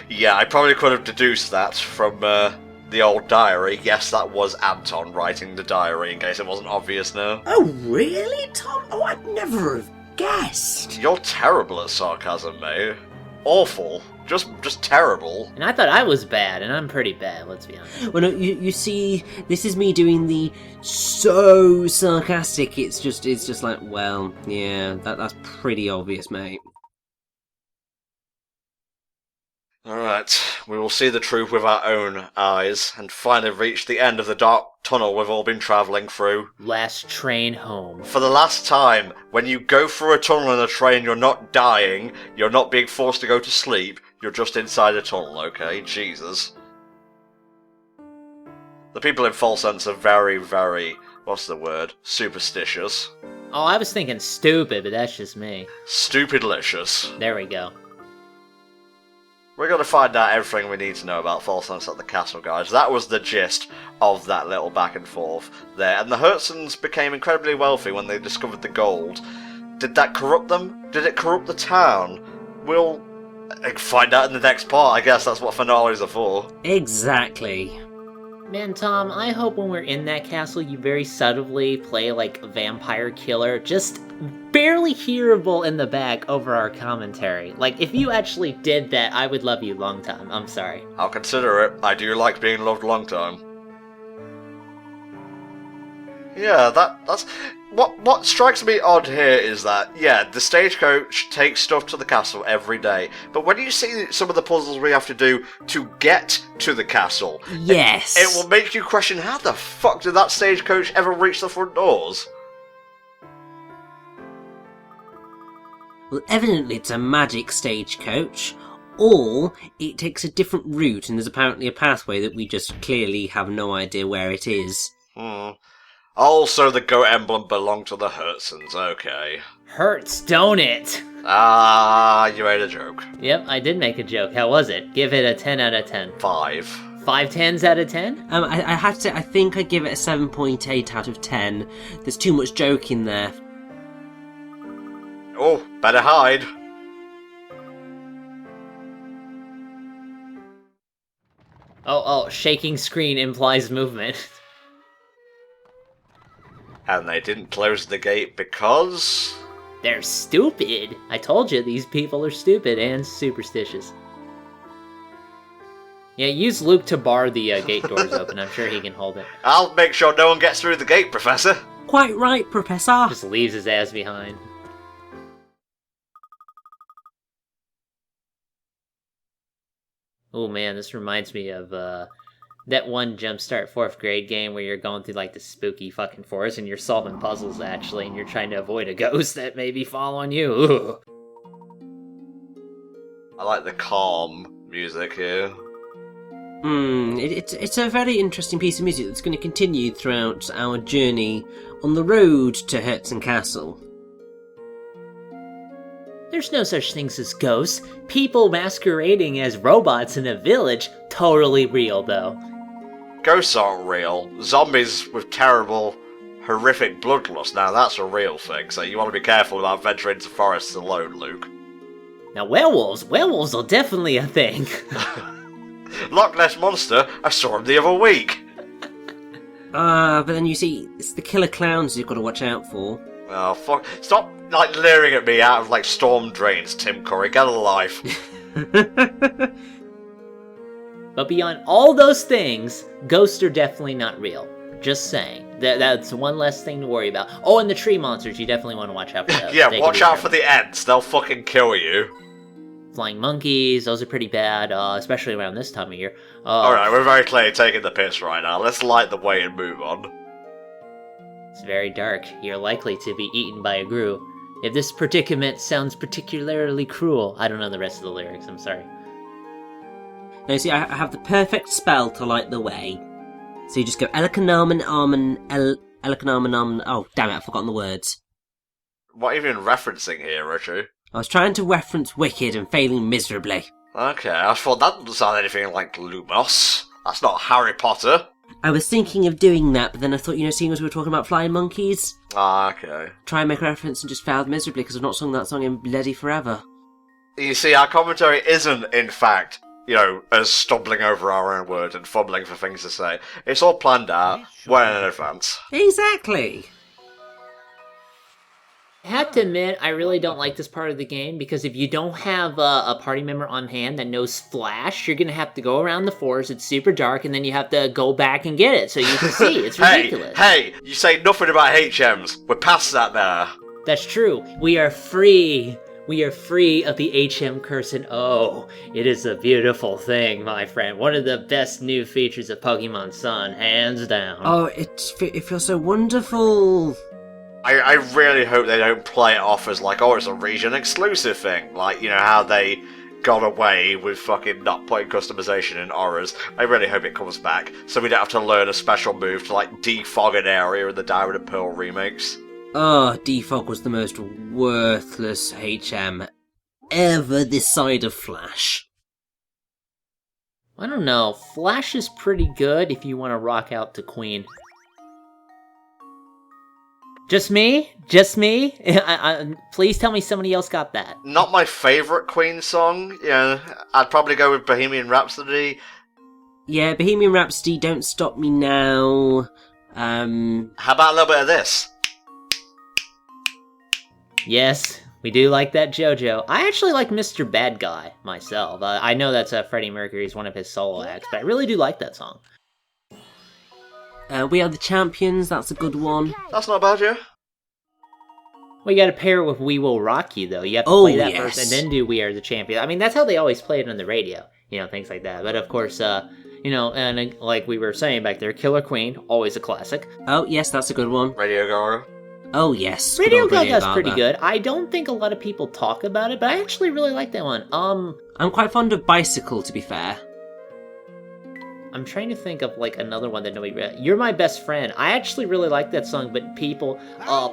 A: yeah, I probably could have deduced that from the old diary. Yes, that was Anton writing the diary, in case it wasn't obvious now.
C: Oh, really, Tom? Oh, I'd never have guessed.
A: You're terrible at sarcasm, mate. Awful. Just terrible.
B: And I thought I was bad, and I'm pretty bad, let's be honest.
C: Well, no, you see, this is me doing the so sarcastic. It's just like, well, yeah, that's pretty obvious, mate.
A: Alright, we will see the truth with our own eyes, and finally reach the end of the dark tunnel we've all been travelling through.
B: Last train home.
A: For the last time, when you go through a tunnel in a train, you're not dying, you're not being forced to go to sleep, you're just inside a tunnel, okay? Jesus. The people in False Sense are very, very, what's the word? Superstitious.
B: Oh, I was thinking stupid, but that's just me.
A: Stupidlicious.
B: There we go.
A: We're going to find out everything we need to know about False Sense at the castle, guys. That was the gist of that little back and forth there. And the Herzens became incredibly wealthy when they discovered the gold. Did that corrupt them? Did it corrupt the town? We'll find out in the next part. I guess that's what finales are for.
C: Exactly.
B: Man, Tom, I hope when we're in that castle you very subtly play like a vampire killer, just barely hearable in the back over our commentary. Like, if you actually did that, I would love you long time. I'm sorry.
A: I'll consider it. I do like being loved long time. Yeah, that's... What strikes me odd here is that, yeah, the stagecoach takes stuff to the castle every day, but when you see some of the puzzles we have to do to get to the castle,
C: Yes.
A: it will make you question how the fuck did that stagecoach ever reach the front doors?
C: Well, evidently it's a magic stagecoach, or it takes a different route, and there's apparently a pathway that we just clearly have no idea where it is.
A: Also, the goat emblem belonged to the Herzens, okay.
B: Hurts, don't it?
A: Ah, you made a joke.
B: Yep, I did make a joke. How was it? Give it a 10 out of 10.
A: 5.
B: 5 10s out of 10?
C: I have to say, I think I give it a 7.8 out of 10. There's too much joke in there.
A: Oh, better hide.
B: Oh, shaking screen implies movement.
A: And they didn't close the gate because...
B: They're stupid. I told you, these people are stupid and superstitious. Yeah, use Luke to bar the gate doors open. I'm sure he can hold it.
A: I'll make sure no one gets through the gate, Professor.
C: Quite right, Professor.
B: Just leaves his ass behind. Oh man, this reminds me of that one Jumpstart 4th grade game where you're going through like the spooky fucking forest and you're solving puzzles actually, and you're trying to avoid a ghost that may be following you. Ugh.
A: I like the calm music here.
C: It's a very interesting piece of music that's going to continue throughout our journey on the road to Herzen Castle.
B: There's no such things as ghosts. People masquerading as robots in a village, totally real though.
A: Ghosts aren't real. Zombies with terrible, horrific bloodlust, now that's a real thing, so you want to be careful about venturing into forests alone, Luke.
B: Now werewolves are definitely a thing.
A: Loch Ness Monster, I saw him the other week.
C: But then you see, it's the killer clowns you've got to watch out for.
A: Oh, fuck. Stop, leering at me out of, storm drains, Tim Curry. Get a life.
B: But beyond all those things, ghosts are definitely not real. Just saying. That's one less thing to worry about. Oh, and the tree monsters, you definitely want to watch out for those.
A: Yeah, watch out for the Ents. They'll fucking kill you.
B: Flying monkeys, those are pretty bad, especially around this time of year.
A: Alright, we're very clearly taking the piss right now. Let's light the way and move on.
B: It's very dark. You're likely to be eaten by a grue. If this predicament sounds particularly cruel... I don't know the rest of the lyrics, I'm sorry.
C: Now you see, I have the perfect spell to light the way. So you just go Elikanaman Arman Elikanaman Arman. Oh, damn it, I've forgotten the words.
A: What are you even referencing here, Richard?
C: I was trying to reference Wicked and failing miserably.
A: Okay, I thought that doesn't sound anything like Lumos. That's not Harry Potter.
C: I was thinking of doing that, but then I thought, seeing as we were talking about flying monkeys,
A: Okay.
C: try and make a reference and just failed miserably because I've not sung that song in bloody forever.
A: You see, our commentary isn't, in fact, us stumbling over our own words and fumbling for things to say. It's all planned out, well in advance.
C: Exactly.
B: I have to admit, I really don't like this part of the game, because if you don't have a party member on hand that knows Flash, you're going to have to go around the forest, it's super dark, and then you have to go back and get it so you can see. It's ridiculous.
A: Hey, you say nothing about HMs. We're past that there.
B: That's true. We are free. We are free of the HM curse, and oh, it is a beautiful thing, my friend. One of the best new features of Pokemon Sun, hands down.
C: Oh, it feels so wonderful.
A: I really hope they don't play it off as like, oh, it's a region exclusive thing. Like, you know, how they got away with fucking not putting customization in auras. I really hope it comes back, so we don't have to learn a special move to like defog an area in the Diamond and Pearl remakes.
C: Oh, defog was the most worthless HM ever this side of Flash.
B: I don't know, Flash is pretty good if you want to rock out to Queen. Just me? Just me? Please tell me somebody else got that.
A: Not my favourite Queen song. Yeah, I'd probably go with Bohemian Rhapsody.
C: Yeah, Bohemian Rhapsody, Don't Stop Me Now.
A: How about a little bit of this?
B: Yes, we do like that JoJo. I actually like Mr. Bad Guy myself. I know that's Freddie Mercury's one of his solo acts, but I really do like that song.
C: We Are the Champions, that's a good one.
A: That's not bad, yeah.
B: Well, you gotta pair it with We Will Rock You, though. You have to play that first and then do We Are the Champion. I mean, that's how they always play it on the radio. You know, things like that. But of course, you know, and like we were saying back there, Killer Queen, always a classic.
C: Oh, yes, that's a good one.
A: Radio Gaga.
C: Oh, yes.
B: Radio Gaga's pretty good. I don't think a lot of people talk about it, but I actually really like that one.
C: I'm quite fond of Bicycle, to be fair.
B: I'm trying to think of like another one that nobody read. You're My Best Friend. I actually really like that song, but people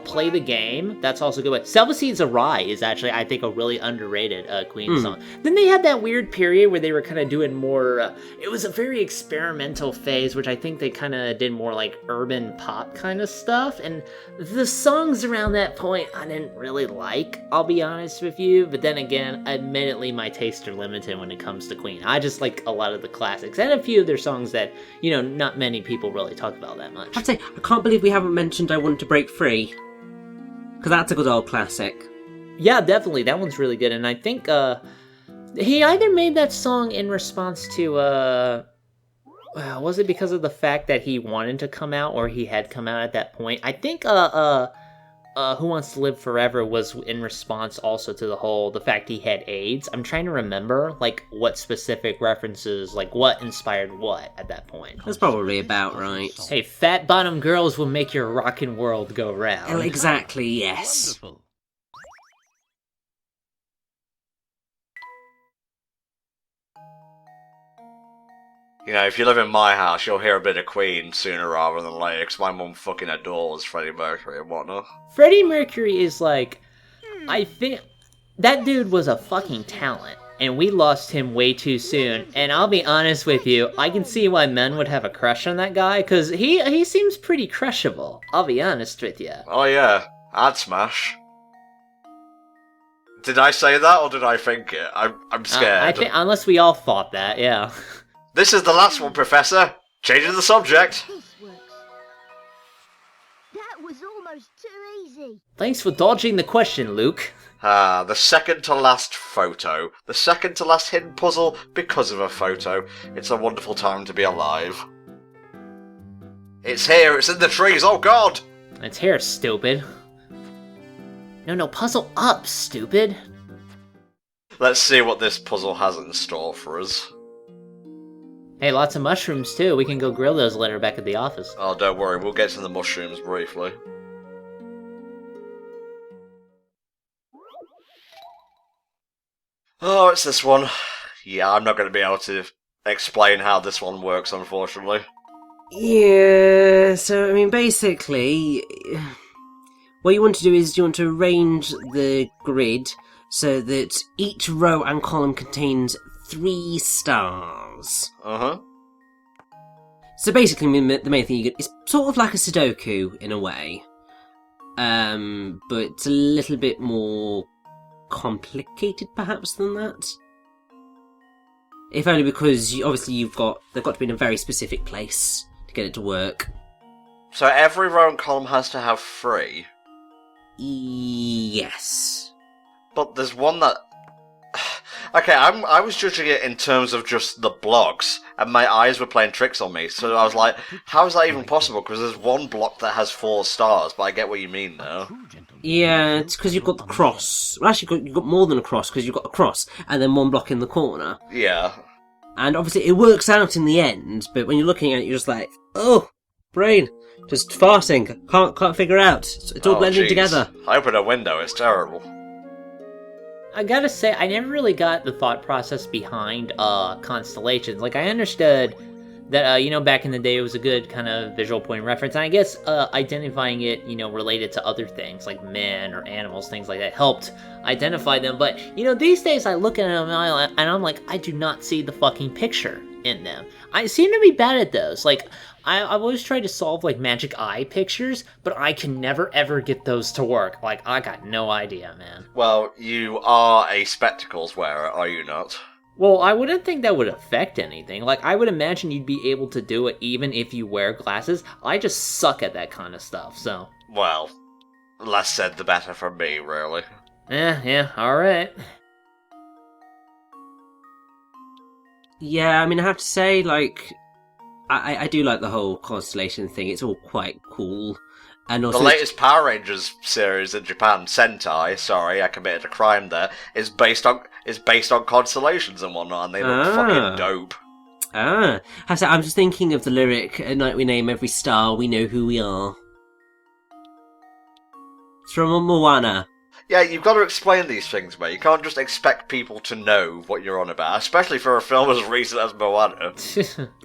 B: Play the Game. That's also a good one. Selva Seeds of Rye is actually, I think, a really underrated Queen song. Then they had that weird period where they were kind of doing more. It was a very experimental phase, which I think they kind of did more like urban pop kind of stuff. And the songs around that point I didn't really like, I'll be honest with you. But then again, admittedly, my tastes are limited when it comes to Queen. I just like a lot of the classics and a few of their songs that, you know, not many people really talk about that much.
C: I'd say, I can't believe we haven't mentioned I Want to Break Free. Because that's a good old classic.
B: Yeah, definitely. That one's really good. And I think he either made that song in response to, was it because of the fact that he wanted to come out or he had come out at that point? I think Who Wants to Live Forever was in response also to the fact he had AIDS. I'm trying to remember, like, what specific references, like, what inspired what at that point.
C: That's probably about right.
B: Hey, fat bottom girls will make your rockin' world go round.
C: Oh, exactly, yes.
E: Wonderful.
A: You know, if you live in my house, you'll hear a bit of Queen sooner rather than later, because my mum fucking adores Freddie Mercury and whatnot.
B: Freddie Mercury is like, I think, that dude was a fucking talent, and we lost him way too soon, and I'll be honest with you, I can see why men would have a crush on that guy, because he seems pretty crushable, I'll be honest with you.
A: Oh yeah, I'd smash. Did I say that, or did I think it? I'm scared.
B: I think, unless we all thought that, yeah.
A: This is the last one, Professor. Changing the subject.
F: This works. That was almost too easy.
B: Thanks for dodging the question, Luke.
A: The second to last photo. The second to last hidden puzzle because of a photo. It's a wonderful time to be alive. It's here, it's in the trees, oh god!
B: It's here, stupid. No, puzzle up, stupid.
A: Let's see what this puzzle has in store for us.
B: Hey, lots of mushrooms too. We can go grill those later back at the office.
A: Oh, don't worry, we'll get to the mushrooms briefly. Oh, it's this one. Yeah, I'm not going to be able to explain how this one works, unfortunately.
C: Yeah, so, I mean, basically, what you want to do is you want to arrange the grid so that each row and column contains 3 stars.
A: Uh-huh.
C: So basically, the main thing you get is sort of like a Sudoku, in a way. But it's a little bit more complicated, perhaps, than that. If only because, obviously, they've got to be in a very specific place to get it to work.
A: So every row and column has to have 3?
C: Yes.
A: But there's one that... Okay, I was judging it in terms of just the blocks, and my eyes were playing tricks on me, so I was like, how is that even possible? Because there's one block that has 4 stars, but I get what you mean now.
C: Yeah, it's because you've got the cross. Well, actually, you've got more than a cross, because you've got a cross, and then one block in the corner.
A: Yeah.
C: And obviously, it works out in the end, but when you're looking at it, you're just like, oh, brain, just farting, can't figure out. It's all blending together.
A: I opened a window, it's terrible.
B: I gotta say, I never really got the thought process behind constellations. Like, I understood that, back in the day it was a good kind of visual point of reference, and I guess identifying it, related to other things, like men or animals, things like that, helped identify them. But, these days I look at them and I'm like, I do not see the fucking picture in them. I seem to be bad at those. Like, I've always tried to solve, like, magic eye pictures, but I can never, ever get those to work. Like, I got no idea, man.
A: Well, you are a spectacles wearer, are you not?
B: Well, I wouldn't think that would affect anything. Like, I would imagine you'd be able to do it even if you wear glasses. I just suck at that kind of stuff, so...
A: Well, less said the better for me, really.
B: Yeah, alright.
C: Yeah, I mean, I have to say, like... I do like the whole constellation thing. It's all quite cool. And also
A: the latest Power Rangers series in Japan, Sentai, sorry, I committed a crime there, is based on constellations and whatnot, and they look fucking dope.
C: I'm just thinking of the lyric, "At night we name every star, we know who we are." It's from Moana.
A: Yeah, you've got to explain these things, mate. You can't just expect people to know what you're on about, especially for a film as recent as Moana.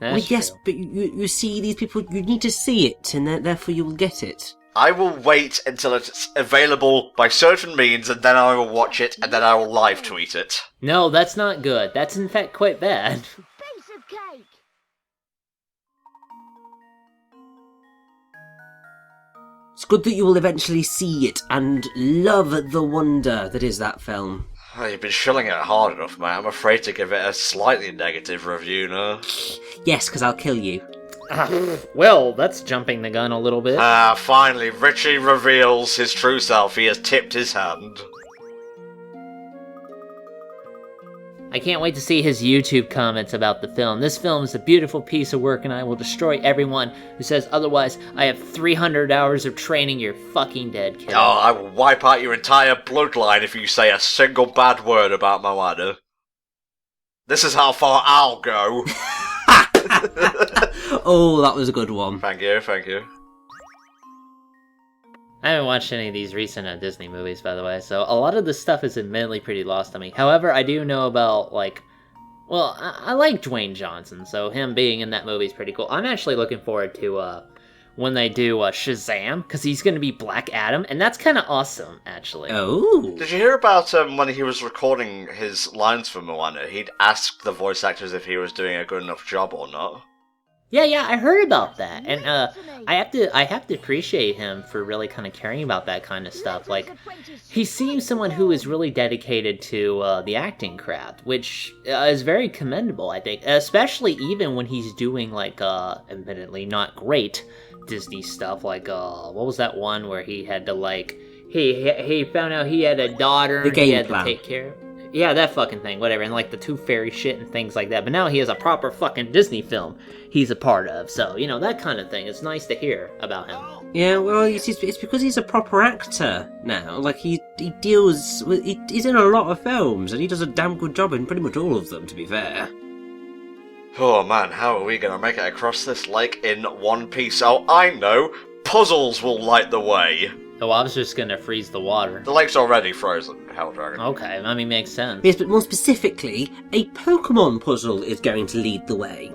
C: Well, yes, but you see, these people, you need to see it, and therefore you will get it.
A: I will wait until it's available by certain means, and then I will watch it, and then I will live tweet it.
B: No, that's not good. That's in fact quite bad.
F: Piece of cake.
C: It's good that you will eventually see it and love the wonder that is that film.
A: Oh, you've been shilling it hard enough, mate. I'm afraid to give it a slightly negative review now.
C: Yes, because I'll kill you.
B: Well, that's jumping the gun a little bit.
A: Finally, Richie reveals his true self. He has tipped his hand.
B: I can't wait to see his YouTube comments about the film. This film is a beautiful piece of work, and I will destroy everyone who says otherwise. I have 300 hours of training. You're fucking dead, kid.
A: Oh, I will wipe out your entire bloodline if you say a single bad word about Moana. This is how far I'll go.
C: Oh, that was a good one.
A: Thank you.
B: I haven't watched any of these recent Disney movies, by the way, so a lot of this stuff is admittedly pretty lost on me. However, I do know about, I like Dwayne Johnson, so him being in that movie is pretty cool. I'm actually looking forward to when they do Shazam, because he's going to be Black Adam, and that's kind of awesome, actually.
C: Oh.
A: Did you hear about when he was recording his lines for Moana, he'd asked the voice actors if he was doing a good enough job or not?
B: Yeah, I heard about that, and I have to appreciate him for really kind of caring about that kind of stuff. Like, he seems someone who is really dedicated to the acting craft, which is very commendable, I think, especially even when he's doing, admittedly not great Disney stuff, what was that one where he had to, he found out he had a daughter,
C: the game
B: he had
C: plan.
B: to take care of. Yeah, that fucking thing, whatever, and the Tooth Fairy shit and things like that. But now he has a proper fucking Disney film he's a part of, so, that kind of thing. It's nice to hear about him.
C: Yeah, well, it's because he's a proper actor now. He deals with... He's in a lot of films, and he does a damn good job in pretty much all of them, to be fair.
A: Oh man, how are we gonna make it across this lake in one piece? Oh, I know! Puzzles will light the way!
B: Oh, I was just gonna freeze the water.
A: The lake's already frozen, Hell Dragon.
B: Okay, I mean, makes sense.
C: Yes, but more specifically, a Pokemon puzzle is going to lead the way.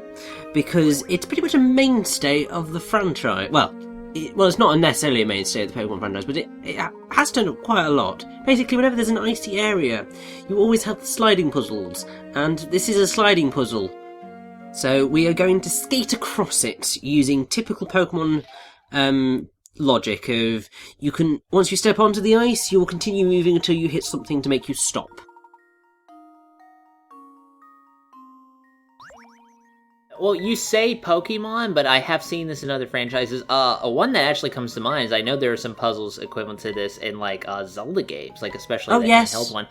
C: Because it's pretty much a mainstay of the franchise. Well, it's not necessarily a mainstay of the Pokemon franchise, but it has turned up quite a lot. Basically, whenever there's an icy area, you always have the sliding puzzles. And this is a sliding puzzle. So we are going to skate across it using typical Pokemon logic of once you step onto the ice, you will continue moving until you hit something to make you stop.
B: Well, you say Pokemon, but I have seen this in other franchises. One that actually comes to mind is I know there are some puzzles equivalent to this in Zelda games, especially the handheld one.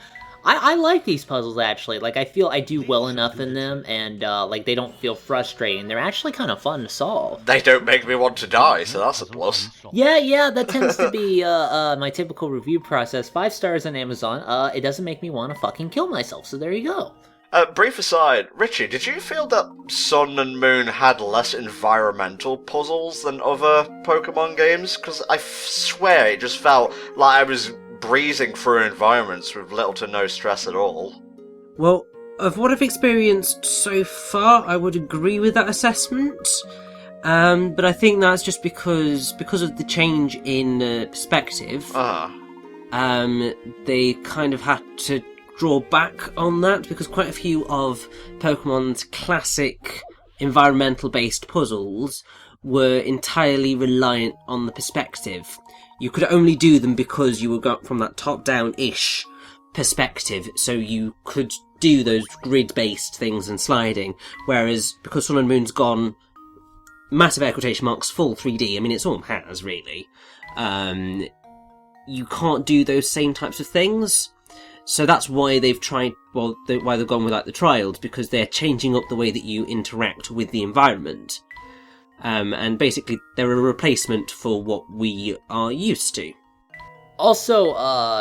B: I like these puzzles, actually. Like, I feel I do well enough in them, and, like, they don't feel frustrating. They're actually kind of fun to solve.
A: They don't make me want to die, so that's a plus.
B: Yeah, that tends to be, my typical review process. 5 stars on Amazon. It doesn't make me want to fucking kill myself, so there you go.
A: Brief aside, Richie, did you feel that Sun and Moon had less environmental puzzles than other Pokemon games? Because I swear it just felt like I was breezing through environments with little to no stress at all.
C: Well, of what I've experienced so far, I would agree with that assessment. But I think that's just because of the change in perspective. They kind of had to draw back on that because quite a few of Pokemon's classic environmental-based puzzles were entirely reliant on the perspective. You could only do them because you were got from that top-down-ish perspective, so you could do those grid-based things and sliding, whereas because Sun and Moon's gone massive air quotation marks full 3D, I mean it's all it has really, you can't do those same types of things. So that's why they've tried, why they've gone with like the trials, because they're changing up the way that you interact with the environment. And basically they're a replacement for what we are used to.
B: Also,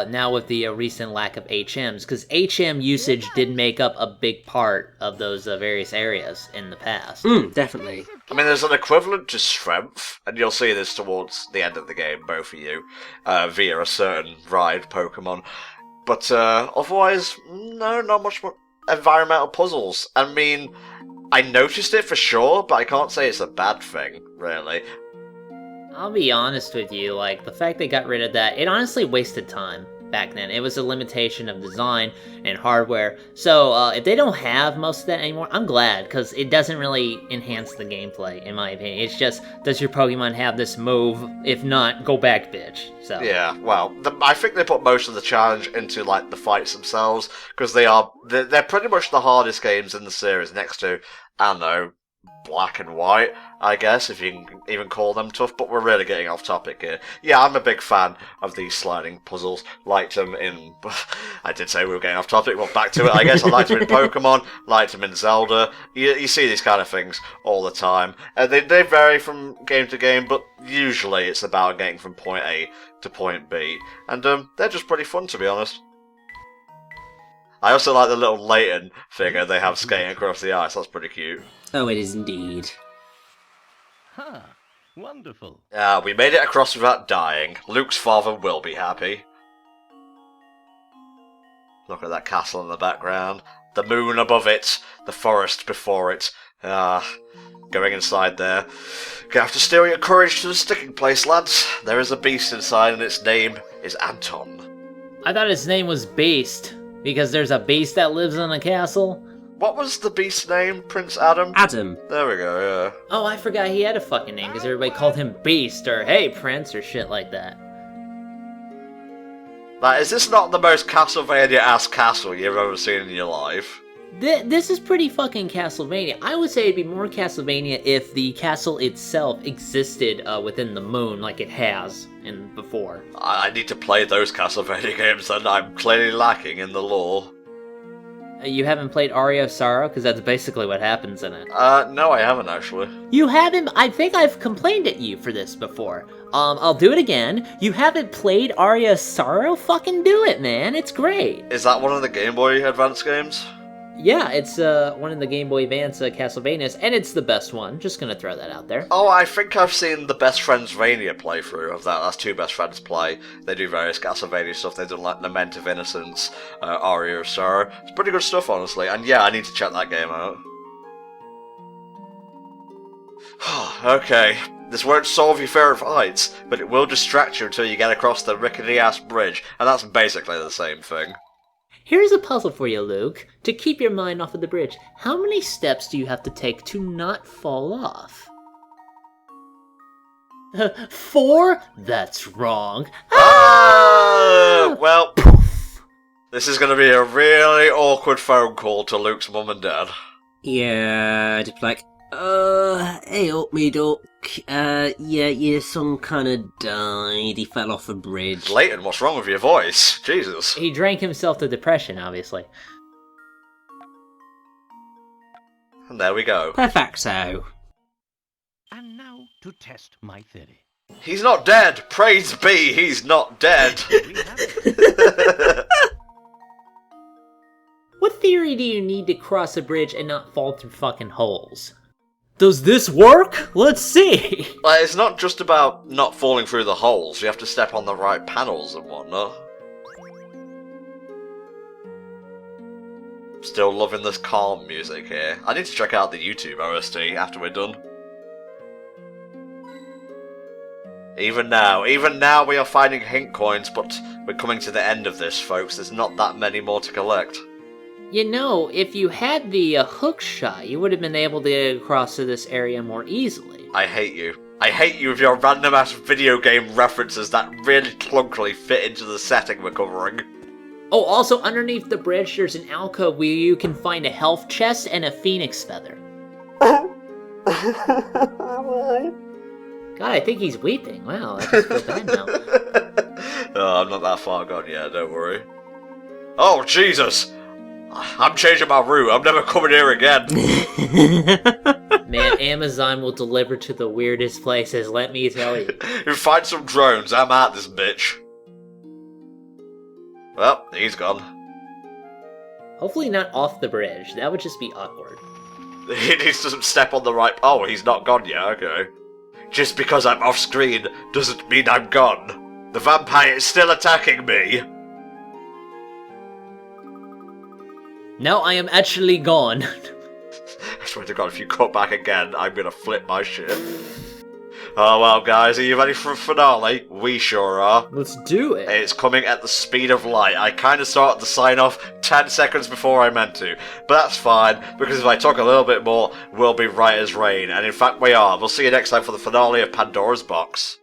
B: now with the recent lack of HMs, because HM usage did make up a big part of those various areas in the past.
C: Definitely.
A: I mean, there's an equivalent to strength, and you'll see this towards the end of the game, both of you, via a certain ride Pokemon. But otherwise, no, not much more environmental puzzles. I mean, I noticed it for sure, but I can't say it's a bad thing, really.
B: I'll be honest with you, like, the fact they got rid of that, it honestly wasted time back then. It was a limitation of design and hardware. So, if they don't have most of that anymore, I'm glad, because it doesn't really enhance the gameplay, in my opinion. It's just, does your Pokemon have this move? If not, go back, bitch. So.
A: Yeah, well, I think they put most of the challenge into, like, the fights themselves, because they're pretty much the hardest games in the series, next to, I don't know, Black and White, I guess, if you can even call them tough, but we're really getting off topic here. Yeah, I'm a big fan of these sliding puzzles. Liked them in... I did say we were getting off topic, well, back to it, I guess. I liked them in Pokemon, liked them in Zelda. You see these kind of things all the time. They vary from game to game, but usually it's about getting from point A to point B. And they're just pretty fun, to be honest. I also like the little Layton figure they have skating across the ice. That's pretty cute.
C: Oh, it is indeed.
E: Huh. Wonderful.
A: We made it across without dying. Luke's father will be happy. Look at that castle in the background. The moon above it. The forest before it. Going inside there. Gonna have to steer your courage to the sticking place, lads. There is a beast inside and its name is Anton.
B: I thought his name was Beast, because there's a beast that lives in a castle.
A: What was the beast's name? Prince Adam?
C: Adam.
A: There we go, yeah.
B: Oh, I forgot he had a fucking name, because everybody called him Beast, or Hey Prince, or shit like that.
A: Like, is this not the most Castlevania-ass castle you've ever seen in your life?
B: This is pretty fucking Castlevania. I would say it'd be more Castlevania if the castle itself existed within the moon, like it has before.
A: I need to play those Castlevania games, and I'm clearly lacking in the lore.
B: You haven't played Aria of Sorrow? Because that's basically what happens in it.
A: No, I haven't, actually.
B: You haven't? I think I've complained at you for this before. I'll do it again. You haven't played Aria of Sorrow? Fucking do it, man. It's great.
A: Is that one of the Game Boy Advance games?
B: Yeah, it's one of the Game Boy Advance Castlevanias, and it's the best one. Just gonna throw that out there.
A: Oh, I think I've seen the Best Friends Vania playthrough of that. That's two best friends play. They do various Castlevania stuff. They've done like Lament of Innocence, Aria of Sorrow. It's pretty good stuff, honestly. And yeah, I need to check that game out. Okay, this won't solve your fear of heights, but it will distract you until you get across the rickety-ass bridge, and that's basically the same thing.
B: Here's a puzzle for you, Luke. To keep your mind off of the bridge, how many steps do you have to take to not fall off? 4? That's wrong.
A: Well, this is going to be a really awkward phone call to Luke's mum and dad.
C: Yeah, just like, Hey up, me duck. Yeah, your son kinda died. He fell off a bridge.
A: Layton, what's wrong with your voice? Jesus.
B: He drank himself to depression, obviously.
A: And there we go.
C: Perfecto.
E: And now to test my theory.
A: He's not dead! Praise be, he's not dead!
E: We have it.
B: What theory do you need to cross a bridge and not fall through fucking holes? Does this work? Let's see!
A: Like, it's not just about not falling through the holes, you have to step on the right panels and whatnot. Still loving this calm music here. I need to check out the YouTube OST after we're done. Even now we are finding hint coins, but we're coming to the end of this, folks. There's not that many more to collect.
B: You know, if you had the hook shot, you would have been able to get across to this area more easily.
A: I hate you. I hate you with your random ass video game references that really clunkily fit into the setting we're covering.
B: Oh, also underneath the bridge, there's an alcove where you can find a health chest and a phoenix feather. God, I think he's weeping. Wow, I just feel bad now.
A: Oh, I'm not that far gone yet, don't worry. Oh, Jesus! I'm changing my route. I'm never coming here again.
B: Man, Amazon will deliver to the weirdest places, let me tell you.
A: You find some drones, I'm at this bitch. Well, he's gone.
B: Hopefully not off the bridge. That would just be awkward.
A: He needs to step on the right... Oh, he's not gone yet, okay. Just because I'm off screen doesn't mean I'm gone. The vampire is still attacking me.
B: No, I am actually gone.
A: I swear to God, if you cut back again, I'm gonna flip my shit. Oh well, guys, are you ready for a finale? We sure are.
B: Let's do it.
A: It's coming at the speed of light. I kind of started the sign off 10 seconds before I meant to. But that's fine, because if I talk a little bit more, we'll be right as rain. And in fact, we are. We'll see you next time for the finale of Pandora's Box.